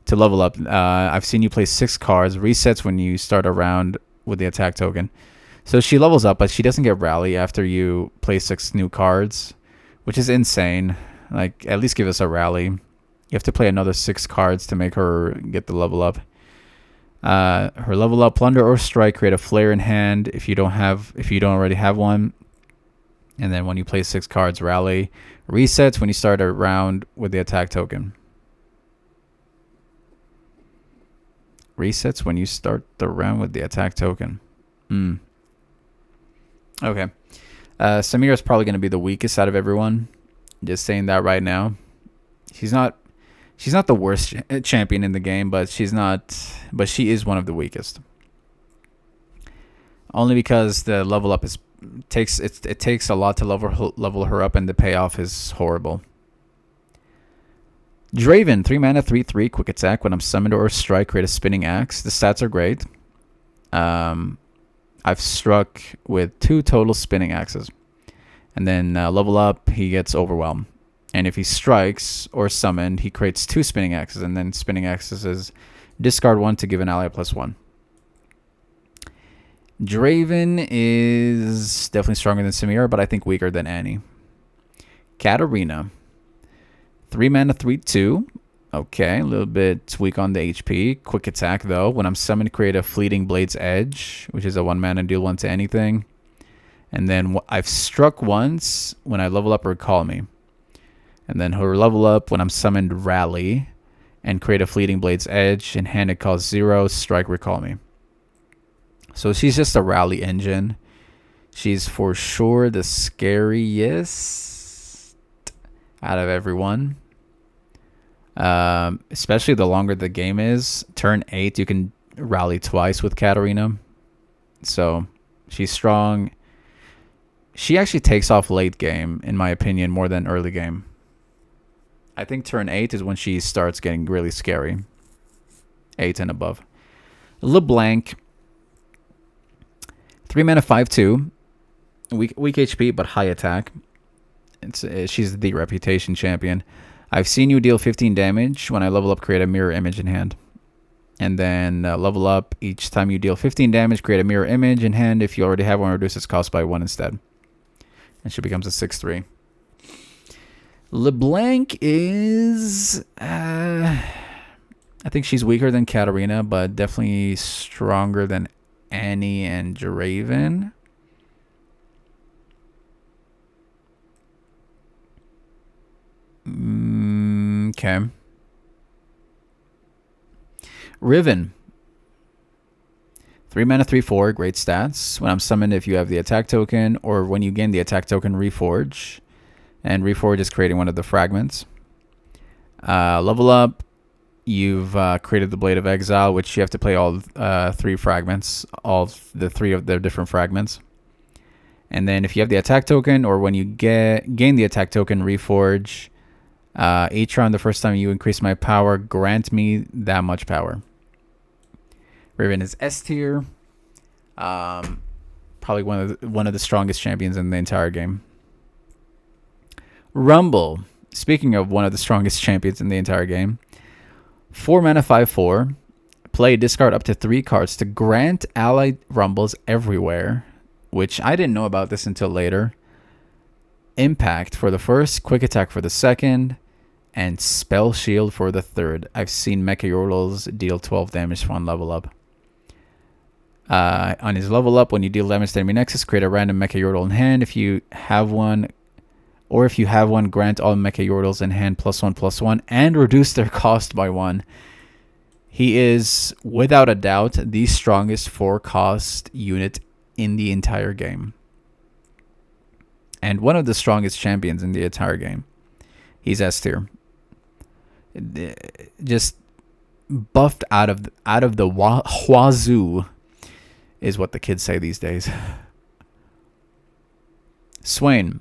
S1: to level up. I've seen you play 6 cards. Resets when you start a round with the attack token. So she levels up, but she doesn't get rally after you play 6 new cards, which is insane. Like, at least give us a rally. You have to play another 6 cards to make her get the level up. Her level up: plunder or strike, create a flare in hand if you don't already have one. And then when you play 6 cards, rally. Resets when you start a round with the attack token. Resets when you start the round with the attack token. Okay. Samira is probably going to be the weakest out of everyone. Just saying that right now. She's not the worst champion in the game, but she is one of the weakest. Only because the level up takes a lot to level her up, and the payoff is horrible. Draven, 3 mana, 3/3, quick attack. When I'm summoned or strike, create a spinning axe. The stats are great. I've struck with 2 total spinning axes. And then level up, he gets overwhelmed. And if he strikes or summoned, he creates 2 spinning axes. And then spinning axes is discard 1 to give an ally +1. Draven is definitely stronger than Samira, but I think weaker than Annie. Katarina, 3 mana, 3/2. Okay, a little bit weak on the HP. Quick attack, though. When I'm summoned, create a Fleeting Blade's Edge, which is a 1 mana, deal 1 to anything. And then I've struck once. When I level up, recall me. And then her level up: when I'm summoned, rally. And create a Fleeting Blade's Edge. In hand, it costs 0. Strike, recall me. So she's just a rally engine. She's for sure the scariest out of everyone. Especially the longer the game is. Turn 8, you can rally twice with Katarina. So she's strong. She actually takes off late game, in my opinion, more than early game. I think turn 8 is when she starts getting really scary. 8 and above. LeBlanc, 3 mana, 5/2. Weak HP, but high attack. She's the reputation champion. I've seen you deal 15 damage. When I level up, create a mirror image in hand. And then level up: each time you deal 15 damage, create a mirror image in hand. If you already have one, reduce its cost by 1 instead. And she becomes a 6/3. LeBlanc is... I think she's weaker than Katarina, but definitely stronger than Annie and Draven. Okay. Riven, 3 mana, 3/4, great stats. When I'm summoned, if you have the attack token, or when you gain the attack token, reforge. And reforge is creating one of the fragments. Level up, you've created the Blade of Exile, which you have to play all 3 fragments, all the 3 of their different fragments. And then if you have the attack token, or when you gain the attack token, reforge. Each round, the first time you increase my power, grant me that much power. Riven is S tier. Probably one of the strongest champions in the entire game. Rumble. Speaking of one of the strongest champions in the entire game. 4 mana, 5/4. Play, discard up to 3 cards to grant allied Rumbles everywhere. Which I didn't know about this until later. Impact for the first, quick attack for the second, and spell shield for the third. I've seen Mecha Yordles deal 12 damage for one level up. On his level up, when you deal damage to enemy nexus, create a random Mecha Yordle in hand. If you have one, grant all Mecha Yordles in hand +1/+1 and reduce their cost by 1. He is, without a doubt, the strongest 4-cost unit in the entire game. And one of the strongest champions in the entire game. He's S tier. Just buffed out of the wazoo is what the kids say these days. Swain,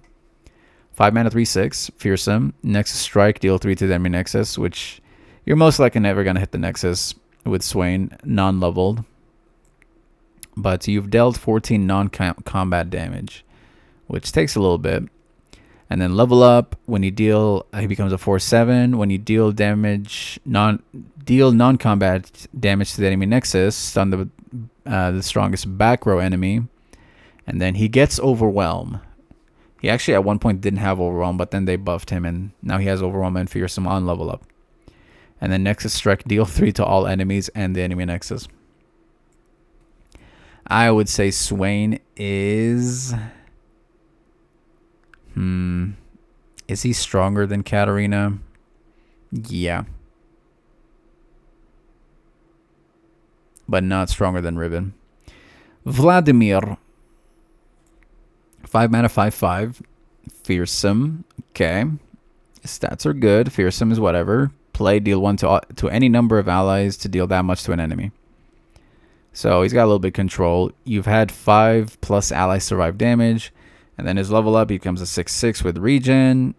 S1: 5 mana 3/6, fearsome. Nexus strike, deal 3 to the enemy Nexus, which you're most likely never gonna hit the Nexus with Swain, non-leveled. But you've dealt 14 non-combat damage, which takes a little bit. And then level up when you deal. He becomes a 4/7. When you deal damage, non-combat damage to the enemy Nexus, stun the strongest back row enemy, and then he gets Overwhelm. He actually at one point didn't have Overwhelm, but then they buffed him, and now he has Overwhelm and Fearsome on level up. And then Nexus Strike, deal 3 to all enemies and the enemy Nexus. I would say Swain is... Is he stronger than Katarina? Yeah. But not stronger than Ribbon. Vladimir. 5 mana, 5/5. Fearsome. Okay. Stats are good. Fearsome is whatever. Play, deal 1 to any number of allies to deal that much to an enemy. So he's got a little bit of control. You've had 5+ allies survive damage. And then his level up, he becomes a 6/6 with regen.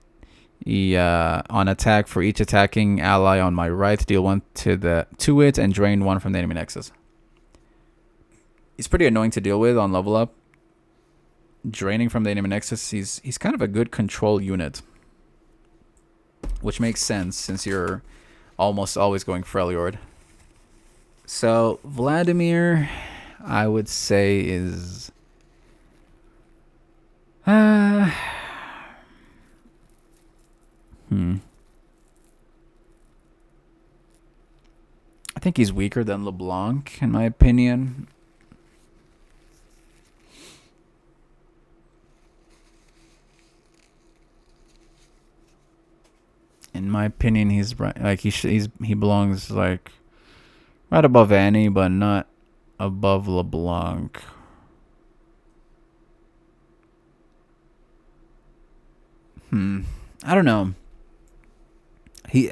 S1: He on attack for each attacking ally on my right, deal 1 to it and drain 1 from the enemy Nexus. He's pretty annoying to deal with on level up. Draining from the enemy Nexus, he's kind of a good control unit. Which makes sense since you're almost always going Freljord. So Vladimir, I would say is I think he's weaker than LeBlanc, in my opinion. In my opinion, he's right. Like he belongs like right above Annie, but not above LeBlanc. I don't know.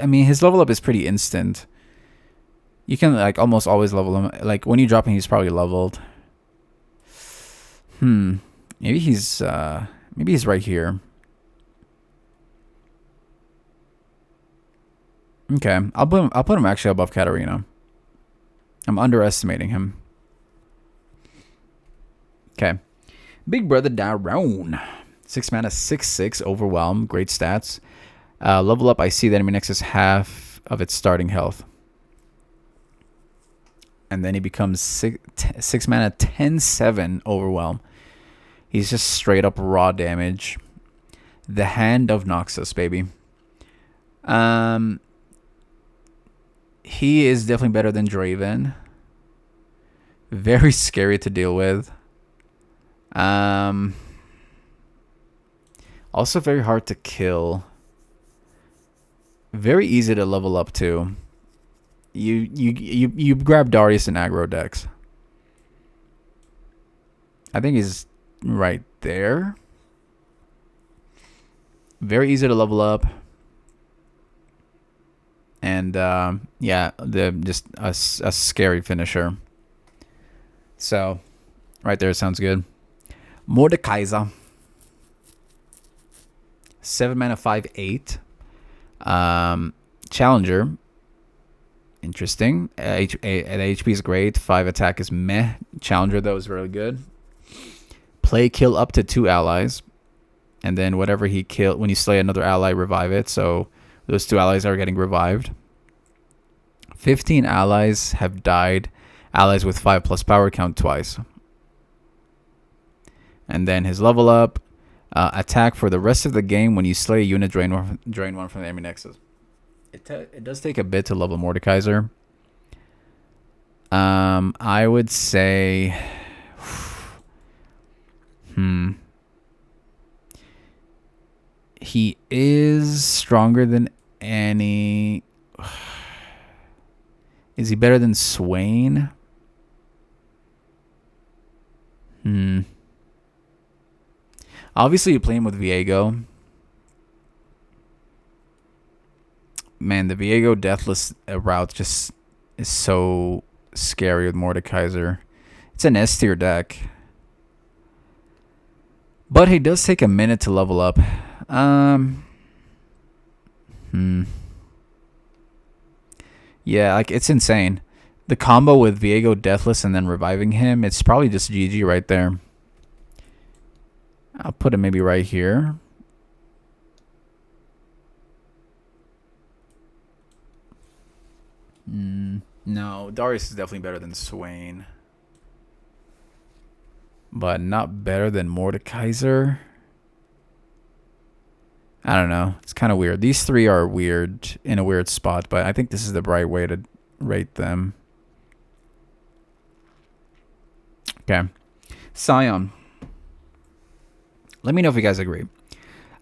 S1: I mean, his level up is pretty instant. You can like almost always level him. Like when you drop him, he's probably leveled. Maybe he's right here. Okay, I'll put him actually above Katarina. I'm underestimating him. Okay, Big Brother Daron. 6 mana, 6/6, Overwhelm, great stats. Level up, I see the enemy Nexus half of its starting health. And then he becomes 6 mana, 10/7, Overwhelm. He's just straight up raw damage. The Hand of Noxus, baby. He is definitely better than Draven. Very scary to deal with. Also very hard to kill. Very easy to level up too. You grab Darius and aggro decks. I think he's right there. Very easy to level up. And yeah, just a scary finisher. So right there sounds good. Mordekaiser. 7 mana, 5/8. Challenger. Interesting. HP is great. 5 attack is meh. Challenger though is really good. Play, kill up to 2 allies. And then whatever he kill, when you slay another ally, revive it. So those 2 allies are getting revived. 15 allies have died. Allies with 5+ power count twice. And then his level up. Attack for the rest of the game when you slay a unit, drain 1 from the enemy Nexus. It does take a bit to level Mordekaiser. I would say... He is stronger than Annie. Is he better than Swain? Obviously, you play him with Viego. Man, the Viego Deathless route just is so scary with Mordekaiser. It's an S tier deck. But he does take a minute to level up. Yeah, like it's insane. The combo with Viego Deathless and then reviving him, it's probably just GG right there. I'll put it maybe right here. No, Darius is definitely better than Swain. But not better than Mordekaiser. I don't know. It's kind of weird. These three are weird in a weird spot, but I think this is the right way to rate them. Okay. Scion. Let me know if you guys agree.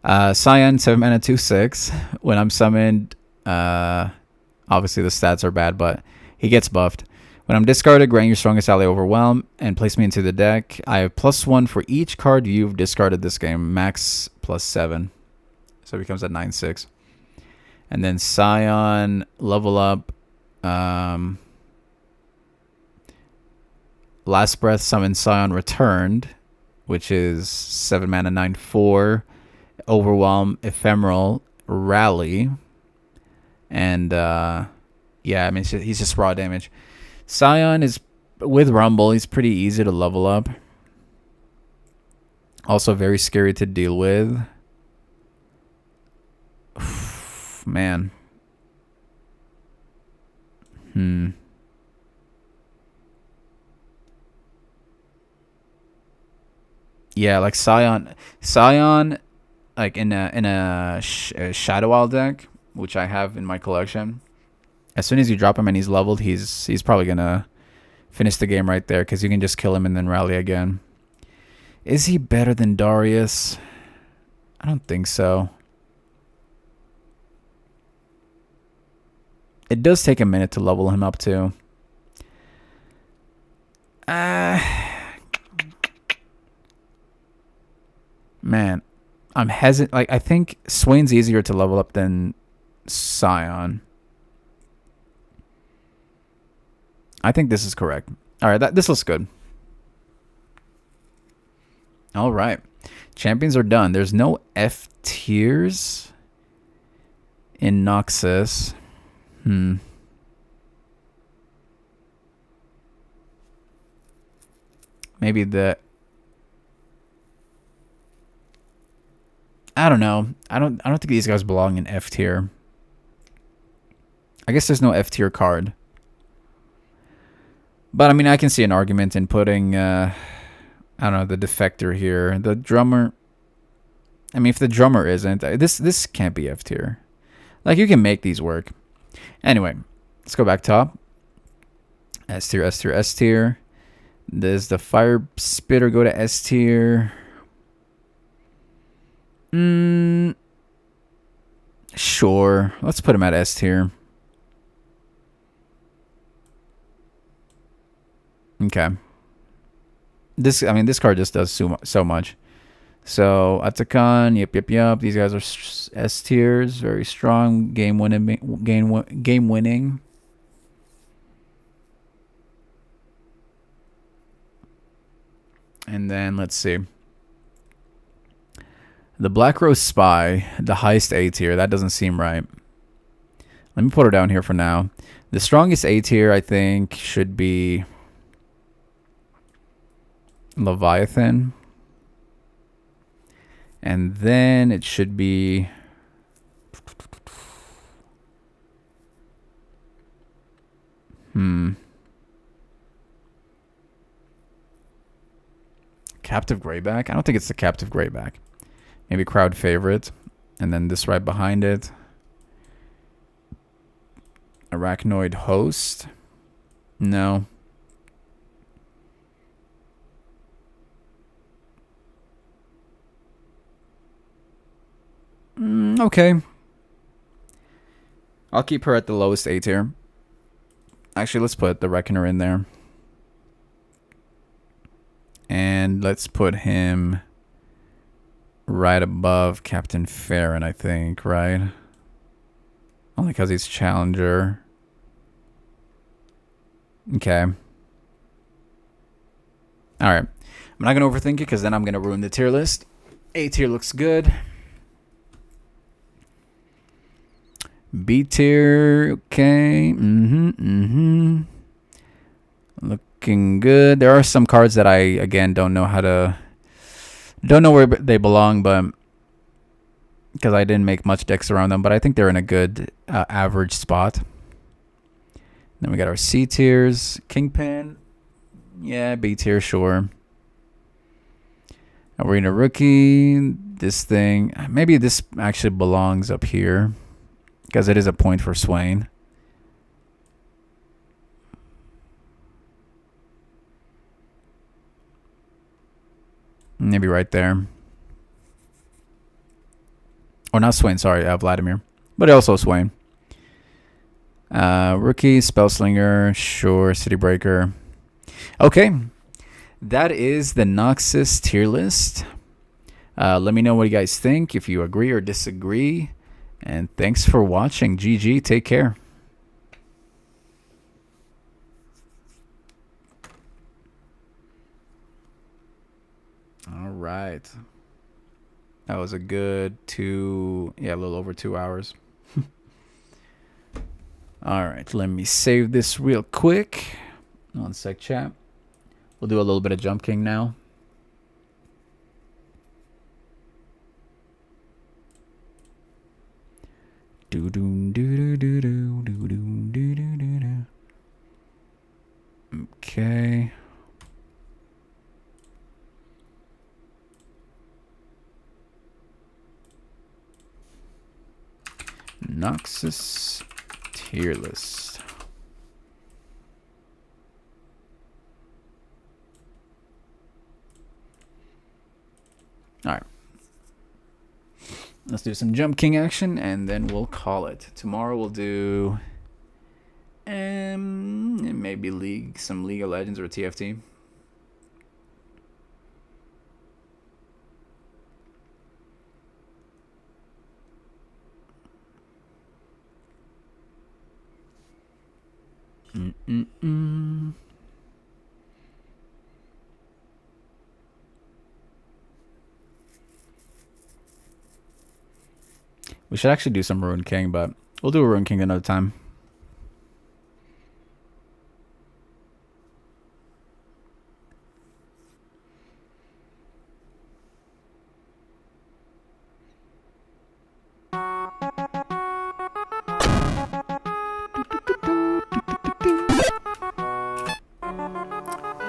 S1: Scion, 7 mana, 2/6. When I'm summoned, obviously the stats are bad, but he gets buffed. When I'm discarded, grant your strongest ally Overwhelm and place me into the deck. I have +1 for each card you've discarded this game. Max +7. So it becomes at 9/6. And then Scion, level up. Last Breath, summon Scion Returned, which is 7 mana, 9/4. Overwhelm, Ephemeral, Rally. And, yeah, I mean, he's just raw damage. Scion is, with Rumble, he's pretty easy to level up. Also very scary to deal with. Man. Yeah, like Scion, like in a Shadow Isle deck, which I have in my collection. As soon as you drop him and he's leveled, he's probably gonna finish the game right there because you can just kill him and then rally again. Is he better than Darius? I don't think so. It does take a minute to level him up too. Man, I'm hesitant. Like I think Swain's easier to level up than Scion. I think this is correct. All right, this looks good. All right, champions are done. There's no F tiers in Noxus. Maybe I don't know. I don't think these guys belong in F tier. I guess there's no F tier card. But I mean, I can see an argument in putting I don't know, the Defector here. The drummer, I mean, if the drummer isn't, this can't be F tier. Like you can make these work. Anyway, let's go back top. S tier, S tier, S tier. Does the Fire Spitter go to S tier? Sure. Let's put him at S tier. Okay. This card just does so much. So Atakan, yep. These guys are S tiers, very strong, game winning. And then let's see. The Black Rose Spy, the highest A tier. That doesn't seem right. Let me put her down here for now. The strongest A tier, I think, should be Leviathan. And then it should be Captive Greyback? I don't think it's the Captive Greyback. Maybe crowd favorite. And then this right behind it. Arachnoid Host. No. Okay. I'll keep her at the lowest A tier. Actually, let's put the Reckoner in there. And let's put him right above Captain Farron, I think, right? Only because he's challenger. Okay. Alright. I'm not going to overthink it because then I'm going to ruin the tier list. A tier looks good. B tier. Okay. Looking good. There are some cards that I, again, don't know where they belong, but because I didn't make much decks around them, but I think they're in a good average spot. Then we got our C tiers. Kingpin. Yeah, B tier, sure. Arena Rookie. This thing. Maybe this actually belongs up here because it is a point for Swain. Maybe right there. Or not Swain, sorry, Vladimir. But also Swain. Rookie, Spellslinger, sure, City Breaker. Okay. That is the Noxus tier list. Let me know what you guys think, if you agree or disagree. And thanks for watching. GG, take care. All right. That was a good a little over 2 hours. All right, let me save this real quick. 1 sec, chat. We'll do a little bit of Jump King now. Okay. Noxus tier list. All right. Let's do some Jump King action, and then we'll call it. Tomorrow we'll do maybe some League of Legends or TFT. We should actually do some Rune King, but we'll do a Rune King another time.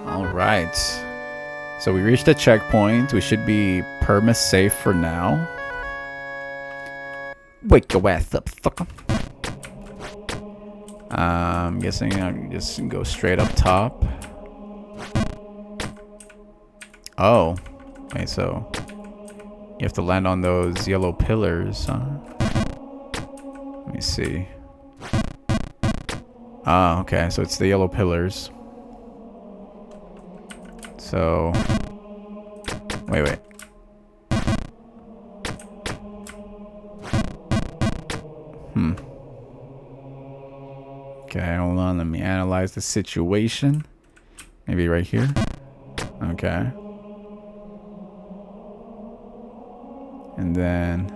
S1: All right. So we reached a checkpoint. We should be perma safe for now. Wake your ass up, fucker. I'm guessing I can just go straight up top. Oh. Wait, so you have to land on those yellow pillars, huh? Let me see. Ah, okay, so it's the yellow pillars. So wait. Okay, hold on. Let me analyze the situation. Maybe right here. Okay. And then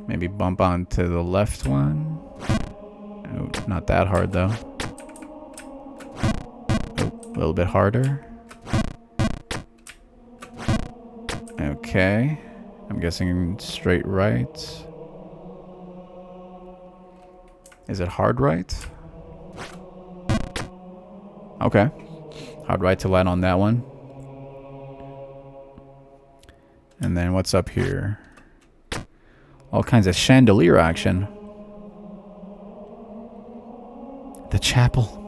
S1: maybe bump onto the left one. Oh, not that hard though. Oh, a little bit harder. Okay. I'm guessing straight right. Is it hard right? Okay. Hard right to land on that one. And then what's up here? All kinds of chandelier action. The chapel.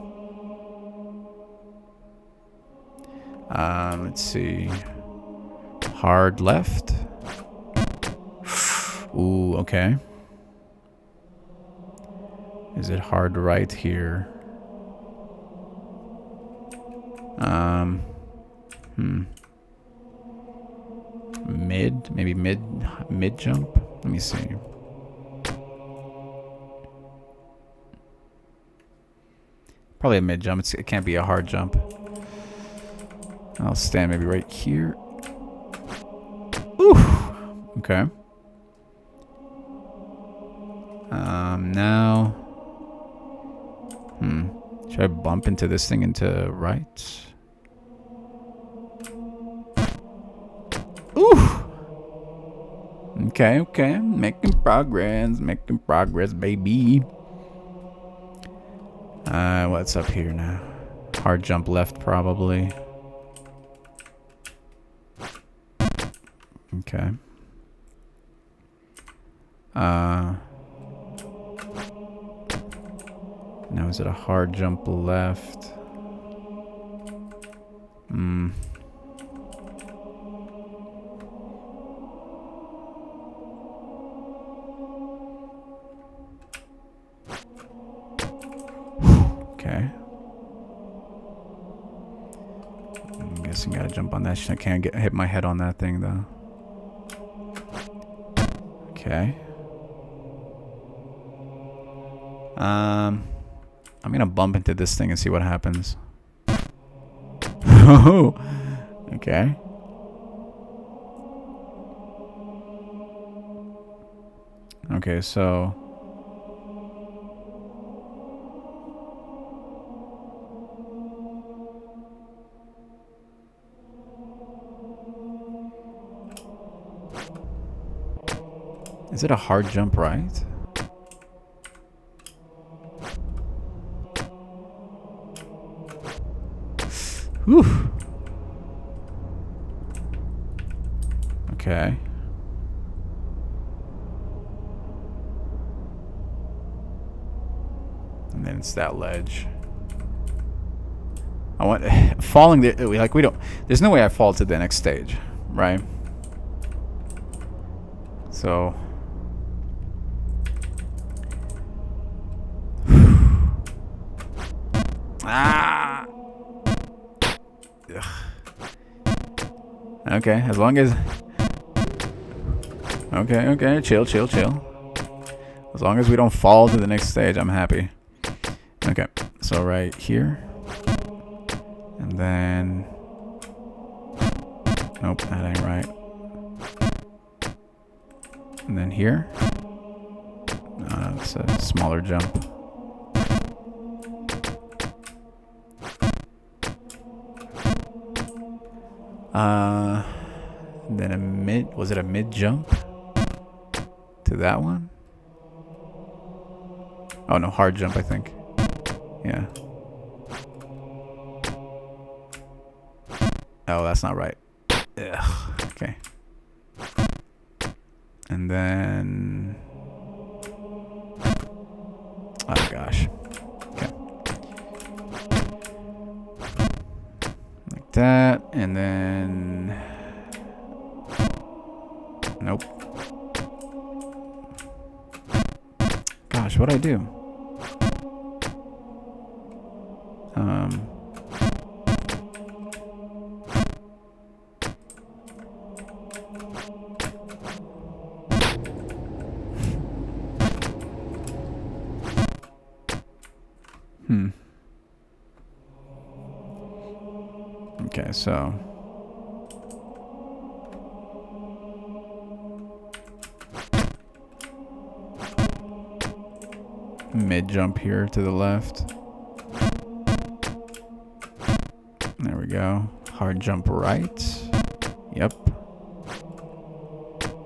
S1: Let's see. Hard left. Ooh, okay. Is it hard right here? Mid? Maybe mid jump? Let me see. Probably a mid jump. It can't be a hard jump. I'll stand maybe right here. Ooh. Okay. Now. Should I bump into this thing into right? Ooh. Okay, okay. Making progress. Making progress, baby. What's up here now? Hard jump left, probably. Okay. Now is it a hard jump left? Okay. I'm guessing gotta jump on that shit. I can't hit my head on that thing though. Okay. I'm gonna bump into this thing and see what happens. Okay. Okay, so is it a hard jump right? Whew. Okay. And then it's that ledge. I want falling there. Like we don't. There's no way I fall to the next stage, right? So. Ah. Ugh. Okay, as long as. Okay, okay, chill, chill, chill. As long as we don't fall to the next stage, I'm happy. Okay, so right here. And then... Nope, that ain't right. And then here. No, it's a smaller jump. Then a mid... Was it a mid jump? To that one? Oh no, hard jump, I think. Yeah. Oh, that's not right. Ugh. Okay. And then... Oh gosh. Okay. Like that, and then... Nope. Gosh, what'd I do? Okay, so... Mid jump here to the left. There we go. Hard jump right. Yep.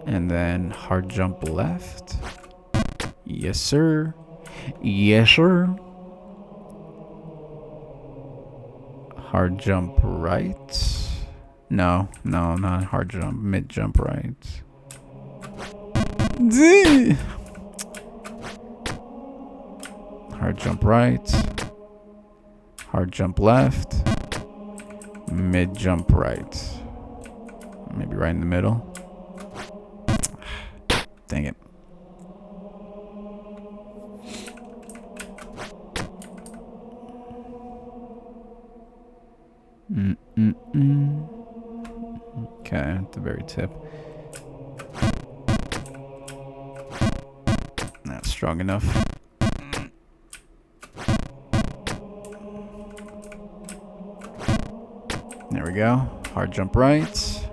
S1: And then hard jump left. Yes, sir. Yes, sir. Hard jump right. No, no, not hard jump. Mid jump right. Hard jump right. Hard jump left. Mid jump right. Maybe right in the middle. Dang it. Okay, at the very tip. Not strong enough. go. Hard jump right.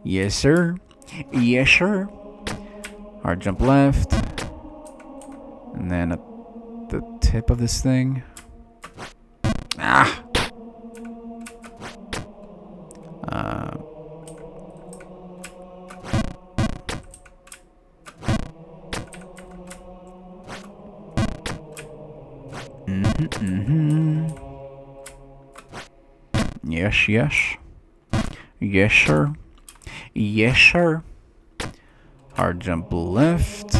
S1: Yes, sir. Yes, sir. Hard jump left. And then at the tip of this thing. Ah! Yes, yes. Yes, sir. Yes, sir. Hard jump left.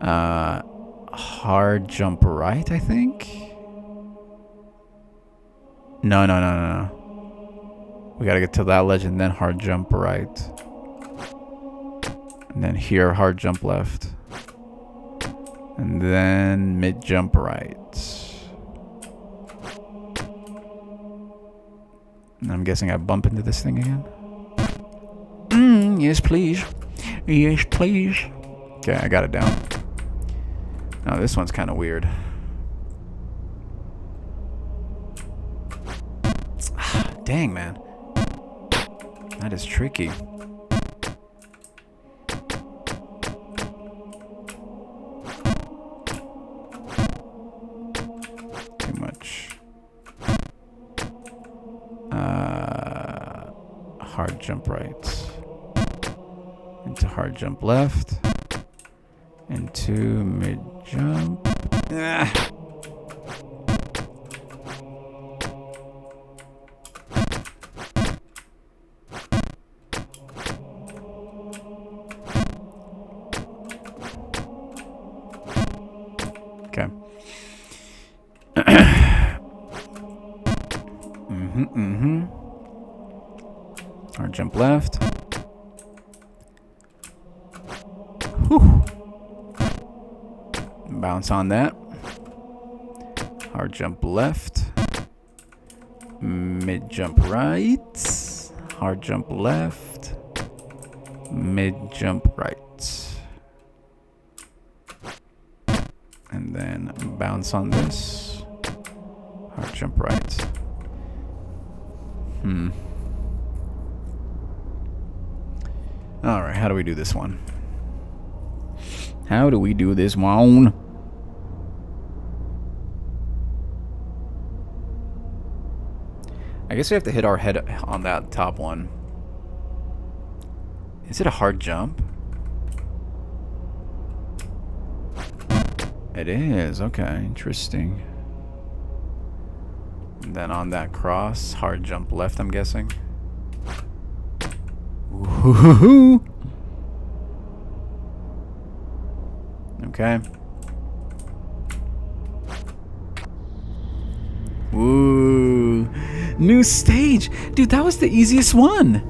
S1: Hard jump right, I think. No. We gotta get to that ledge and then hard jump right. And then here, hard jump left. And then mid jump right. And I'm guessing I bump into this thing again. Yes, please. Yes, please. Okay, I got it down. Now this one's kind of weird. Dang, man. That is tricky. Too much. Hard jump right. Into hard jump left. Into mid jump. Okay. Hard jump left. Whew. Bounce on that. Hard jump left. Mid jump right. Hard jump left. Mid jump right. And then bounce on this. Hard jump right. Alright, how do we do this one? How do we do this one? I guess we have to hit our head on that top one. Is it a hard jump? It is. Okay, interesting. And then on that cross, hard jump left, I'm guessing. Ooh. Okay. Ooh. New stage. Dude, that was the easiest one.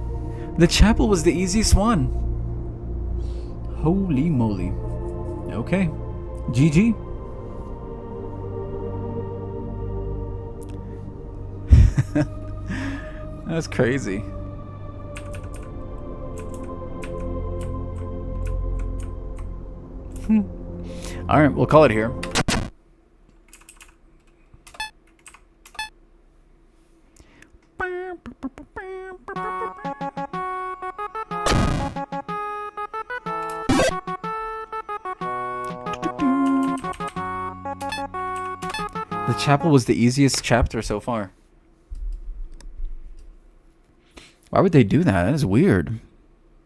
S1: The chapel was the easiest one. Holy moly. Okay. GG. That's crazy. All right, we'll call it here. The chapel was the easiest chapter so far. Why would they do that? That is weird.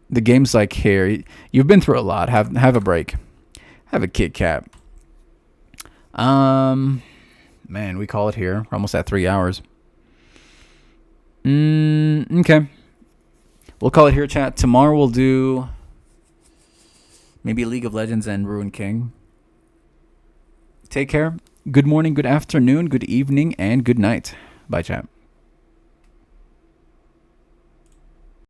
S1: The game's like, here, you've been through a lot. Have a break. Have a Kit Kat. Man, we call it here. We're almost at 3 hours. Okay. We'll call it here, chat. Tomorrow we'll do maybe League of Legends and Ruin King. Take care. Good morning, good afternoon, good evening, and good night. Bye, chat.